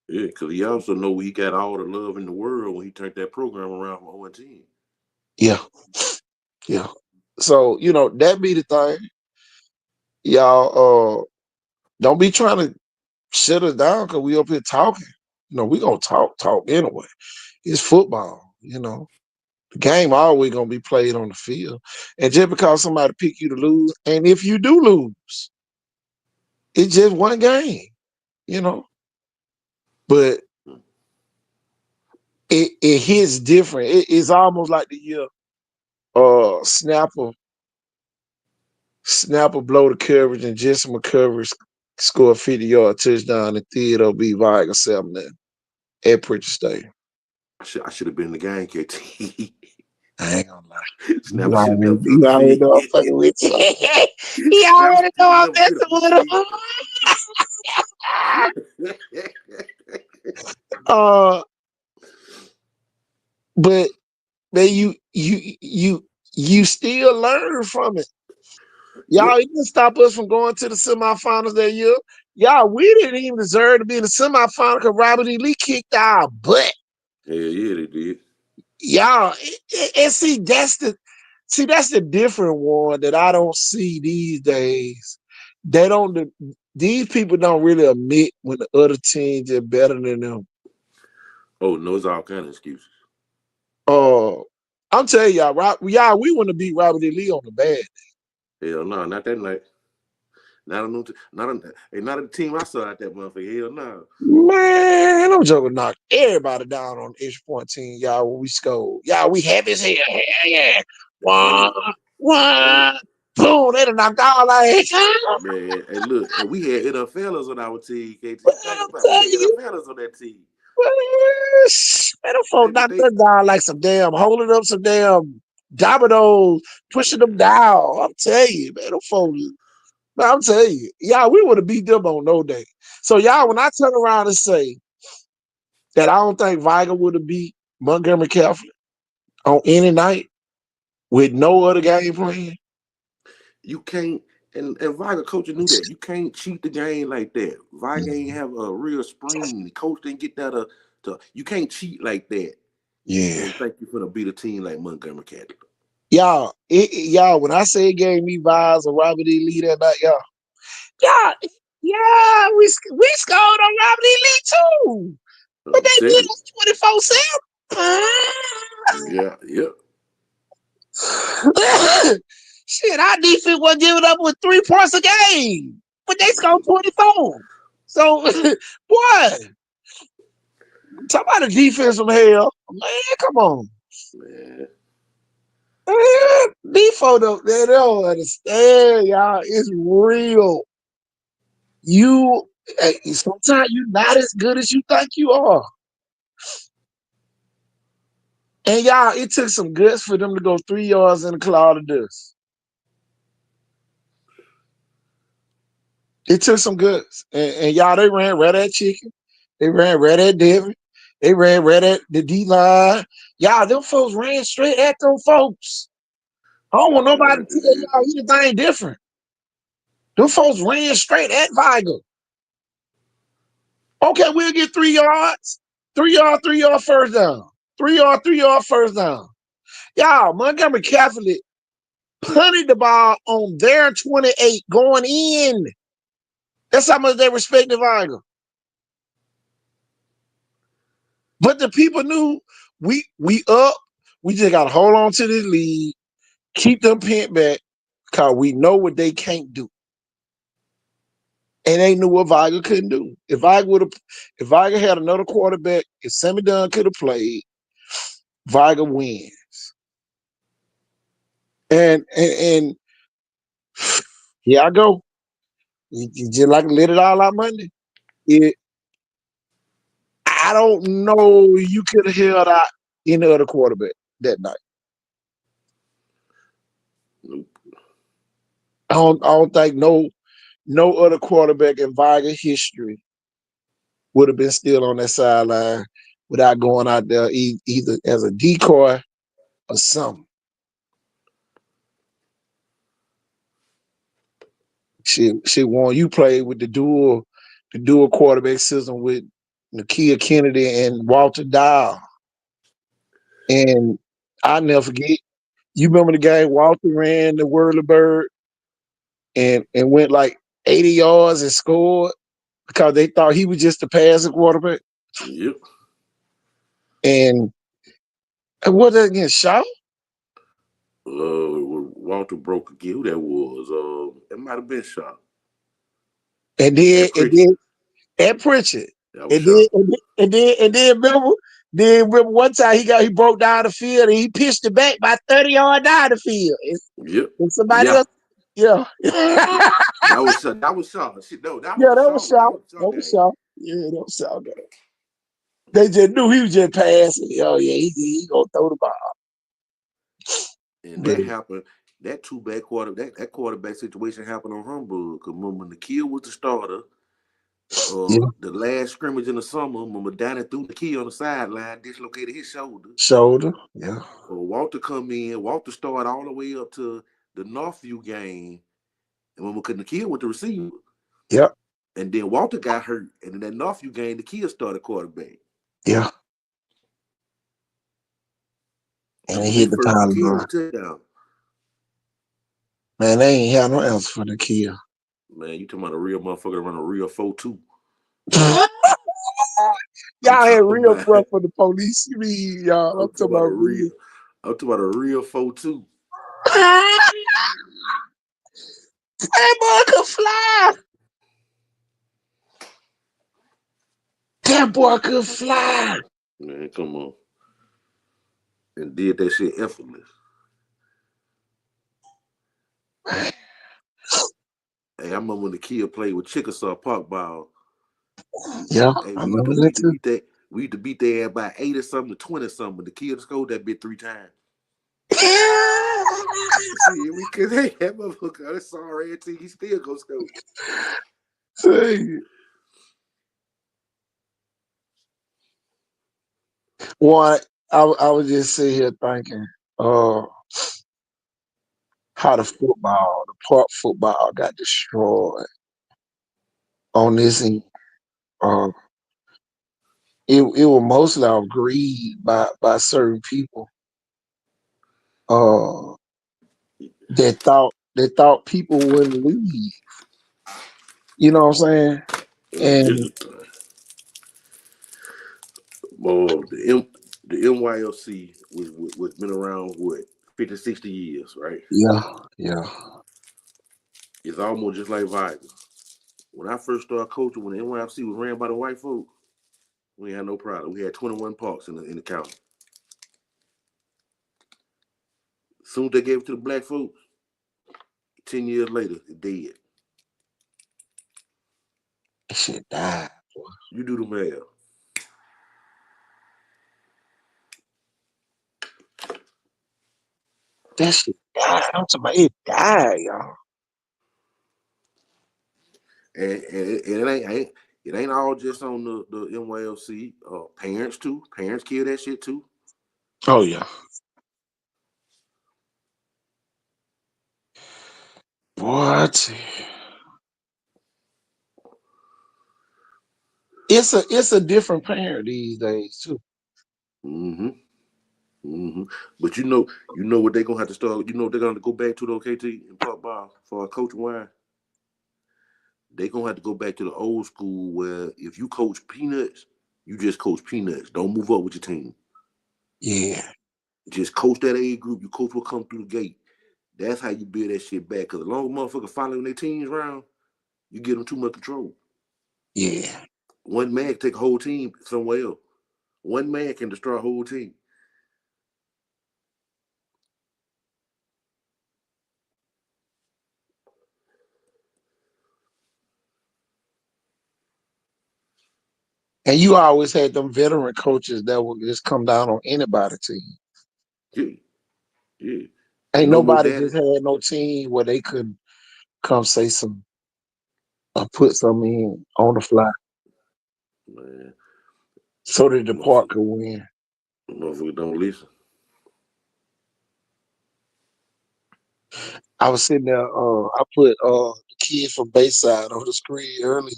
Yeah, because he also know he got all the love in the world when he turned that program around from 0-10. Yeah. Yeah. So, that be the thing. Y'all don't be trying to shut us down because we up here talking. We gonna talk anyway. It's football, The game always gonna be played on the field. And just because somebody pick you to lose, and if you do lose, it's just one game, But it hits different. It's almost like the year Snapper blow the coverage and Jesse McCovery score a 50-yard touchdown and Theodore B. Viger 7-0 at Pritchard Stadium. I should have been in the game, KT. I ain't gonna lie. Snapper should have never You took already know I'm the fucking with you. You Snapper already should know have I'm never messing hit with him. But man, you still learn from it. Y'all Yep. didn't stop us from going to the semifinals that year. Y'all, we didn't even deserve to be in the semifinal because Robert E. Lee kicked our butt. Hell yeah, they did. Y'all, and see, that's the different one that I don't see these days. These people don't really admit when the other teams are better than them. Oh no, it's all kind of excuses. I'm telling y'all, we want to beat Robert E. Lee on the bad day. Hell no, not that night. Not a team I saw out that motherfucker. Hell no. Man, I'm joking. Knock everybody down on the extra point team, y'all. When we scored, y'all, we happy as hell. Hell yeah! One, boom! They done knocked all our heads. Man, and look, and we had NFLers on our team, KT. But Think I'm about it. We telling had you, NFLers on that team. man, them folks And knocked they us down like some damn, holding up some damn dominoes, pushing them down. I'm telling you, man, them folks. Man, I'm telling you, y'all, we would have beat them on no day. So, y'all, when I turn around and say that I don't think Viger would have beat Montgomery Catholic on any night with no other game plan. you can't and Viger coach knew that. You can't cheat the game like that. Viger ain't have a real spring. The coach didn't get that to you can't cheat like that. Yeah. And think you're gonna beat a team like Montgomery Catholic. Y'all, when I say it gave me vibes of Robert E. Lee that night, y'all, we scored on Robert E. Lee too. But I'm they telling did you. us 24/7. Yeah. Shit, our defense wasn't giving up with 3 points a game, but they scored 24. So, boy, talk about a defense from hell. Man, come on. Man. Defo, they don't understand, y'all. It's real. Sometimes you're not as good as you think you are. And y'all, it took some guts for them to go 3 yards in a cloud of dust. It took some goods. And y'all, they ran red at chicken. They ran red at Devin. They ran red at the D-line. Y'all, them folks ran straight at them folks. I don't want nobody to tell y'all anything different. Them folks ran straight at Viger. Okay, we'll get 3 yards. 3 yard first down. 3 yard first down. Y'all, Montgomery Catholic punted the ball on their 28 going in. That's how much they respected Viger. But the people knew we up. We just got to hold on to this lead, keep them pent back, because we know what they can't do. And they knew what Viger couldn't do. If Viger had another quarterback, if Sammy Dunn could have played, Viger wins. And here I go. You just like let it all out Monday. I don't know you could have held out any other quarterback that night. Nope. I don't think no other quarterback in Viger history would have been still on that sideline without going out there either as a decoy or something. Shit, Warren, you played with the dual quarterback system with Nakia Kennedy and Walter Dial. And I'll never forget, you remember the game Walter ran the Whirly Bird and went like 80 yards and scored because they thought he was just a passing quarterback. Yep. And what that against Shaw? Walter broke a gill. That was it might have been Shaw. And then at Pritchard. And then remember one time he broke down the field and he pitched it back by 30 yards down the field. Yep. And somebody else. Yeah. that was Shaw. That was Shaw. That was Shaw. Yeah, that was Shaw. They just knew he was just passing. Oh yeah, he gonna throw the ball. And that happened. That two-back that quarterback situation happened on Humbug. Because when Nakia was the starter, the last scrimmage in the summer, when Danny threw Nakia on the sideline, dislocated his shoulder. Yeah. Walter come in. Walter started all the way up to the Northview game, and when Nakia went to receiver. Yep. And then Walter got hurt, and in that Northview game, Nakia started quarterback. Yeah. And he hit the pylon. Man, they ain't have no else for Nakia. Man, you talking about a real motherfucker run a real 4-2. Y'all had real breath for the police. You mean, y'all? I'm talking about real. I'm talking about a real 4-2. That boy could fly. That boy could fly. Man, come on. And did that shit effortless. Hey, I remember when the kid played with Chickasaw Park ball. Yeah, hey, I remember that too. We used to beat their ass by 8 or something to 20 or something, but the kid scored that bit 3 times. See, we could have that motherfucker. That's sorry until he still go score. See. What I was just sitting here thinking, how the park football got destroyed on this end. It was mostly out greed by certain people. That thought people wouldn't leave. You know what I'm saying? And the NYLC was been around what 50, 60 years, right? Yeah. It's almost just like Viger. When I first started coaching, when the NYLC was ran by the white folk, we had no problem. We had 21 parks in the county. Soon as they gave it to the black folks, 10 years later, it dead. That shit died, boy. You do the math. That shit died. I'm talking about it died, y'all. And it ain't all just on the NYLC. Parents too. Parents kill that shit too. Oh yeah. What? It's a different parent these days too. Mm-hmm. Mm-hmm. But you know what they're gonna have to start. You know what they're gonna have to go back to the KT and pop ball for a coach wine. They're gonna have to go back to the old school where if you coach peanuts, you just coach peanuts. Don't move up with your team. Yeah. Just coach that age group. You coach what come through the gate. That's how you build that shit back. Cause the long motherfucker following their teams around, you give them too much control. Yeah. One man can take a whole team somewhere else. One man can destroy a whole team. And you always had them veteran coaches that would just come down on anybody's team. Yeah, yeah. Ain't No more nobody daddy. just had no team where they could come say some or put something in on the fly Man, so that the park could win. motherfucker don't listen. I was sitting there, I put the kid from Bayside on the screen earlier.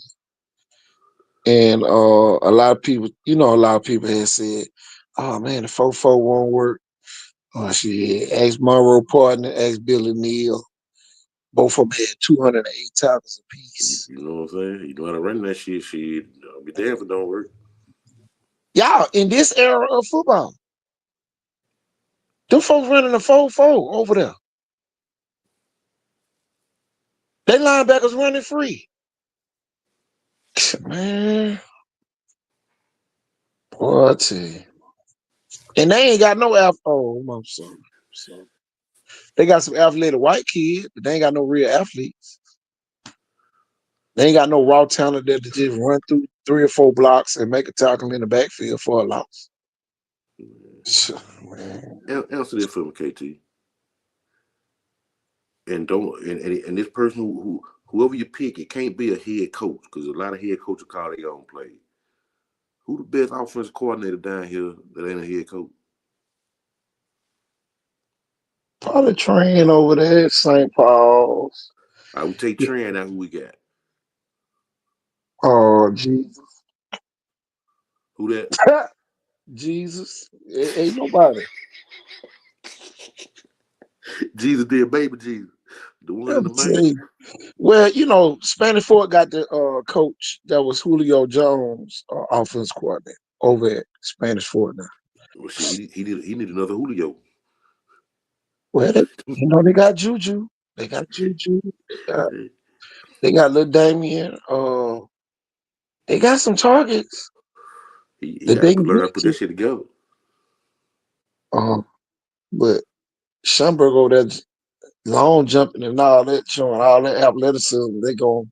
And a lot of people had said, oh man, the 4-4 won't work. Shit, ask Monroe Partner, ask Billy Neal. Both of them had 208 tackles apiece. You know what I'm saying? You know how to run that shit. I'll be damned if it don't work. Y'all, in this era of football, them folks running a 4-4 over there. They linebackers running free. Man, boy, I tell you. And they ain't got no I'm sorry. They got some athletic white kids, but they ain't got no real athletes. They ain't got no raw talent that just run through 3 or 4 blocks and make a tackle in the backfield for a loss. Man. Answer this for me, KT. And this person whoever you pick, it can't be a head coach because a lot of head coaches call their own plays. Who the best offensive coordinator down here that ain't a head coach? Probably train over there at St. Paul's. I would take Trent out. Who we got? Oh, Jesus. Who that? Jesus. Ain't nobody. Jesus did, baby Jesus. The one in the man. Well, Spanish Fort got the coach that was Julio Jones, offense coordinator over at Spanish Fort now. Well, shit, he need another Julio. Well, they got Juju. They got Juju. They got little Damien. They got some targets. He that got they to can learn how get to put to. that shit together. But Schomburg over there, long jumping and all that, showing all that athleticism, they go.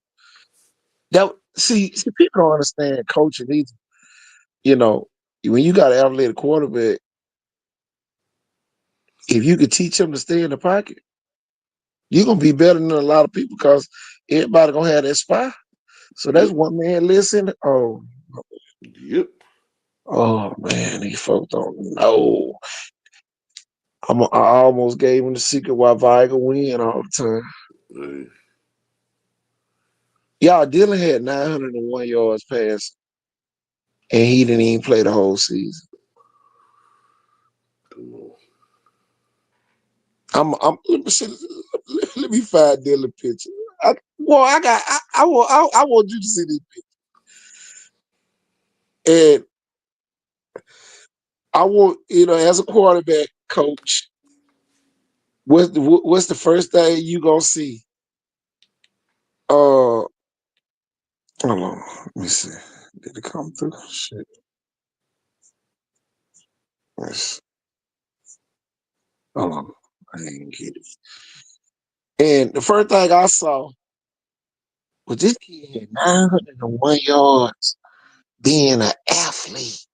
See, people don't understand coaching either. When you got an athletic quarterback, if you could teach him to stay in the pocket, you're gonna be better than a lot of people because everybody gonna have that spy. So that's one man listen. Yep. Oh man, these folks don't know. I almost gave him the secret why Viger win all the time. Y'all, Dylan had 901 yards passing, and he didn't even play the whole season. Let me find Dylan picture. I want you to see this picture. And I want, as a quarterback coach, what's the first thing you gonna see? Hold on, let me see. Did it come through? Shit. Yes. Hold on, I didn't get it. And the first thing I saw was this kid had 901 yards being an athlete.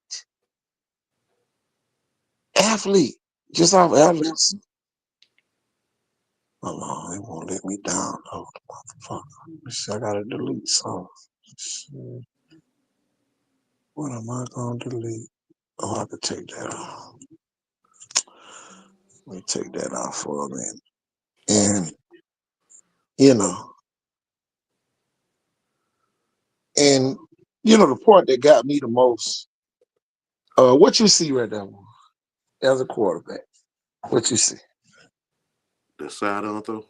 Just off athleticism. Hold on, it won't let me down. Oh, motherfucker. I gotta delete some. What am I gonna delete? Oh, I could take that off. Let me take that off for a minute. And you know, and the part that got me the most, what you see right now as a quarterback, what you see? The side on throw.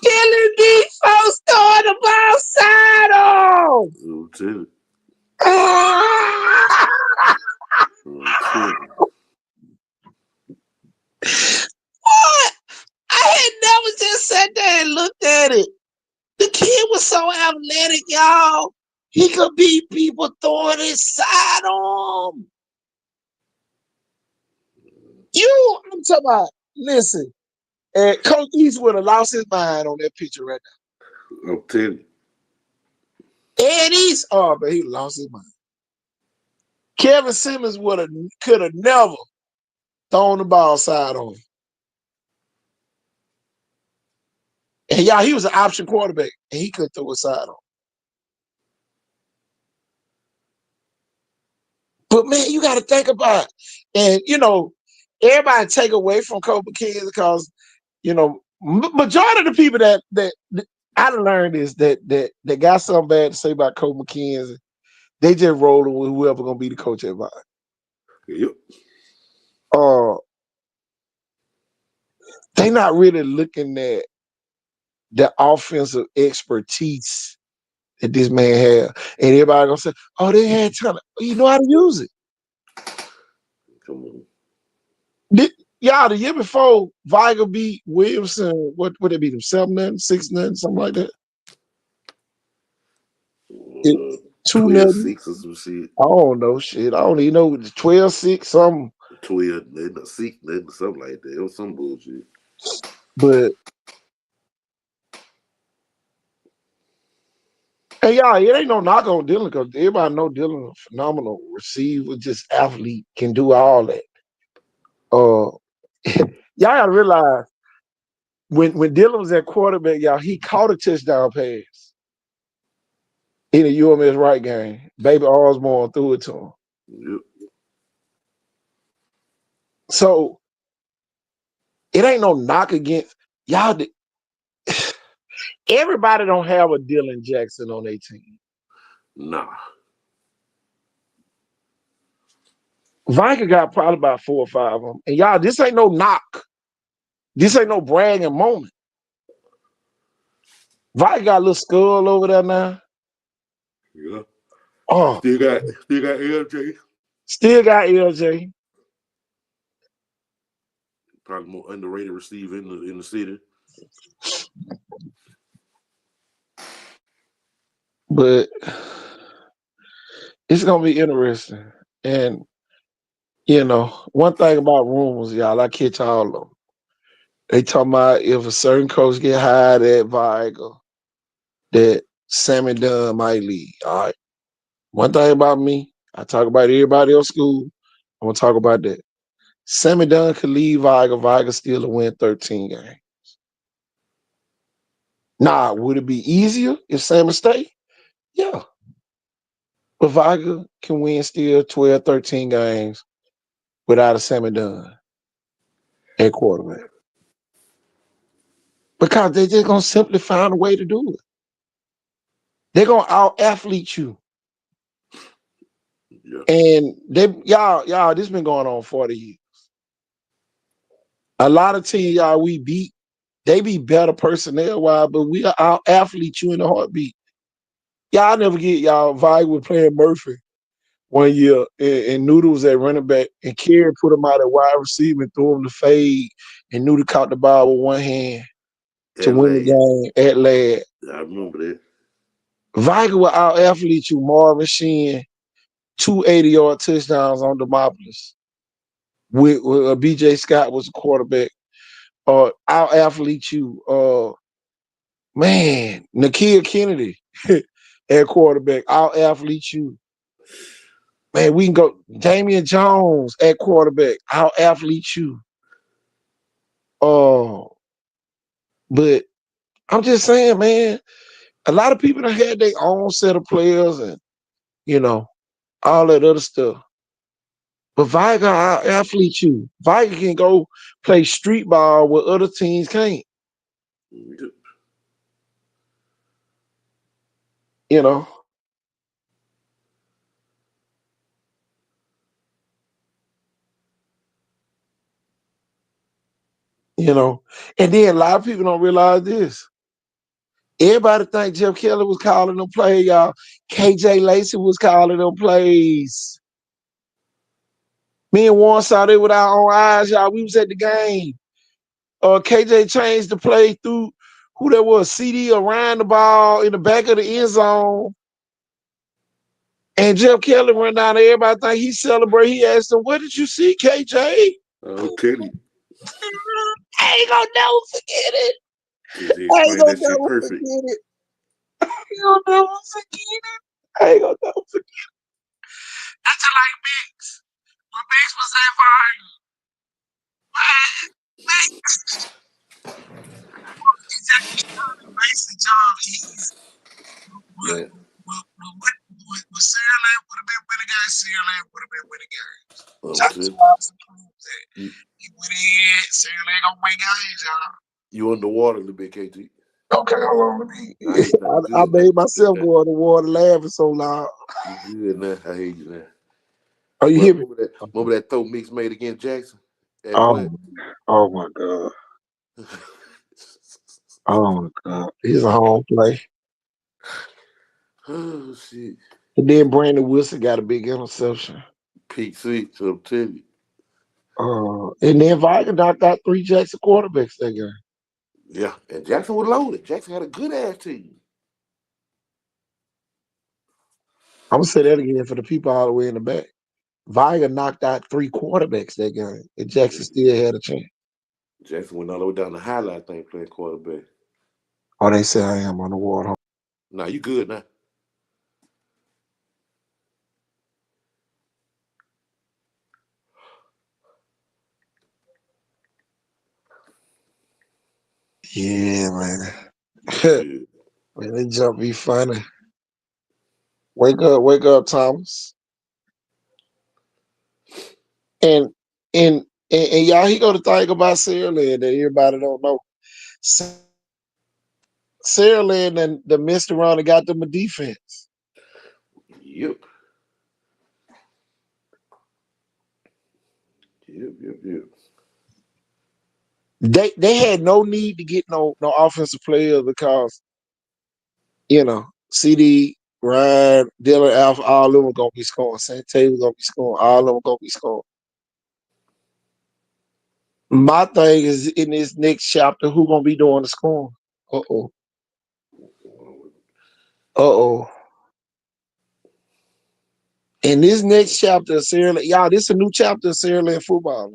Killing me folks throwing the ball side on. I'm telling you. Ah! I'm telling you. What? I had never just sat there and looked at it. The kid was so athletic, y'all. He could beat people throwing his side on. I'm talking about, listen, and Coach East would have lost his mind on that picture right I'm telling you. now. Ed East, oh, but he lost his mind. Kevin Simmons could have never thrown the ball side on him. And y'all, he was an option quarterback, and he couldn't throw a side on. But man, you got to think about it. And everybody take away from Coach McKenzie because majority of the people that I learned is that got something bad to say about Coach McKenzie. They just rolling with whoever gonna be the coach at Vine. Yep. They not really looking at the offensive expertise that this man had. And everybody gonna say, oh, they had time. You know how to use it. Come on. The year before, Viger beat Williamson, what would it be, them 7-0, 6-0, something like that? 2-0. 12-6 or some shit. I don't know shit. I don't even know. 12-6, something. 12-6, something like that. It was some bullshit. But hey, y'all, it ain't no knock on Dylan because everybody know Dylan a phenomenal receiver, just athlete, can do all that. Y'all gotta realize when Dylan was at quarterback, y'all, he caught a touchdown pass in the UMS right game. Baby Osborne threw it to him. Yep. So it ain't no knock against y'all. Everybody don't have a Dylan Jackson on their team. Nah. Viker got probably about 4 or 5 of them. And y'all, this ain't no knock. This ain't no bragging moment. Viker got a little skull over there now. Yeah. Oh. Still got LJ. Still got LJ. Probably more underrated receiver in the city. But it's gonna be interesting. And one thing about rumors, y'all, I catch all of them. They talking about if a certain coach get hired at Viger, that Sammy Dunn might leave. All right. One thing about me, I talk about everybody else school. I'm gonna talk about that. Sammy Dunn could leave Viger. Viger still to win 13 games. Nah, would it be easier if Sammy stay? Yeah. But Viger can win still 12, 13 games without a Sammy Dunn at quarterback. Because they're just gonna simply find a way to do it. They're gonna out-athlete you. Yeah. And y'all, this been going on 40 years. A lot of teams, y'all, we beat, they be better personnel-wise, but we out-athlete you in a heartbeat. Y'all never get y'all Viger was playing Murphy one year and Noodle was at running back and Kerry put him out at wide receiver and threw him the fade and Noodle caught the ball with one hand to win the game at Ladd. I remember that. Viger will out-athlete you, Marvin Sheen, 2 80-yard touchdowns on Demopolis. With BJ Scott was a quarterback. Out-athlete you. Nakia Kennedy at quarterback. Out-athlete you. Man, we can go Damian Jones at quarterback. Out-athlete you. But I'm just saying, man, a lot of people done had their own set of players and, all that other stuff. But Viger athlete you. Viger can go play street ball where other teams can't. You know. And then a lot of people don't realize this. Everybody think Jeff Kelly was calling them plays, y'all. KJ Lacey was calling them plays. Me and Warren saw it with our own eyes, y'all. We was at the game. KJ changed the play through who there was, CD around the ball in the back of the end zone. And Jeff Kelly run down there. Everybody think he celebrate. He asked him, "What did you see, KJ?" I'll tell you. I ain't gonna never forget it. He explained that shit perfect. Forget it. I ain't gonna never forget it. I ain't gonna never forget it. That's just like Mix. When Mix was at Fire. Mason John East. What Sarah Land would have been winning games, Sarah Land would have been winning games. Jackson Robinson proves that. He went in, Sarah Land gonna win games, y'all. You underwater a little bit, KT. Okay, hold on. I made myself go underwater laughing so loud. You good now? I hear you now. Oh, you hear me? Remember that throw Mix made against Jackson? Oh my God. Oh my God. He's a home play. Oh shit. And then Brandon Wilson got a big interception. Peak six, I'm telling you. And then Viger knocked out 3 Jackson quarterbacks that game. Yeah, and Jackson was loaded. Jackson had a good ass team. I'm gonna say that again for the people all the way in the back. Viger knocked out 3 quarterbacks that game, and Jackson still had a chance. Jackson went all the way down the highlight thing playing quarterback. Oh, they say I am on the water. Nah, you good now. Yeah, man. Man, they jump be funny. Wake up, Thomas. And y'all, he go to think about Sarah Land that everybody don't know. Sarah Land and the missed around and got them a defense. Yep. They had no need to get no offensive player because CD, Ryan, Dylan, Alpha, all of them were gonna be scoring. Sante was gonna be scoring. All of them were gonna be scoring. My thing is in this next chapter, who gonna be doing the scoring? In this next chapter of Sarah Land, y'all, this is a new chapter of Sarah Land football.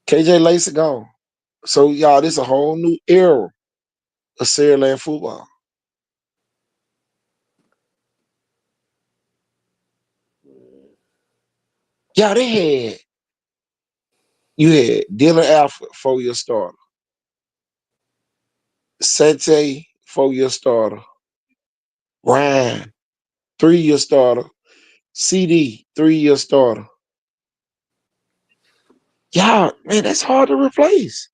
KJ Lacey gone. So y'all, this is a whole new era of Sarah Land football. Yeah, you had Dylan Alford, 4-year starter. Sante, 4-year starter. Ryan, 3-year starter. CD, 3-year starter. Yeah, man, that's hard to replace.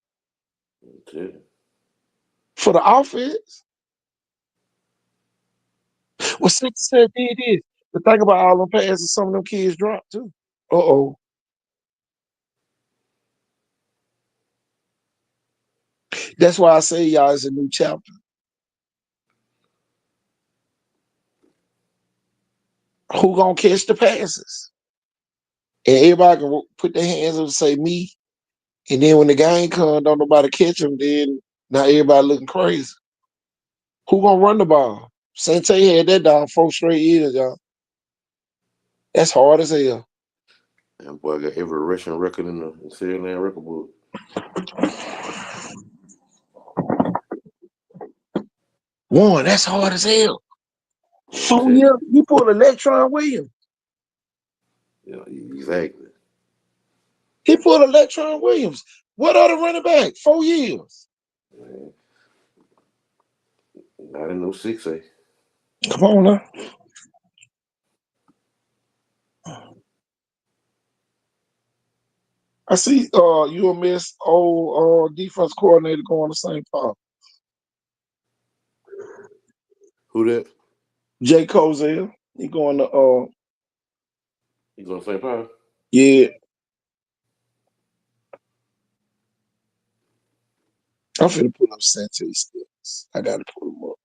Okay. For the offense. Well, Sante said did this. But think about all them passes some of them kids dropped too. That's why I say y'all it's a new chapter. Who gonna catch the passes? And everybody can put their hands up and say me. And then when the game comes, don't nobody catch them. Then now everybody looking crazy. Who gonna run the ball? Sante had that down 4 straight years, y'all. That's hard as hell. That boy got every rushing record in the Sarah Land record book. One, that's hard as hell. 4 years, you pulled Electron Williams. Yeah, exactly. He pulled Electron Williams. What other running back? 4 years. Man, not in no 6A. Come on now. I see UMS old defense coordinator going to St. Paul. Who that? Jay Cozell. He going to He going to St. Paul? yeah. I'm finna pull up Santee stats. I gotta pull them up.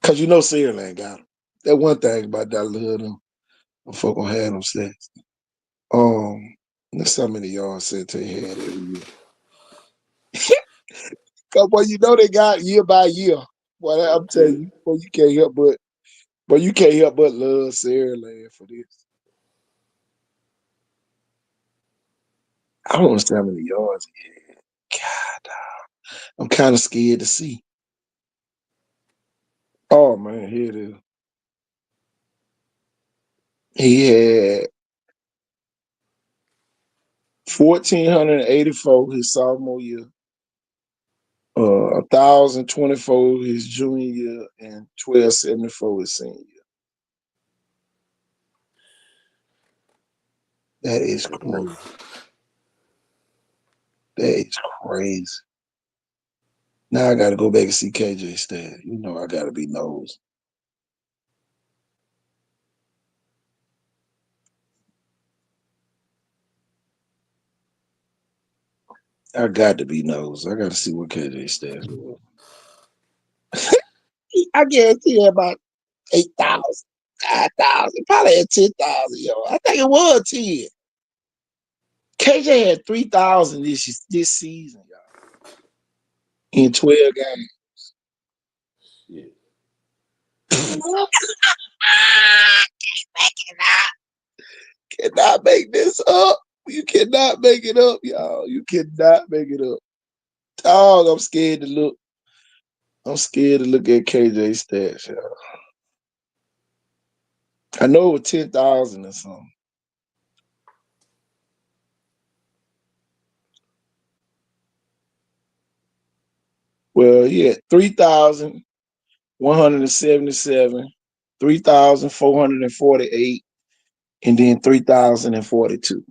Cause you know Sierra got them. That one thing about that little them. I'm fucking had them stats. That's how many yards Santee had every year. Cause boy, you know they got year by year. Boy, I'm telling you, boy, you can't help but love Sierra Land for this. I don't understand how many yards he had. God, I'm kind of scared to see. Oh man, here it is. He had 1,484 his sophomore year, 1,024 his junior year, and 1,274 his senior year. That is crazy. That is crazy. Now I got to go back and see KJ stat. You know I got to be nosy. I got to be nosy. I got to see what KJ stats was. I guarantee about 8,000, 5,000, probably at 10,000, yo. I think it was 10. KJ had 3,000 this season, y'all, in 12 games. Yeah. Cannot make this up. You cannot make it up, y'all. You cannot make it up. Dog, I'm scared to look. I'm scared to look at KJ stats, y'all. I know it was 10,000 or something. Well, he had 3,177, 3,448, and then 3,042.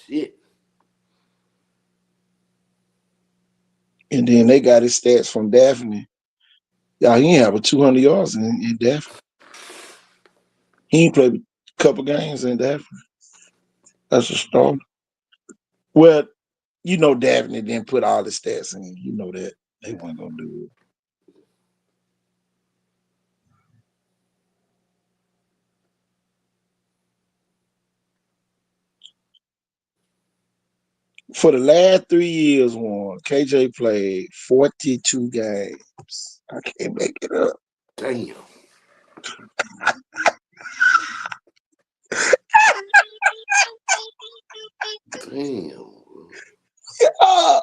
Shit. And then they got his stats from Daphne. Y'all, he ain't have a 200 yards in Daphne. He ain't played a couple games in Daphne. That's a start. Well, you know Daphne didn't put all the stats in. You know that. They weren't going to do it. For the last 3 years, KJ played 42 games. I can't make it up. Damn. Damn. God.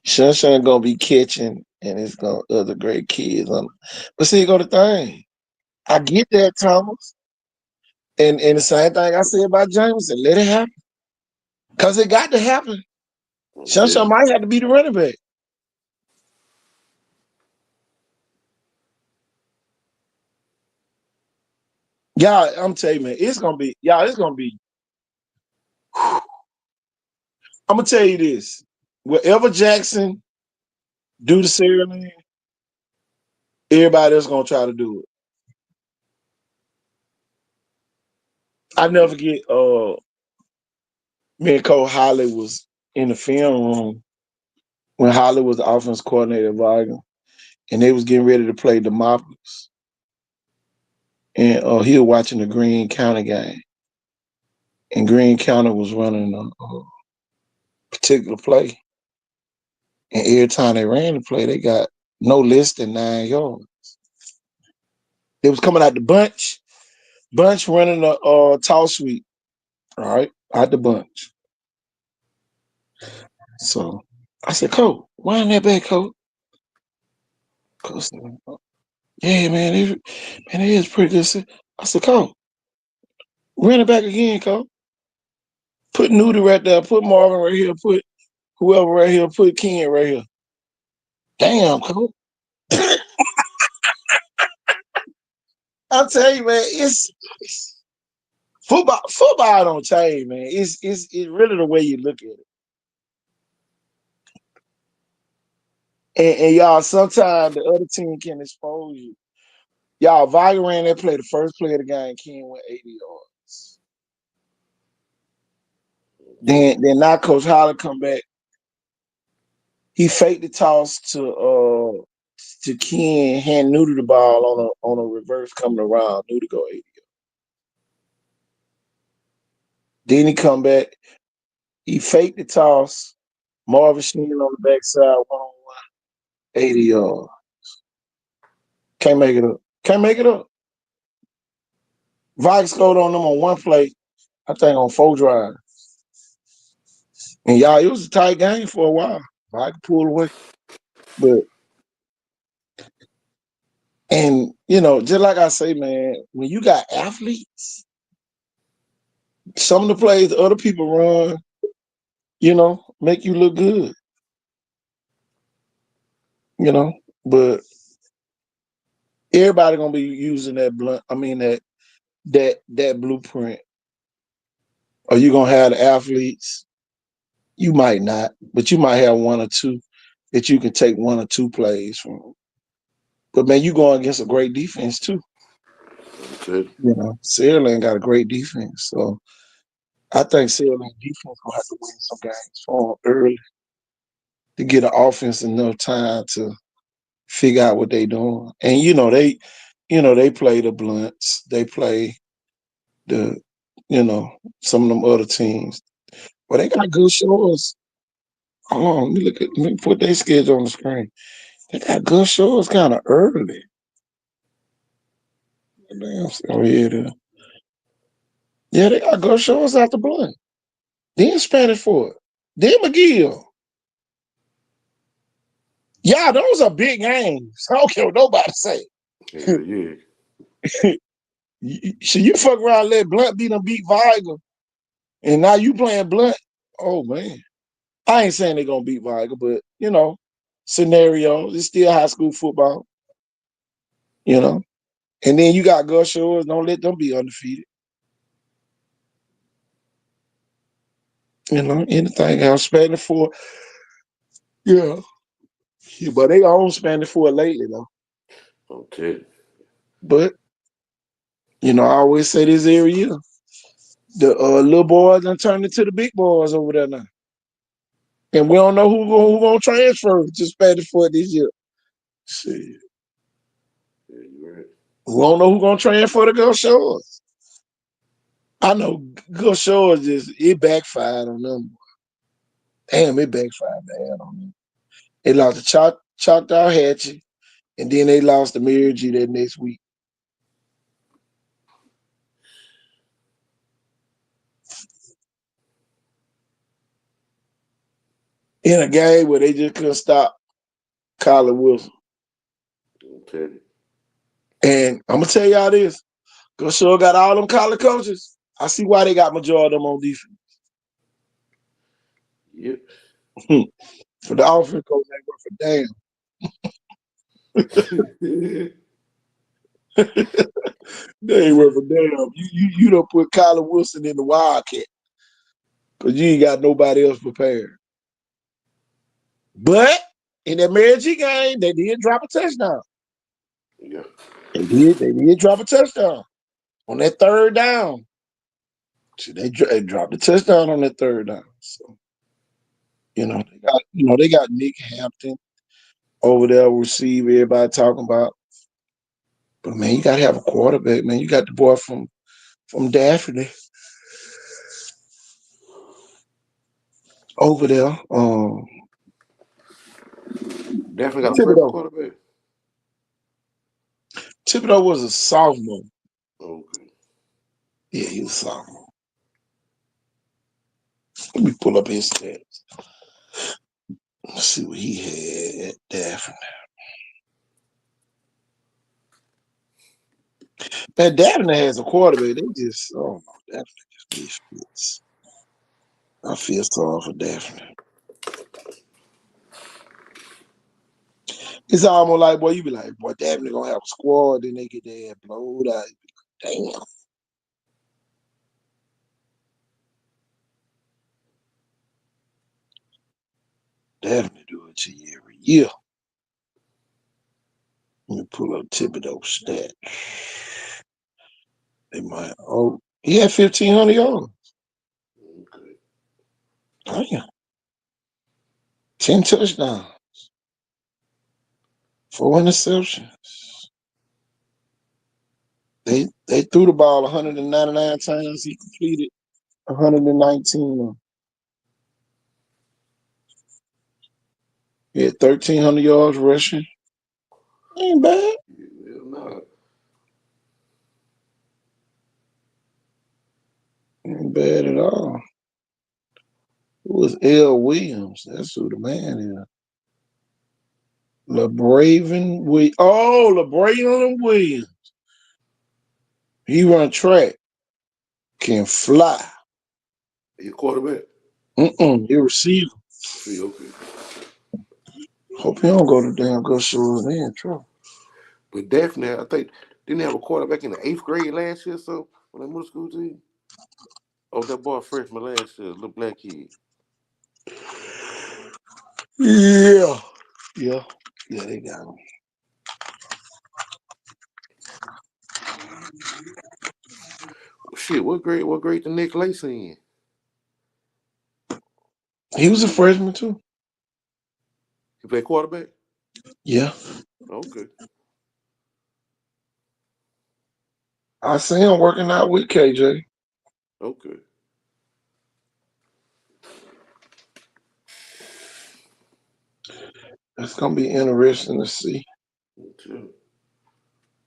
Sunshine gonna be catching, and it's gonna other great kids on. But see, go the thing. I get that, Thomas, and the same thing I said about Jameson. Let it happen, cause it got to happen. Sunshine might have to be the running back. Yeah, I'm telling you, man, it's gonna be. Yeah, it's gonna be. I'm gonna tell you this. Whatever Jackson do to Sarah Lynn, everybody else gonna try to do it. I never forget. Me and Cole Holly was in the film room when Holly was the offense coordinator at Vigan, and they was getting ready to play Demopolis. And he was watching the Greene County game. And Greene County was running a particular play. And every time they ran the play, they got no less than 9 yards. They was coming out the bunch running a toss sweep, all right, out the bunch. So I said, Coach, why in that back, Coach? Coach said, Yeah, man, it is pretty good. I said, Cole, run it back again, Cole. Put Nudie right there. Put Marvin right here. Put whoever right here. Put Ken right here. Damn, Cole. I'll tell you, man, it's football. Football don't change, man. It's really the way you look at it. And y'all, sometimes the other team can expose you. Y'all, Viger ran that play, the first play of the game, Ken went 80 yards. Then now Coach Holland come back. He faked the toss to Ken, hand Nudie the ball on a reverse coming around. Nudie go 80. Then he come back. He faked the toss. Marvin Sheen on the backside, 1-on-1, 80 yards. Can't make it up. Can't make it up. Vikes scored on them on one play, I think on 4 drives. And y'all, it was a tight game for a while. Vikes pulled away. But, and, you know, just like I say, man, when you got athletes, some of the plays other people run, you know, make you look good. You know, but everybody gonna be using that that blueprint. Are you gonna have the athletes? You might not, but you might have one or two that you can take one or two plays from. But man, you going against a great defense too. Good. You know, Saraland got a great defense, so I think Saraland defense gonna have to win some games for them early to get an offense enough time to figure out what they doing. And they play the Blunts, they play the some of them other teams. But they got good shores. Hold on, let me put their schedule on the screen. They got good shores kind of early. Damn, oh yeah, yeah, they got good shores after Blunt. Then Spanish Fort. Then McGill. Yeah, those are big games. I don't care what nobody say. Yeah. So you fuck around and let Blunt beat Viger, and now you playing Blunt. Oh man. I ain't saying they're gonna beat Viger, but scenario, it's still high school football. And then you got Gus Shores, don't let them be undefeated. Anything else, Spanish for yeah. But they own Spanish for lately though. Okay. But I always say this every year. The little boys done turned into the big boys over there now. And we don't know who gonna transfer to Spanish for this year. Shit. Yeah, you're right. We don't know who gonna transfer to Gus Shores. I know Gus Shores it backfired on them. Damn, it backfired bad on them. They lost to Choctaw Hatchie, and then they lost to Mary G that next week. In a game where they just couldn't stop Colin Wilson. Okay. And I'm gonna tell y'all this. Gus Shores got all them college coaches. I see why they got majority of them on defense. Yep. For the offense coach, they work for damn. They ain't worth a damn. You don't put Colin Wilson in the Wildcat because you ain't got nobody else prepared. But in that Mary G game, they did drop a touchdown. Yeah. They did drop a touchdown on that third down. See, they dropped a touchdown on that third down. So they got Nick Hampton over there receive everybody talking about. But man, you gotta have a quarterback, man. You got the boy from Daphne over there. Definitely got a freshman Thibodeau. quarterback. Thibodeau was a sophomore. Okay. Yeah, he was a sophomore. Let me pull up his stats. Let's see what he had at Daphne. That Daphne has a quarterback. They just, oh no, Daphne just misfits. I feel sorry for Daphne. It's almost like, boy, you be like, boy, Daphne gonna have a squad, then they get their ass blowed out. Damn. Daphne do it to you every year. Let me pull up Thibodeau stat. They might. Oh, he had 1,500 yards. Okay. Damn. 10 touchdowns. 4 interceptions. They threw the ball 199 times. He completed 119. He had 1,300 yards rushing. Ain't bad. Yeah, no. Ain't bad at all. It was L. Williams. That's who the man is. LeBraven Williams. Oh, LeBraven Williams. He run track. Can fly. You quarterback? He receiver. See, okay. Hope he don't go to damn go show they in trouble. But Daphne, I think, didn't they have a quarterback in the 8th grade last year, so on that middle school team? Oh, that boy freshman last year, little black kid. Yeah. Yeah, they got him. Shit, what grade the Nick Lacey in? He was a freshman too. He played quarterback? Yeah. Okay. I see him working out with KJ. Okay. It's gonna be interesting to see. Me too.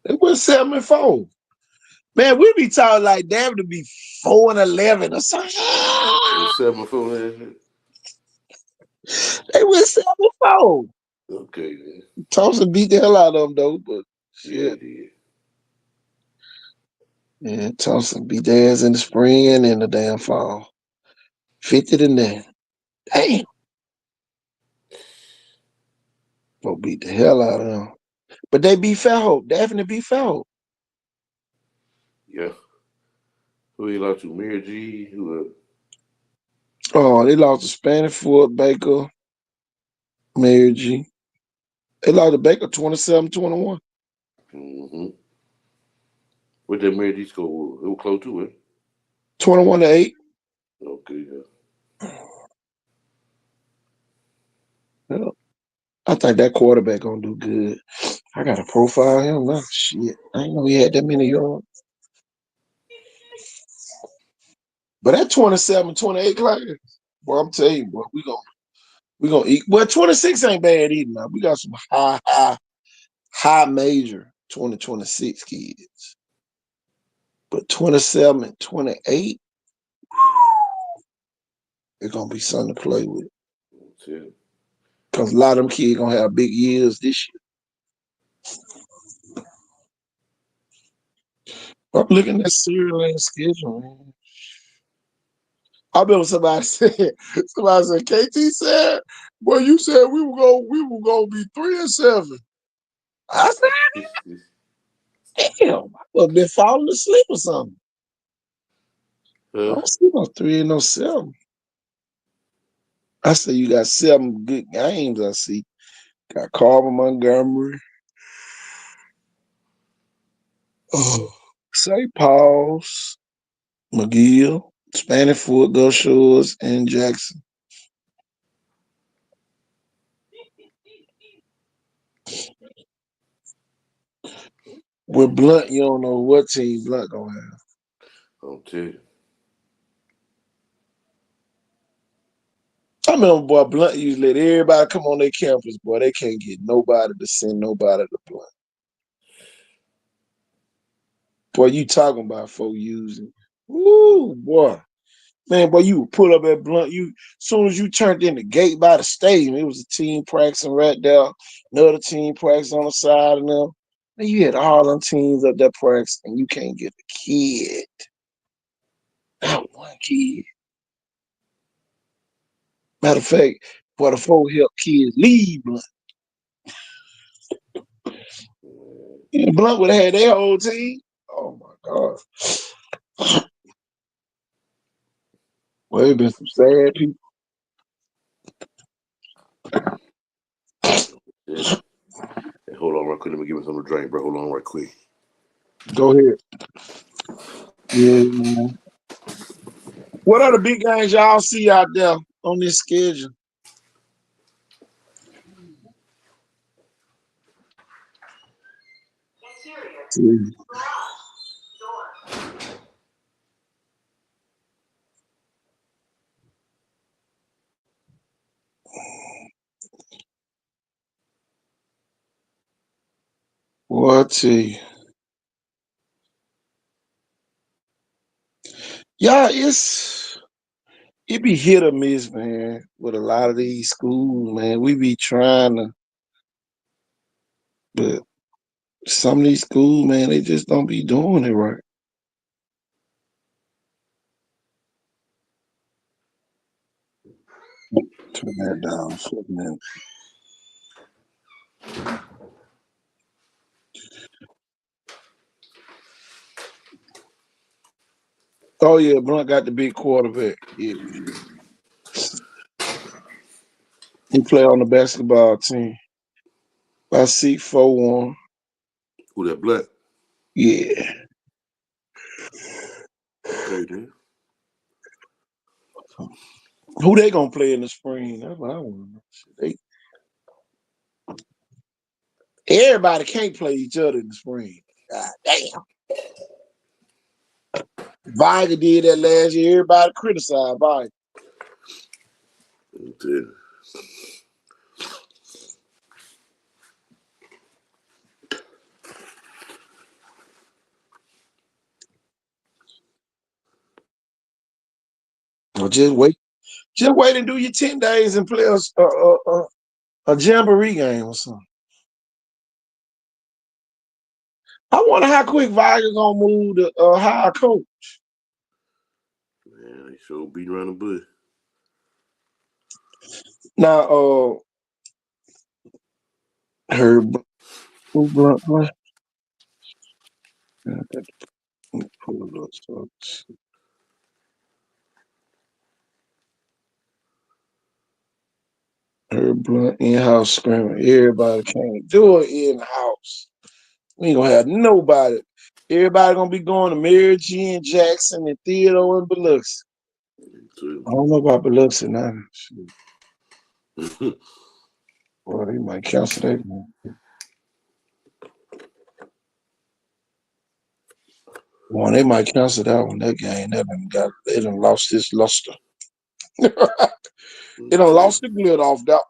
It was 7-4. Man, we be talking like damn to be 4-11 or something. It was 7-4 last year? They went 7-4. Okay, man. Thompson beat the hell out of them though, but Yeah, shit. he did. Yeah, Thompson beat their ass in the spring and in the damn fall. 50-9. Damn. Folk beat the hell out of them. But they beat Fairhope. Daphne beat Fairhope. Yeah. Who he lost to? Mary G? Who Oh, they lost to Spanish Fort, Baker, Mary G. They lost to Baker 27-21. Mm-hmm. What that Mary G score? It was close to it. 21-8. Okay, yeah. Yeah. I think that quarterback gonna do good. I gotta profile him now. Shit. I didn't know he had that many yards. But that 27-28 class, boy, I'm telling you, boy, we gonna eat. Well, 26 ain't bad either now. We got some high major 2026 kids. But 27-28, it's gonna be something to play with. Yeah. Because a lot of them kids gonna have big years this year. I'm looking at serial and schedule, man. I remember somebody said, KT said, well, you said we were gonna be 3-7. I said, damn, I must have been falling asleep or something. I don't see no 3 and no 7. I say you got 7 good games, I see. Got Carver Montgomery. Oh, St. Paul's, McGill, Spanish Fort, Gulf Shores, and Jackson. With Blunt, you don't know what team Blunt gonna have. I'll tell you. I remember, boy, Blunt used to let everybody come on their campus, boy. They can't get nobody to send nobody to Blunt. Boy, you talking about folk using. Woo, boy. Man, boy, you would pull up at Blunt. As soon as you turned in the gate by the stadium, it was a team practicing right there. Another team practicing on the side of them. And you had all them teams up there practice, and you can't get a kid. Not one kid. Matter of fact, for the folk help kids leave Blunt. And Blunt would have had their whole team. Oh my God. Well, it been some sad people. Yeah. Hey, hold on right quick. Let me give me something to drink, bro. Hold on right quick. Go ahead. Yeah, man. What are the big games y'all see out there on this schedule? See. What see? Yeah, it be hit or miss, man, with a lot of these schools, man. We be trying to, but some of these schools, man, they just don't be doing it right. Turn that down for a minute. Oh yeah, Blunt got the big quarterback. Yeah. He play on the basketball team. I see 4-1. Who that black? Yeah. Okay, then. Who they gonna play in the spring? That's what I want to know. Everybody can't play each other in the spring. God damn. Viger did that last year. Everybody criticized Viger. Okay. Well, just wait. Just wait and do your 10 days and play a jamboree game or something. I wonder how quick Viger gonna move to hire a coach. Man, they sure beat around the bush. Now, Herb Blunt play. Pull it up, so Herb Blunt in-house scrimmage. Everybody can't do it in-house. We ain't gonna have nobody. Everybody gonna be going to Mary Jean Jackson and Theodore and Biloxi. I don't know about Biloxi now. Boy, they might cancel that one. Well, they might cancel that one. That game, they done lost its luster. They done lost the glitter off that one.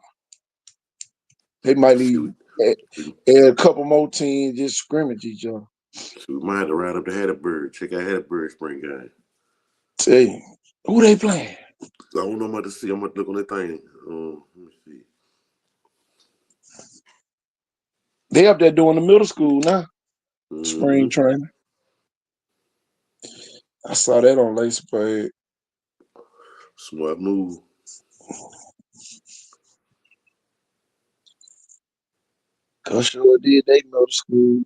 They might need add a couple more teams just scrimmage each other. So we might have to ride up to Hattiesburg. Check out Hattiesburg spring game. Tell you, who they playing? I don't know. I'm about to see. I'm about to look on that thing. Let me see. They up there doing the middle school now. Spring training. I saw that on Lace Parade. Smart move. Cause sure did they middle school.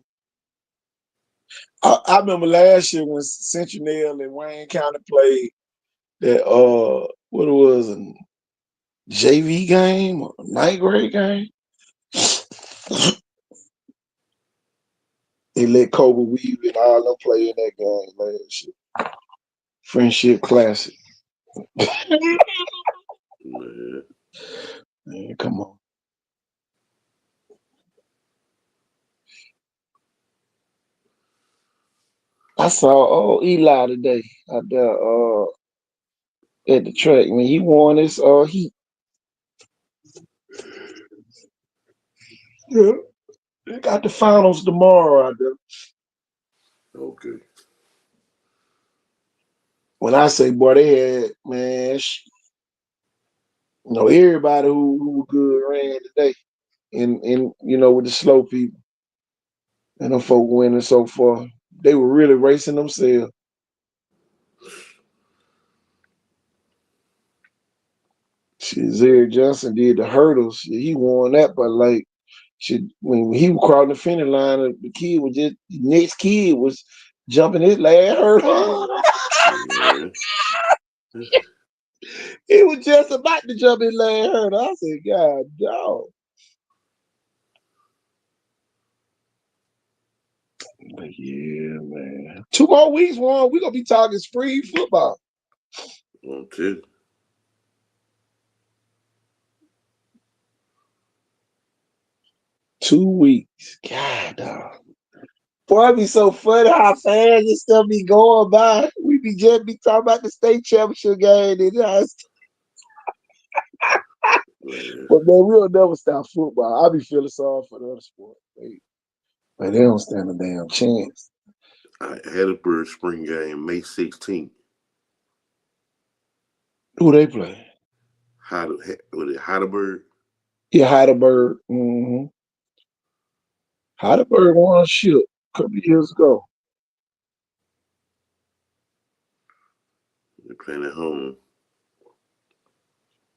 I remember last year when Centennial and Wayne County played that what it was, a JV game or ninth grade game. They let Kobe Weave and all them play in that game last year. Friendship Classic. Man, come on. I saw Eli today out there at the track. Man, he won his heat. Yeah. They got the finals tomorrow out there. Okay. When I say, boy, they had, man, everybody who was good ran today. In with the slow people. And them folk winning so far. They were really racing themselves. Shit, Zerick Johnson did the hurdles. Shit, he won that, but like, shit, when he was crossing the finish line, the kid was just the next kid was jumping his last hurdle. Yeah. He was just about to jump his last hurdle. I said, God, dog. But yeah, man. 2 more weeks, Warren. We're gonna be talking spring football. That's it. 2 weeks. God, dog. Boy, it be so funny how fast this stuff be going by. We be just be talking about the state championship game. And Man. but man, we'll never stop football. I be feeling sorry for the other sport. But they don't stand a damn chance. Hattiesburg spring game, May 16th. Who they play? Heidelberg? Yeah, Heidelberg. Mm-hmm. Heidelberg won a ship a couple years ago. They're playing at home.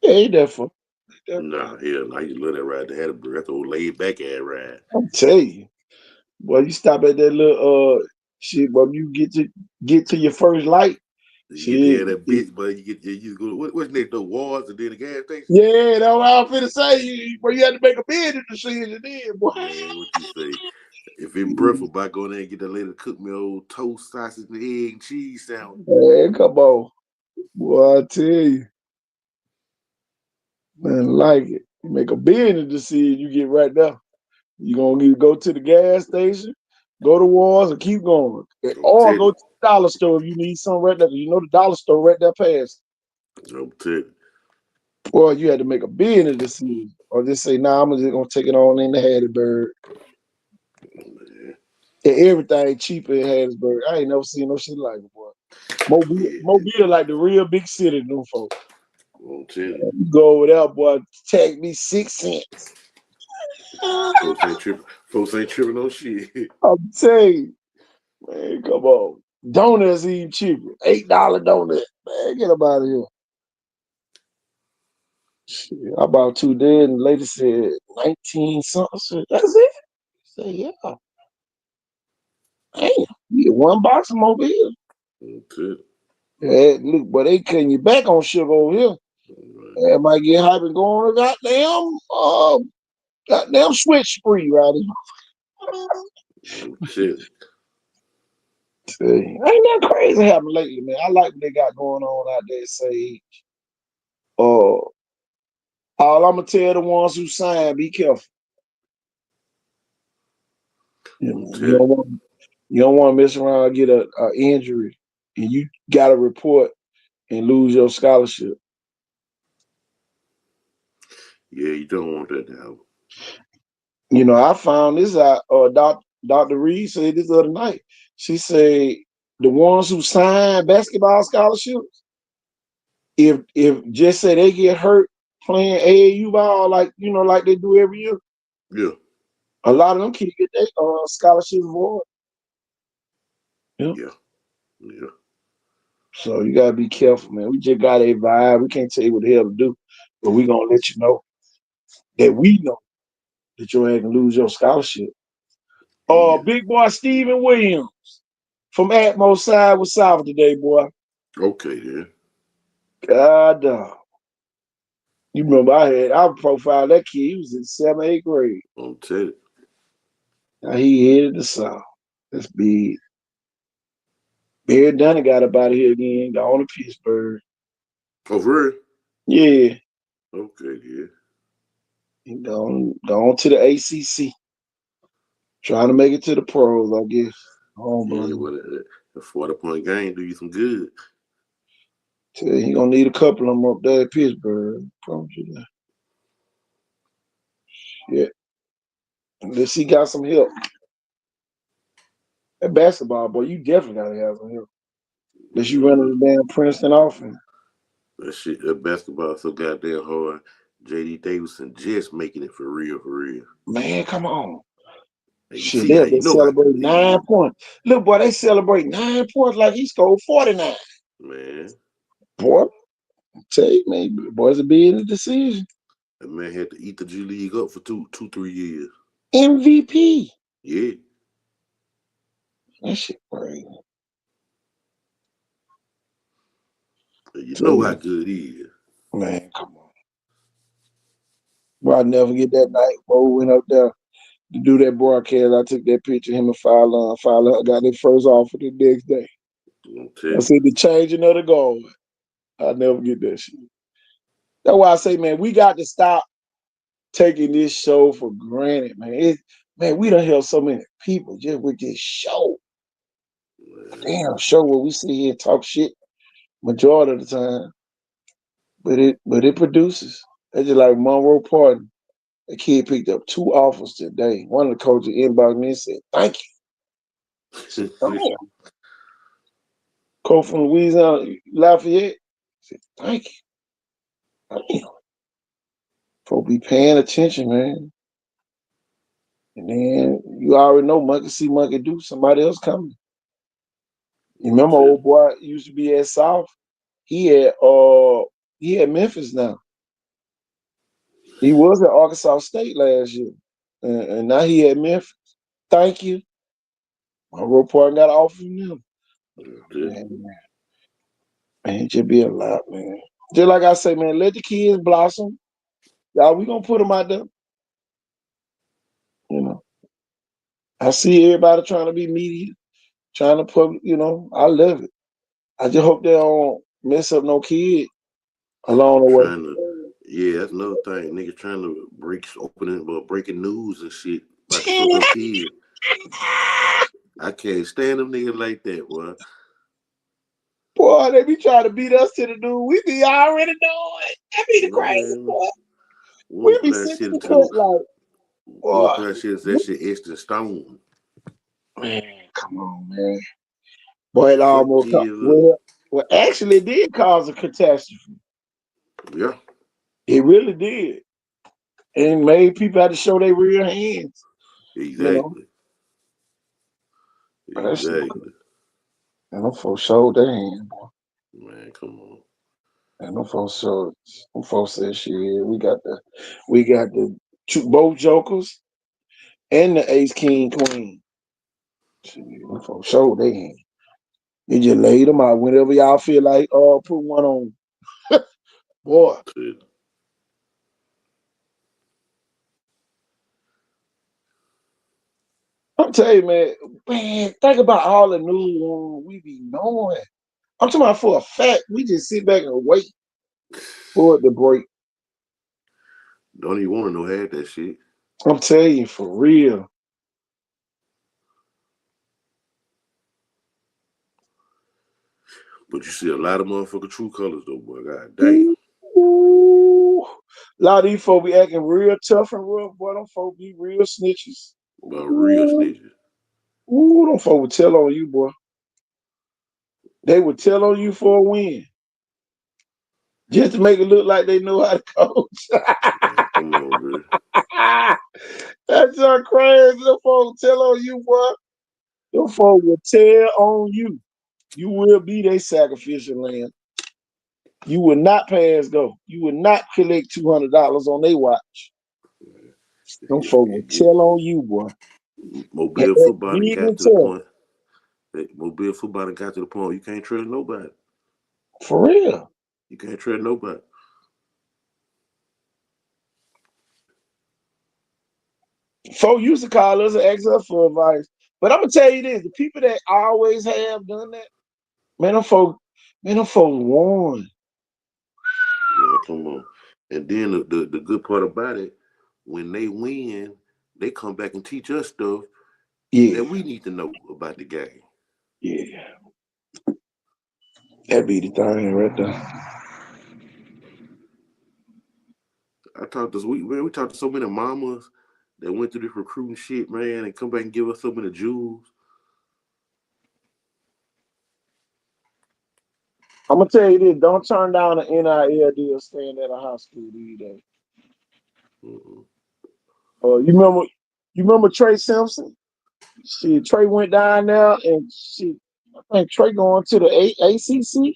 Yeah, ain't that fun. Nah, hell, I used to love that ride to Hattiesburg. That's the old laid back ass ride. I'm telling you. Boy, you stop at that little shit, but you get to your first light. You get there, that bitch, but you go. What's next? The walls and then the gas station. Yeah, that's what I was finna say. But you had to make a business decision then, boy. Man, what you say? If it breakfast, I go there and get that lady to cook me old toast, sausage, and egg and cheese sandwich. Man, come on. Boy, I tell you. Man, like it. You make a business decision, you get right there. You gonna either go to the gas station, go to Wars, or keep going. Or go to the dollar store if you need something right there. You know the dollar store right there past. Boy, you had to make a business decision. Or just say, nah, I'm just gonna take it on in the Hattiesburg. And everything cheaper in Hattiesburg. I ain't never seen no shit like it, boy. Mobile like the real big city, them folks. You go over there, boy, tag me 6 cents. Folks ain't tripping on shit. I'm telling you, man, come on. Donuts even cheaper. $8 donut. Man, get up out of here. Shit, I bought 2 there, and the lady said 19 something. Said, that's it? I said, yeah. Damn, you get 1 box of Mobile. Yeah, look, but they cutting you back on sugar over here. It might get hype and go on a goddamn switch spree right here. Shit. Ain't nothing crazy happening lately, man. I like what they got going on out there, Sage. All I'm gonna tell the ones who sign, be careful. You don't want to mess around and get an injury, and you got to report and lose your scholarship. Yeah, you don't want that to happen. You know, I found this out. Dr. Reed said this other night. She said the ones who sign basketball scholarships, if just say they get hurt playing AAU ball, like they do every year. Yeah. A lot of them kids get their scholarships award. Yeah. So you gotta be careful, man. We just got a vibe. We can't tell you what the hell to do, but we gonna let you know that we know that you're going to lose your scholarship. Big boy Steven Williams from Atmos side was South today, boy. Okay, yeah. God dog. You remember I profiled that kid. He was in 7th, 8th grade. I'm telling you. Now he headed to South. That's big. Barry Dunn got up out of here again, gone to Pittsburgh. Oh, for real? Yeah. Okay, yeah. He gone to the ACC. Trying to make it to the pros, I guess. A 40-point game do you some good. He gonna need a couple of them up there at Pittsburgh. I promise you that. Yeah. Unless he got some help. That basketball, boy, you definitely gotta have some help. Unless you running the damn Princeton offense. That basketball so goddamn hard. J.D. Davison just making it for real. Man, come on. Hey, you Shit, see how they'll be you know how celebrating good he 9 is, points. Look, boy, they celebrate 9 points like he scored 49. man. Boy, tell you, man, boys will be in the decision. That man had to eat the G League up for 3 years. MVP. Yeah, That shit crazy. you Tell know how you, good he is. man, come on. Well, I'll never get that night. Bo went up there to do that broadcast. I took that picture, him and Fowler got their first offer the next day. I'm tell I you, said the changing of the guard. I'll never get that shit. That's why I say, man, we got to stop taking this show for granted, man. Man, we done helped so many people just with this show. man. Damn show where we sit here and talk shit majority of the time. But it produces. It's just like Monroe Parton. The kid picked up 2 offers today. One of the coaches inboxed me and said, "Thank you." I said, "Damn." Coach from Louisiana, Lafayette, said, "Thank you." Damn. Folks be paying attention, man. And then you already know monkey see, monkey do. Somebody else coming. You I'm remember tell old you. boy used to be at South? He had Memphis now. He was at Arkansas State last year. And now he at Memphis. Thank you. My report got off from them. I'm tell you. Man, it just be a lot, man. Just like I say, man, let the kids blossom. Y'all, we gonna put them out there. You know, I see everybody trying to be media, trying to put, I love it. I just hope they don't mess up no kid along the way. Trying to, yeah, that's another thing. Niggas trying to breaking news and shit about to fuck up kids. I can't stand them niggas like that, boy. Boy, they be trying to beat us to the dude. We be already knowing. That be the crazy Man, part. one We be class sitting shit in the into cut like, one boy, class shit is that shit etched in stone. man, come on, man. Boy, it Fuck almost kids up. well, actually, it did cause a catastrophe. Yeah, It really did. And made people have to show their real hands, you know. exactly. But that shit, Exactly. and them folks showed their hand, boy. Man, come on. And them folks said, shit, we got the both jokers and the ace, king, queen. Shit, them folks showed their hand. You just laid them out whenever y'all feel like, put one on. Boy, Shit. I'm telling you, man, think about all the news we be knowing. I'm talking about for a fact, we just sit back and wait for it to break. Don't even want to know half that shit. I'm telling you, for real. But you see a lot of motherfucking true colors though, boy. God damn. Ooh. A lot of these folks be acting real tough and real, boy. Them folks be real snitches. About real Ooh, snitches. them folks would tell on you, boy. They would tell on you for a win. Just to make it look like they know how to coach. Man, come on, bro. That's so crazy. Them folks tell on you, boy. Them folks will tell on you. You will be their sacrificial lamb. You will not pass go. You will not collect $200 on their watch. Them folks will tell on you, boy. And Mobile that football done big got and to the tough. point. Mobile football done got to the point you can't trust nobody. For real. You can't trust nobody. Folks used to call us and ask us for advice. But I'm gonna tell you this: the people that always have done that, them folks won. Man, come on. And then the good part about it, when they win, they come back and teach us stuff Yeah, that we need to know about the game. yeah. That be the thing right there. We talked to so many mamas that went through this recruiting shit, man, and come back and give us so many jewels. I'm gonna tell you this: don't turn down an NIL deal staying at a high school these days. Mm-mm. You remember You remember Trey Simpson? Trey went down there and I think Trey going to the ACC.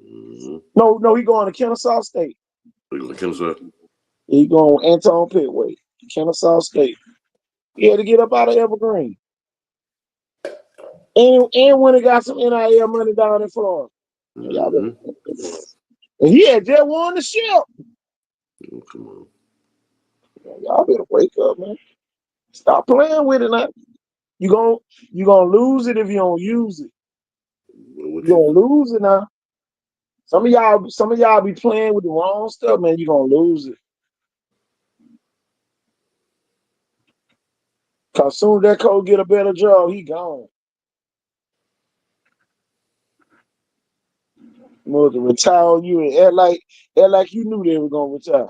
Mm-hmm. No, he going to Kennesaw State. Kennesaw. He going Anton Pitway, Kennesaw State. He had to get up out of Evergreen. And when he got some NIL money down in Florida. Mm-hmm. And he had just won the ship. Oh, come on. Y'all better wake up, man. Stop playing with it now. You gonna lose it if you don't use it. Well, You're gonna lose it now. Some of y'all be playing with the wrong stuff, man. You're gonna lose it. Cause soon as that coach get a better job, he gone. Mother retire on you and act like you knew they were gonna retire.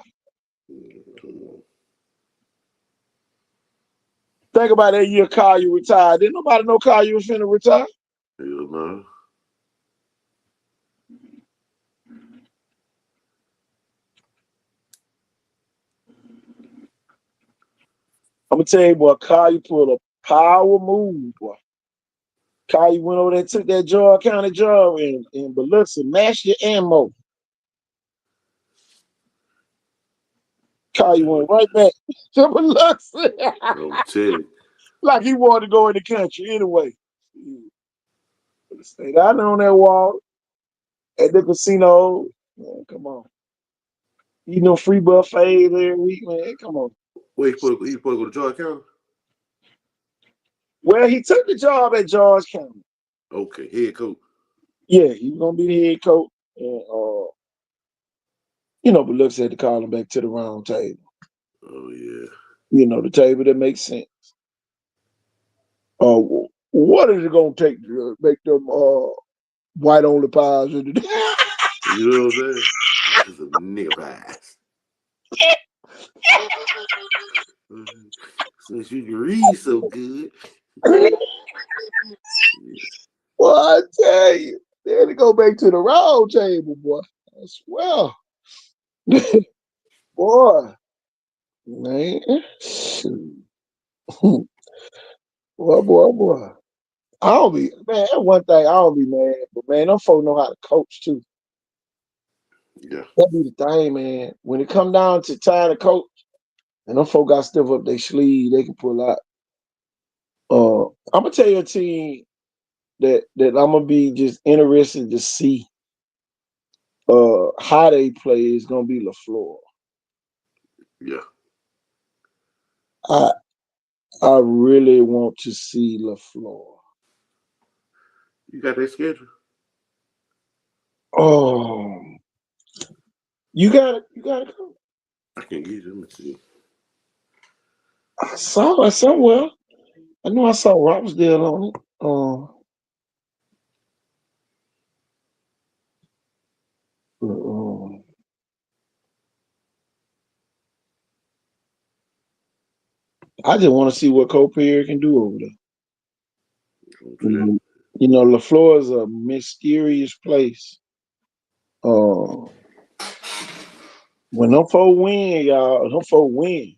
Think about that year Kyle you retired. Didn't nobody know Kyle you was finna retire? Hell no. I'm gonna tell you, boy, Kyle you pulled a power move, boy. Kyle you went over there and took that George County job in Biloxi, mashed your ammo. Kyle you went right back to Biloxi. I'm telling you. Like he wanted to go in the country anyway. Stay down there on that wall at the casino. Man, come on. You know, free buffet every week, man. Come on. Wait, he supposed to go to George County? Well, he took the job at George County. Okay, head coach. Yeah, he was gonna be the head coach. And but looks had to call him back to the round table. Oh yeah. The table that makes sense. What is it gonna take to make them white only pies in the You know what I'm saying? This is a nigga pies. Since you can read so good. Well, I tell you, they had to go back to the round table, boy. I swear. Boy. Man. Boy. I don't be, man, that's one thing I don't be mad, but man, them folk know how to coach too. Yeah. That be the thing, man. When it come down to time to coach, and them folk got stuff up their sleeve, they can pull out. I'm gonna tell you a team that I'm gonna be just interested to see how they play is gonna be LaFleur. Yeah. I really want to see LaFleur. You got that schedule? Oh, you gotta go. I can get it. Let me see. I saw it somewhere. I know I saw Robsdale on it. I just want to see what Cole Perry can do over there. LaFleur is a mysterious place. When them folk win, y'all, them folk win.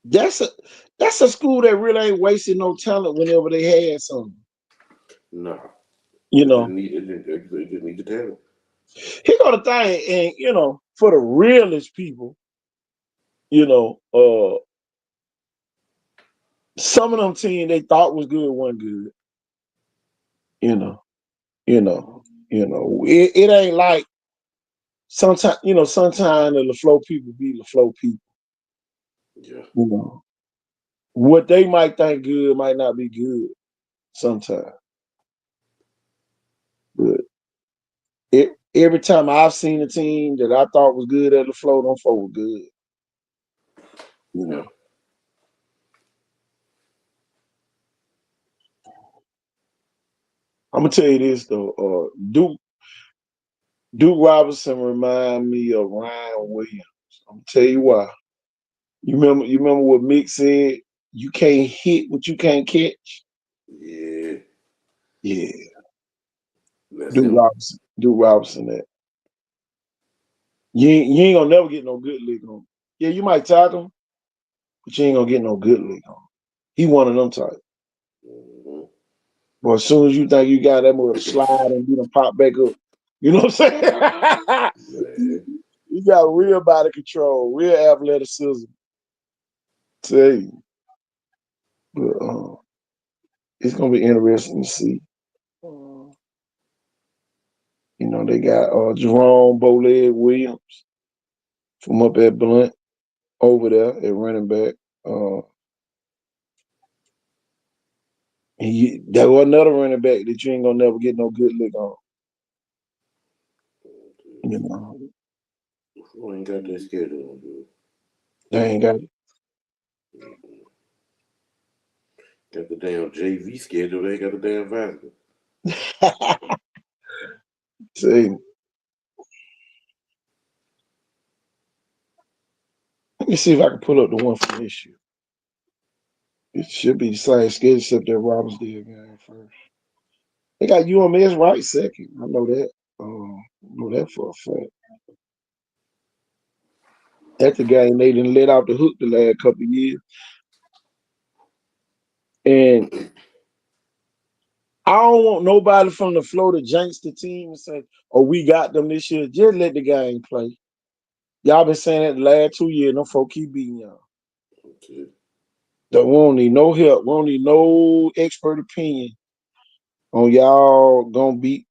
That's a school that really ain't wasting no talent whenever they had something. No. They just need the talent. Here go the thing, and for the realest people, some of them teams they thought was good wasn't good. It ain't like sometimes the LaFleur people be LaFleur people. Yeah. What they might think good might not be good sometimes. But every time I've seen a team that I thought was good at LaFleur, them folk were good. Yeah. I'm gonna tell you this though, Duke Robinson remind me of Ryan Williams. I'm gonna tell you why. You remember what Mick said? You can't hit what you can't catch. Yeah. Yeah. That's Duke Robinson that. You ain't gonna never get no good lick on him. Yeah, you might tackle him, but you ain't gonna get no good lick on him. He one of them type. Mm-hmm. But as soon as you think you got that mother to slide and you done pop back up, you know what I'm saying? Man. You got real body control, real athleticism. Tell you. But it's gonna be interesting to see. You know, they got Jerome Bowleg Williams from up at Blunt over there at running back. There was another running back that you ain't gonna never get no good lick on. You know, Who ain't got that schedule, dude? they ain't got it. Got the damn JV schedule. They ain't got the damn varsity. See, let me see if I can pull up the one from this year. It should be the same schedule except that Robbinsdale game first. They got UMS right second. I know that. Know that for a fact. That's the game they didn't let out the hook the last couple of years. And I don't want nobody from the floor to jinx the team and say, "Oh, we got them this year." Just let the game play. Y'all been saying that the last 2 years. No folk keep beating y'all. Okay. We don't need no help. We don't need no expert opinion on y'all gonna beat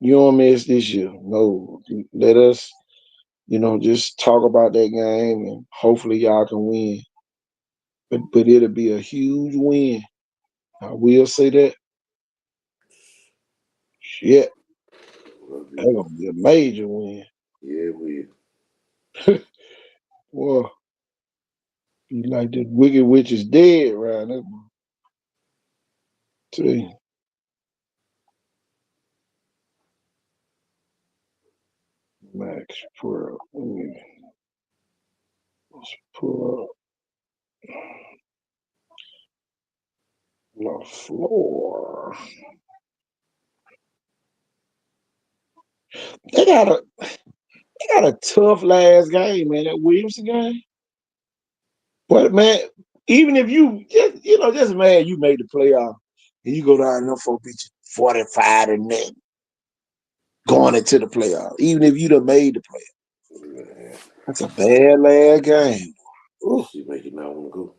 UMS this year. No, let us, just talk about that game and hopefully y'all can win. But it'll be a huge win. I will say that. Shit, that's gonna be a major win. Yeah, we. Well, be like the Wicked Witch is dead right now. See, Max Pearl. Let's pull up the floor. They got a tough last game, man. That Williamson game. But man, even if you just man, you made the playoff and you go down there for beat you 45 and nothing going into the playoff. Even if you done made the playoff. Man. That's a bad last game. Ooh. She make it not want to go.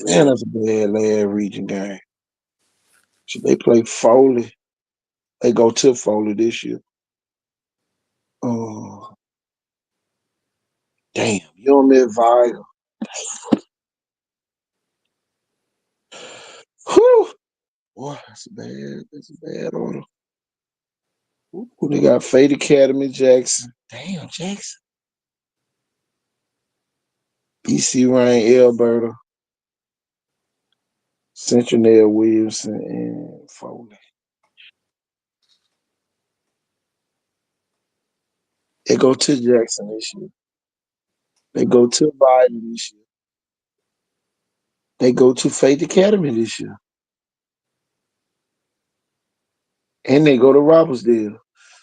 Man, that's a bad last region game. So they play Foley. They go to Foley this year. Oh, damn. You don't live Viger. Whew. Boy, that's a bad order. Ooh, they got Fate Academy Jackson. Damn, Jackson. BC Ryan Alberta. Central Williamson and Foley. They go to Jackson this year. They go to Biden this year. They go to Faith Academy this year. And they go to Robbinsdale.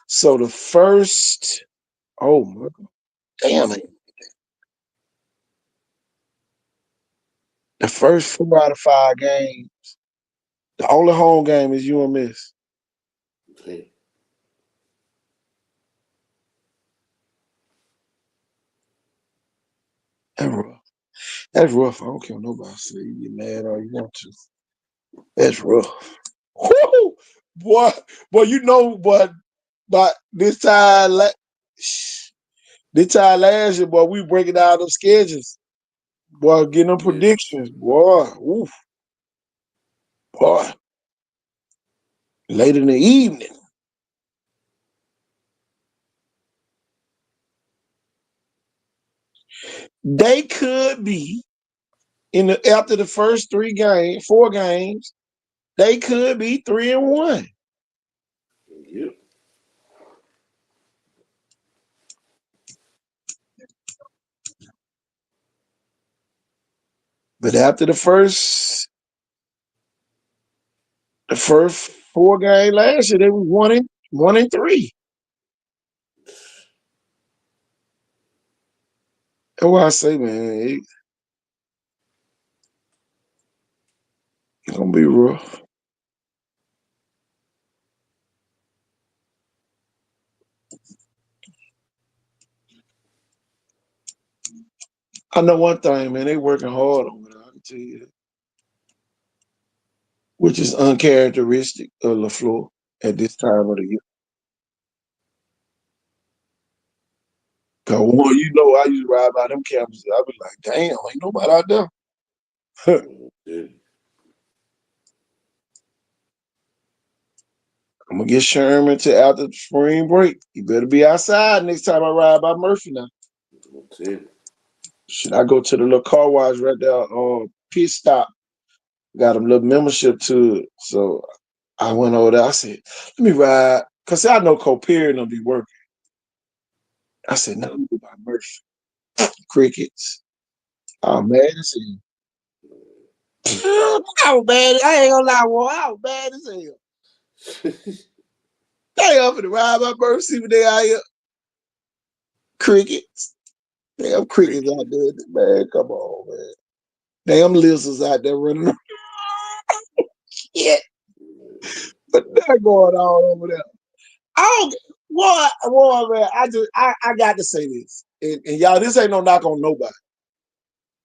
So the first, oh my God, damn it. The first 4 out of 5 games, the only home game is UMS. Okay. That's rough. That's rough. I don't care what nobody say. You get mad all you want to. That's rough. Woo! Boy, but this time last year, boy, we breaking down them schedules. Boy, getting them predictions. Boy, oof. Boy. Late in the evening. They could be after the first 4 games, they could be 3-1. Yep. But after the first 4 games last year, they were 1-3. That's why I say, man, it's gonna be rough. I know one thing, man. They working hard on it. I can tell you that, which is uncharacteristic of LaFleur at this time of the year. Cause one, I used to ride by them campuses. I be like, damn, ain't nobody out there. Yeah. I'm gonna get Sherman to after spring break. You better be outside next time I ride by Murphy now. That's it. Should I go to the little car wash right there on pit stop? Got a little membership to it. So I went over there. I said, let me ride. Cause I know Copier and them be working. I said, no, let me go by Murphy. Crickets. I'm mad as hell. I was mad. I ain't gonna lie, boy. I was mad as hell. They up to ride by Murphy, see what they out here. Crickets. Damn crickets out there, man. Come on, man. Damn lizards out there running around. Yeah. But they're going all over there. I don't, man, I got to say this. And y'all, this ain't no knock on nobody.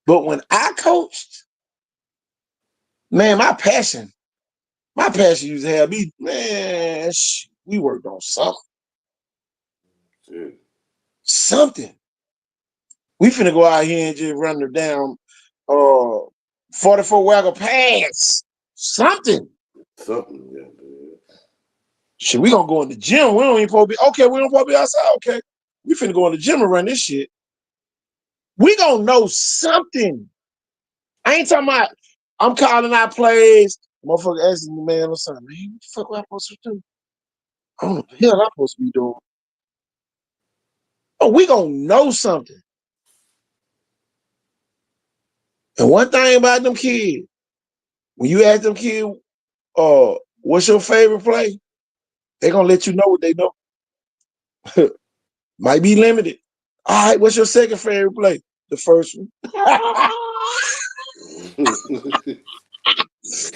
But when I coached, man, my passion used to have me, man, we worked on something. Yeah. Something. We finna go out here and just run her down 44 wagger pass. Something. Something, yeah, man. Shit, we gonna go in the gym. We don't even supposed to be okay. We don't supposed to be outside. Okay, we finna go in the gym and run this shit. We gonna know something. I ain't talking about. I'm calling out plays. Motherfucker asking me, man, what's up, man? What the fuck am I supposed to do? I don't know what the hell I'm supposed to be doing. Oh, we gonna know something. And one thing about them kids, when you ask them kids, what's your favorite play? They gonna let you know what they know. Might be limited. All right, what's your second favorite play? The first one.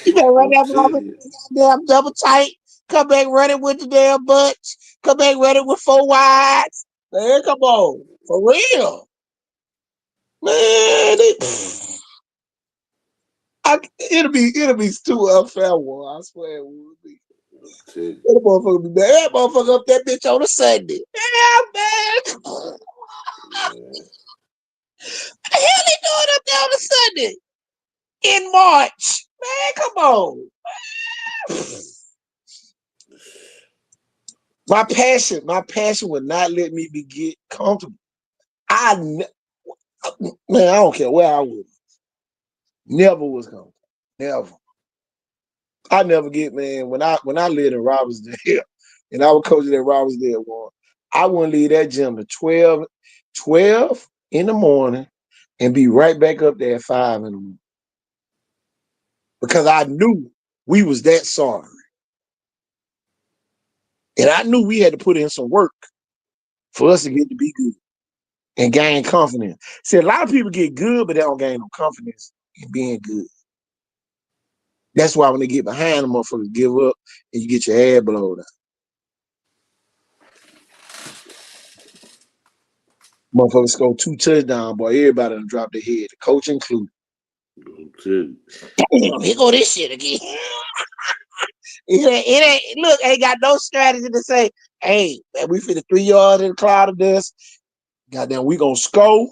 You better run that damn double tight. Come back running with the damn butts. Come back running with 4 wides. Man, come on. For real. Man, it'll be too unfair, one. I swear it would be. That motherfucker be bad. That motherfucker up that bitch on a Sunday. Yeah, man. What the hell he doing up there on a Sunday? In March. Man, come on. My passion would not let me get comfortable. Man, I don't care where I was. Never was comfortable. Never. I never get, man, when I lived in Robbinsdale and I was coaching at Robbinsdale one, I wouldn't leave that gym at 12 in the morning and be right back up there at 5 in the morning. Because I knew we was that sorry. And I knew we had to put in some work for us to get to be good and gain confidence. See, a lot of people get good, but they don't gain no confidence in being good. That's why when they get behind them, motherfuckers give up and you get your ass blown out. Motherfuckers score 2 touchdowns, boy. Everybody done drop their head, the coach included. Damn, here go this shit again. It ain't, look, ain't got no strategy to say, hey, man, we fit 3 yards in the cloud of dust. Goddamn, we gonna score.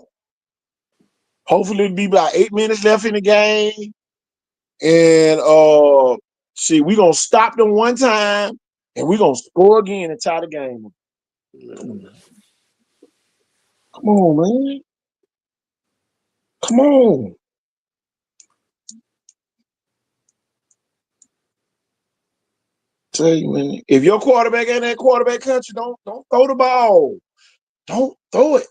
Hopefully it'll be about 8 minutes left in the game. And we gonna stop them one time and we gonna score again and tie the game. Come on, man. Come on. Tell you, man. If your quarterback ain't that quarterback country, don't throw the ball. Don't throw it.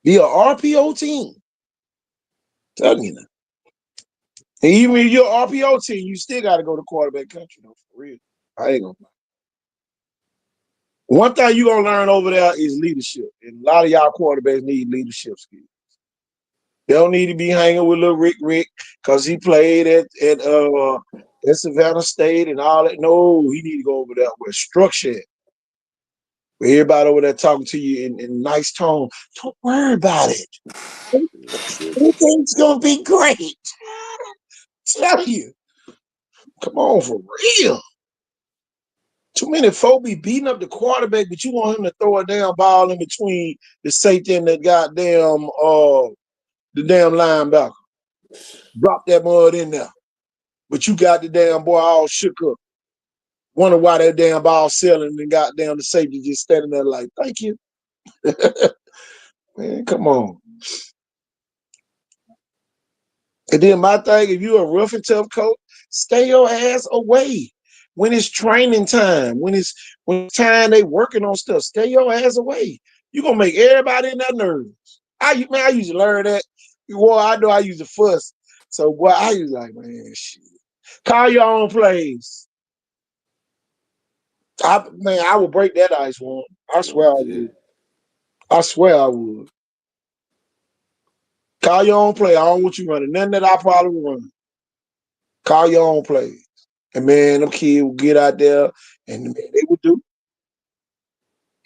Be a RPO team. Tell you that. And even if you're an RPO team, you still got to go to quarterback country, though, for real. I ain't gonna lie. One thing you gonna learn over there is leadership, and a lot of y'all quarterbacks need leadership skills. They don't need to be hanging with little Rick because he played at Savannah State and all that. No, he need to go over there with structure. With everybody over there talking to you in nice tone. Don't worry about it. Everything's gonna be great. Tell you. Come on, for real. Too many folk be beating up the quarterback, but you want him to throw a damn ball in between the safety and the goddamn the damn linebacker. Drop that mud in there. But you got the damn boy all shook up. Wonder why that damn ball selling and goddamn the safety just standing there like, thank you. Man, come on. And then my thing, if you're a rough and tough coach, stay your ass away. When it's training time, when time they working on stuff, stay your ass away. You're gonna make everybody in that nervous. I used to learn that. Well, I know I used to fuss. So boy, I used to like, man, shit. Call your own plays. I would break that ice one. I swear I would. I swear I would. Call your own play. I don't want you running. Nothing that I probably would run. Call your own plays. And man, them kids would get out there and man, they would do.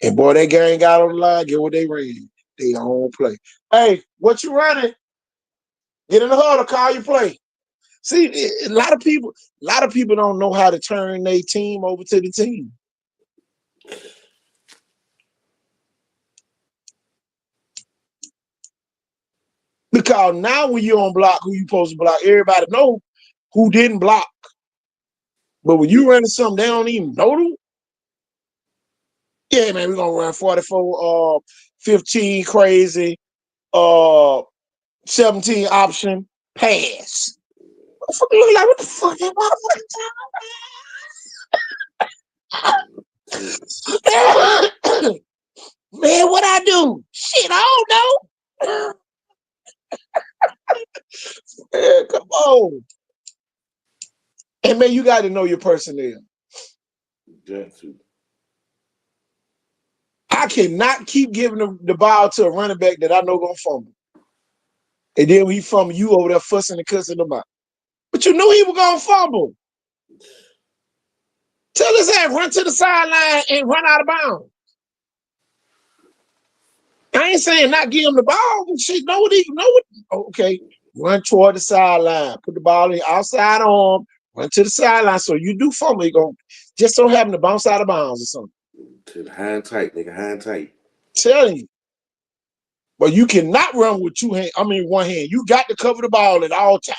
And boy, that gang got on the line, get what they ran. They own play. Hey, what you running? Get in the huddle, call your play. See, a lot of people don't know how to turn their team over to the team. Because now when you're on block, who you supposed to block, everybody know who didn't block. But when you running something, they don't even know them. Yeah, man, we're gonna run 44, 15 crazy, 17 option, pass. Look like, what the fuck that motherfucker? Man, what I do? Shit, I don't know. Man, come on. And man, you got to know your personnel. I cannot keep giving the ball to a running back that I know gonna fumble. And then when he fumble, you over there fussing and cussing him out. But you knew he was gonna fumble. Tell his ass run to the sideline and run out of bounds. I ain't saying not give him the ball, but shit, know what. Okay, run toward the sideline, put the ball in outside arm, run to the sideline. So you do fumble, you gonna just so happen to bounce out of bounds or something. To the hand tight, nigga, hand tight. Telling you. But you cannot run with one hand. You got to cover the ball at all times.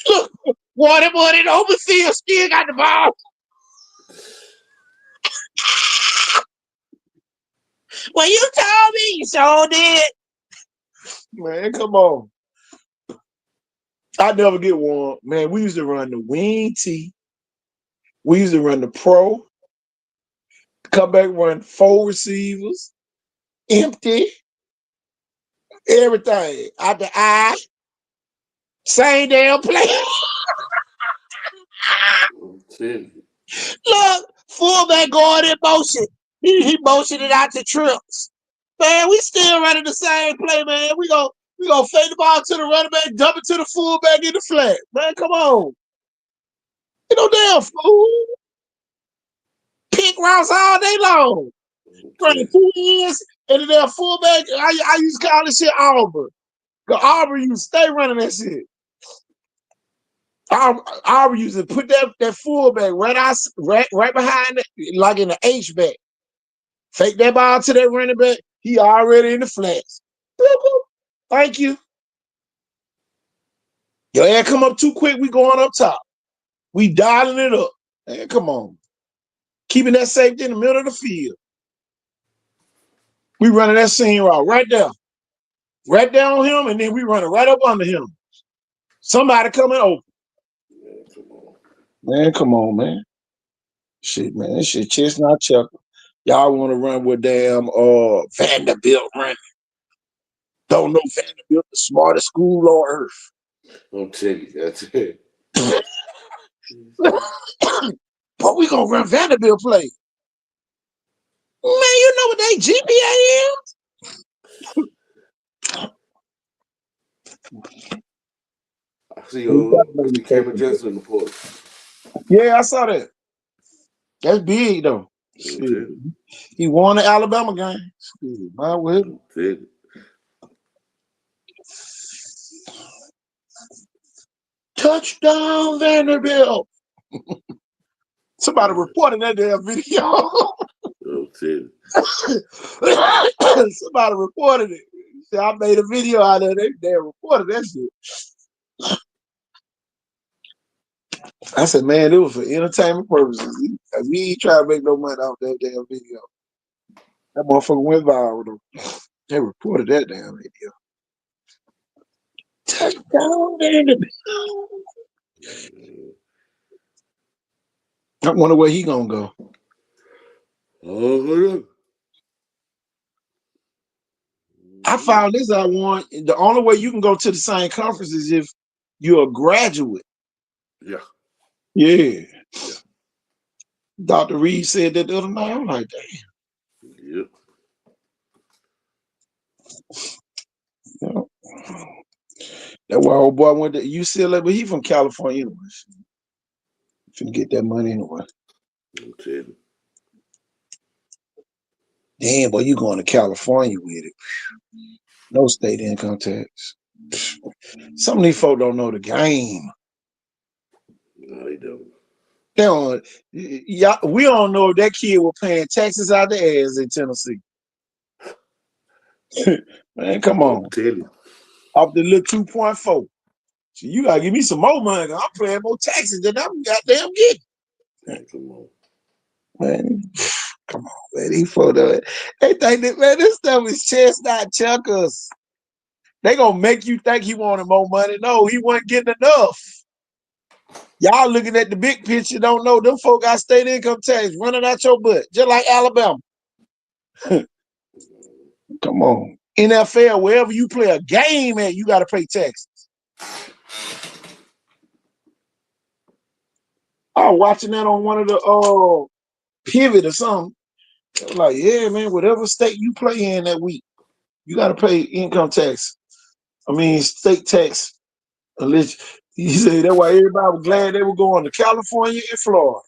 Look, boy, that open field still got the ball. Well, you told me you sure did. Man, come on. I never get one. Man, we used to run the wing tee. We used to run the pro. Come back, run 4 receivers. Empty. Everything. Out the eye. Same damn play. Look, fullback going in motion. He motioned it out to trips. Man, we still running the same play, man. We gonna fade the ball to the running back, dump it to the fullback in the flat. Man, come on. You no damn fool. Pick routes all day long. Running 2 ends and the damn fullback. I used to call this shit Auburn. Because Auburn used to stay running that shit. Auburn used to put that fullback right behind it, like in the H-back. Fake that ball to that running back. He already in the flats. Thank you. Your ass come up too quick, we going up top. We dialing it up. Man, come on. Keeping that safety in the middle of the field. We running that seam route right there. Right there on him, and then we running right up under him. Somebody coming open. Man, come on, man. Shit, man. This shit chestnut chuckle. Y'all want to run with damn Vanderbilt running. Don't know Vanderbilt, the smartest school on earth. Don't tell you, that's it. But we gonna run Vanderbilt play. you know what they GPA I see is? Mr. Cameron Johnson in the portal. Yeah, I saw that. That's big though. Shit. He won the Alabama game. Shit, man, with him. Touchdown Vanderbilt. Somebody reported that damn video. Somebody reported it. See, I made a video out of it. They reported that shit. I said, man, it was for entertainment purposes. We ain't trying to make no money off that damn video. That motherfucker went viral though. They reported that damn video. Touchdown Vanderbilt. I wonder where he gonna go. I found this out, Warren. The only way you can go to the same conference is if you're a graduate. Yeah. Dr. Reed said that the other night. I'm like, damn. That why old boy went to UCLA, but he from California anyway. Finna get that money anyway. Damn, boy, you going to California with it. No state income tax. Some of these folk don't know the game. No, they don't. They don't. Yeah, we don't know if that kid was paying taxes out the ass in Tennessee. Man, come on. Off the little 2.4. So you gotta give me some more money. I'm paying more taxes than I'm goddamn getting. Man, come on. Man, come on, man. They think that, man, this stuff is chestnut checkers. They gonna make you think he wanted more money. No, he wasn't getting enough. Y'all looking at the big picture, don't know them folk got state income tax running out your butt, just like Alabama. Come on. NFL, wherever you play a game at, you gotta pay taxes. I was watching that on one of the Pivot or something. I was like, yeah, man, whatever state you play in that week, you gotta pay income tax. I mean, state tax. Unless he said that's why everybody was glad they were going to California and Florida.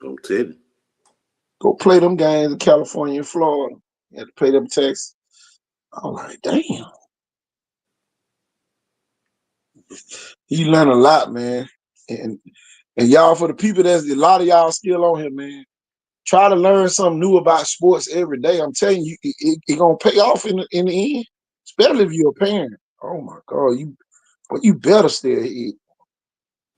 Don't tell you. Go play them games in California and Florida. You had to pay them tax. I'm like, damn. He learned a lot, man. And y'all, for the people that's a lot of y'all still on here, man. Try to learn something new about sports every day. I'm telling you, it's gonna pay off in the end, especially if you're a parent. Oh my God, you better stay ahead.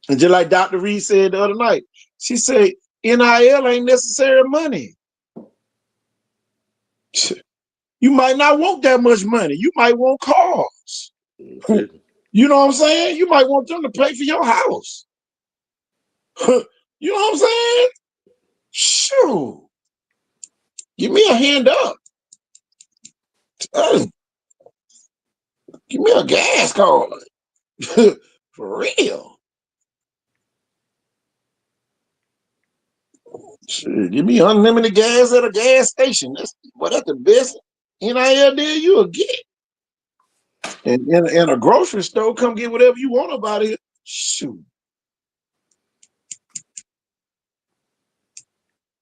And just like Dr. Reed said the other night, she said NIL ain't necessary money. You might not want that much money. You might want cars. You know what I'm saying? You might want them to pay for your house. You know what I'm saying? Shoot. Give me a hand up. Give me a gas card. For real. Shit, give me unlimited gas at a gas station. That's the best NIL deal you'll get. And in a grocery store, come get whatever you want about it. Shoot.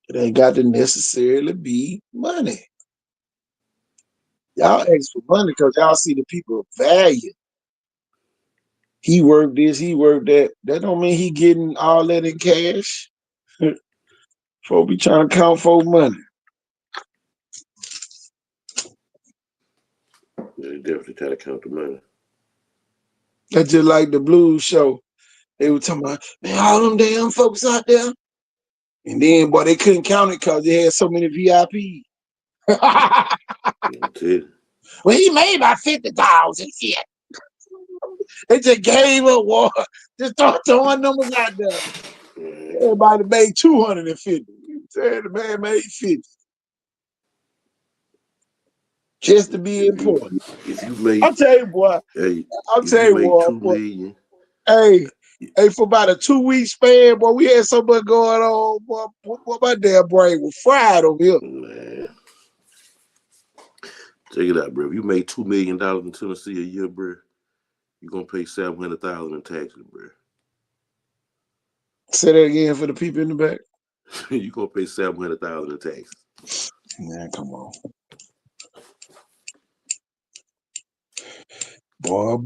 It ain't got to necessarily be money. Y'all ask for money because y'all see the people value. He worked this, he worked that. That don't mean he getting all that in cash. Folk be trying to count for money. They definitely try to count the money. That's just like the blues show. They were talking about, man, all them damn folks out there. And then, boy, they couldn't count it because they had so many VIPs. Well, he made about 50,000. Yeah. They just gave up war. Just start throwing numbers out there. Everybody made 250. The man made 50. Just to be important. If you made, I'll tell you, boy. Hey, I'll tell you, boy. Hey, for about a 2-week span, boy, we had so much going on. Boy, my damn brain was fried over here. Man. Check it out, bro. If you make $2 million in Tennessee a year, bro, you're gonna pay $700,000 in taxes, bro. Say that again for the people in the back. You're gonna pay $700,000 in taxes. Man, come on. Boy.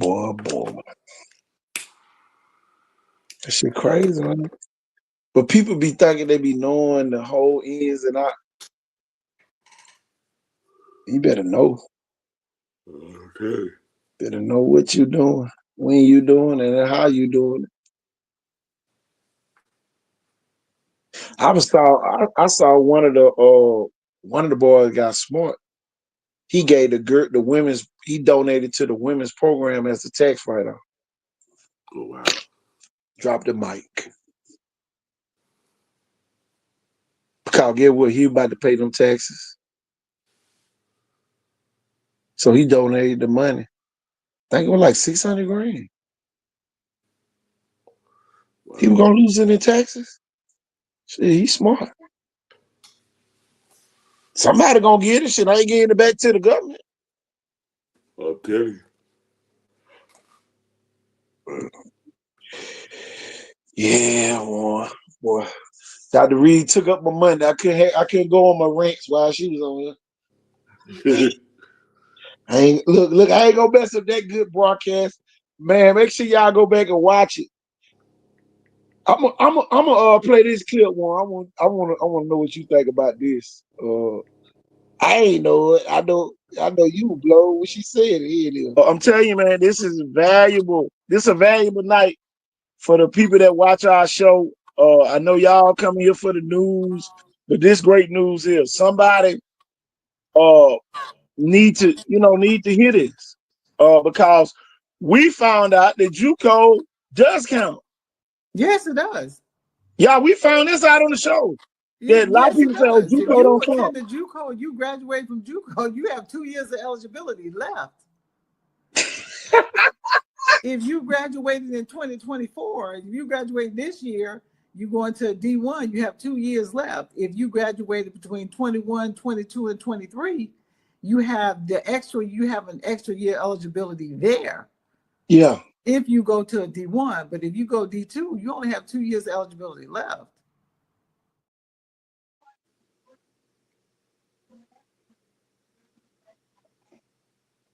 That shit crazy, man. But people be thinking they be knowing the whole ins and outs. You better know. Okay. Better know what you doing, when you doing, and how you doing it. I saw one of the boys got smart. He gave the women's, he donated to the women's program as a tax write-off. Oh wow. Drop the mic. Because get what, he about to pay them taxes. So he donated the money. I think it was like 600 grand. Wow. He was gonna lose it in taxes. Shit, he's smart. Somebody gonna get it. Shit, I ain't getting it back to the government. I'll tell you. Yeah, boy. Dr. Reed took up my money. I couldn't go on my rants while she was on here. I ain't gonna mess up that good broadcast. Man, make sure y'all go back and watch it. I'm gonna play this clip one. I want to know what you think about this. I ain't know it. I know you blow what she said. I'm telling you, man, this is valuable. This is a valuable night for the people that watch our show. I know y'all come here for the news, but this great news here. Somebody need to hear this. Because we found out that JUCO does count. Yes, it does. Yeah, we found this out on the show. Yeah, a lot of people say, "Oh, JUCO If you don't count." attended JUCO, you graduate from JUCO, you have 2 years of eligibility left. If you graduated in 2024, if you graduate this year, you go into D1, you have 2 years left. If you graduated between 21, 22, and 23, you have an extra year eligibility there. Yeah. If you go to a D1, but if you go D2, you only have 2 years eligibility left.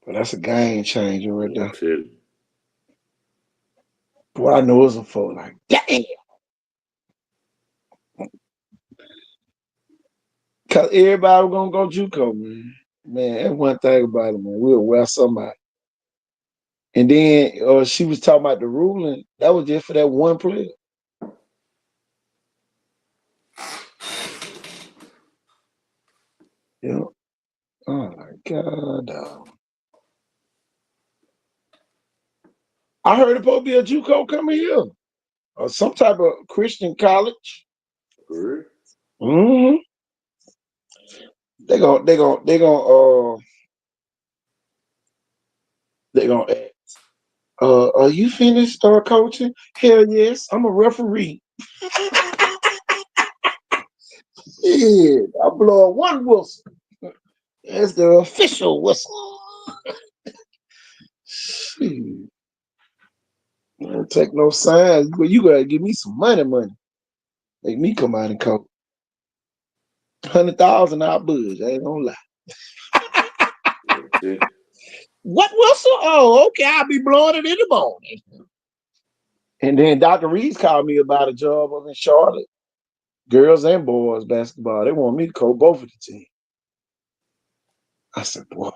But that's a game changer right there. I'll tell you. Boy, I know it's a folk like, damn. Cause everybody was gonna go JUCO, man. Man, that's one thing about it, man. We'll wear somebody. And then she was talking about the ruling. That was just for that one player. You know? Oh my God. I heard it's supposed to be a JUCO coming here. Or some type of Christian college. For real? Mm-hmm. They're gonna ask. Are you finished coaching? Hell yes, I'm a referee. Yeah, I blow one whistle. That's the official whistle. Shoot. I don't take no signs, but you gotta give me some money. Make me come out and coach. 100,000 out budge. I ain't gonna lie. Okay. What whistle? Oh, okay. I'll be blowing it in the morning. And then Dr. Reeves called me about a job up in Charlotte. Girls and boys basketball. They want me to coach both of the teams. I said, boy,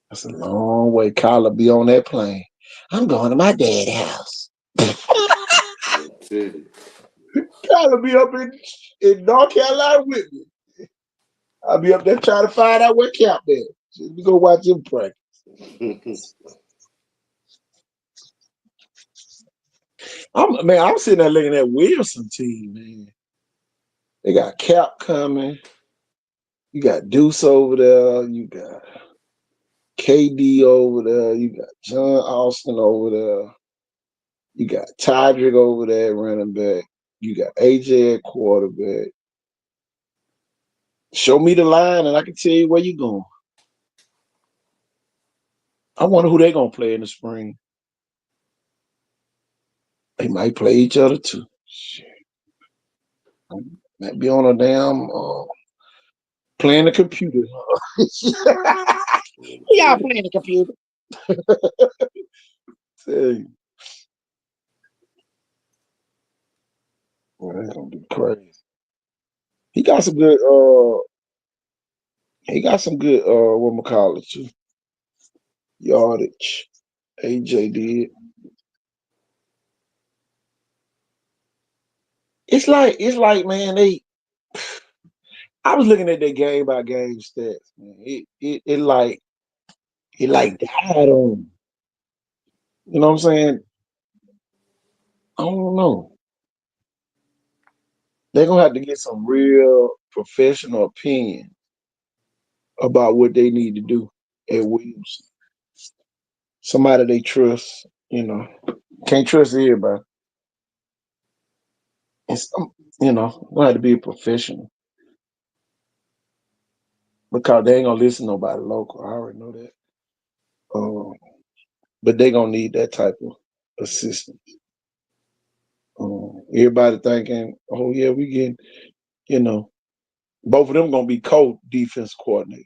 that's a long way. Kyla be on that plane. I'm going to my dad's house. I'll tell you. Kyla be up in North Carolina with me. I'll be up there trying to find out where Cap is. We go watch him practice. I'm sitting there looking at Wilson team, man. They got Cap coming. You got Deuce over there. You got KD over there. You got John Austin over there. You got Tydrick over there, running back. You got AJ at quarterback. Show me the line, and I can tell you where you're going. I wonder who they're gonna play in the spring. They might play each other too. Shit. Might be on a damn playing the computer. Y'all playing the computer. Tell you. Well, that's gonna be crazy. He got some good whatchamacallit too. Yardage. AJ did. It's like man, I was looking at their game by game stats, man. It like died on them. You know what I'm saying? I don't know. They're gonna have to get some real professional opinion about what they need to do at Williams. Somebody they trust, can't trust everybody. It's gonna have to be a professional because they ain't gonna listen to nobody local. I already know that. But they gonna need that type of assistance. Everybody thinking, oh yeah, we getting, both of them gonna be co-defense coordinators.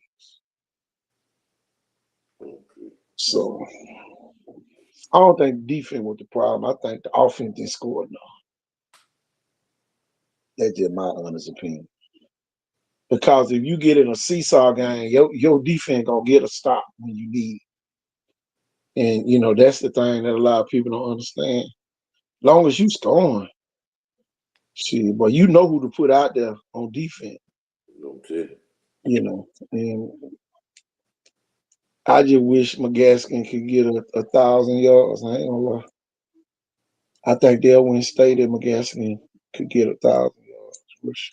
So I don't think defense was the problem. I think the offense didn't score enough. That's just my honest opinion. Because if you get in a seesaw game, your defense gonna get a stop when you need it. And that's the thing that a lot of people don't understand. As long as you scoring, shit, but you know who to put out there on defense. Okay. And I just wish McGaskin could get 1,000 yards. I ain't gonna lie. I think they'll win state if McGaskin could get 1,000 yards. Wish.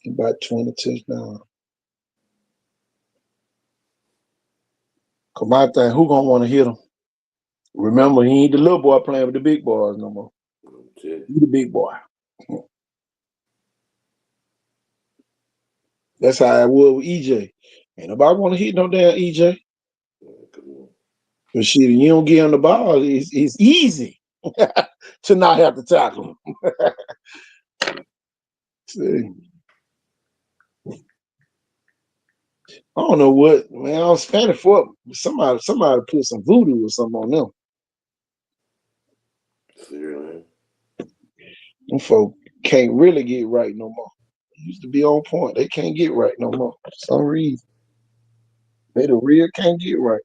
About 20 touchdowns. Cause my thing, who gonna want to hit him? Remember, he ain't the little boy playing with the big boys no more. Okay. He the big boy. That's how I was with EJ. Ain't nobody want to hit no damn EJ. Come on. But shit, you don't get on the ball, it's easy to not have to tackle him. See. I don't know what, man. I was fanning for somebody put some voodoo or something on them. Seriously. Them folk can't really get right no more. Used to be on point. They can't get right no more for some reason. They the real can't get right.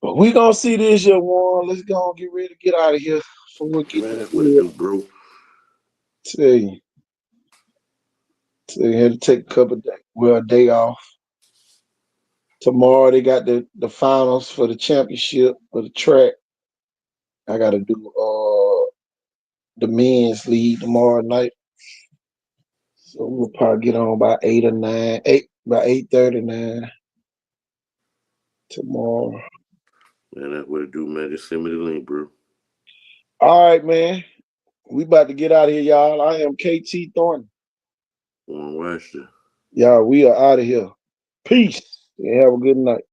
But we gonna see this year, Warren. Let's go and get ready to get out of here. So we'll get Man, the that's what it do, bro. Tell you. So you had to take a couple of days. Well, a day off. Tomorrow they got the finals for the championship for the track. I gotta do the men's league tomorrow night. So we'll probably get on by 8:39 tomorrow. Man, that's what it do, man. Just send me the link, bro. All right, man. We about to get out of here, y'all. I am KT Thornton. Watch this. Y'all, we are out of here. Peace. And have a good night.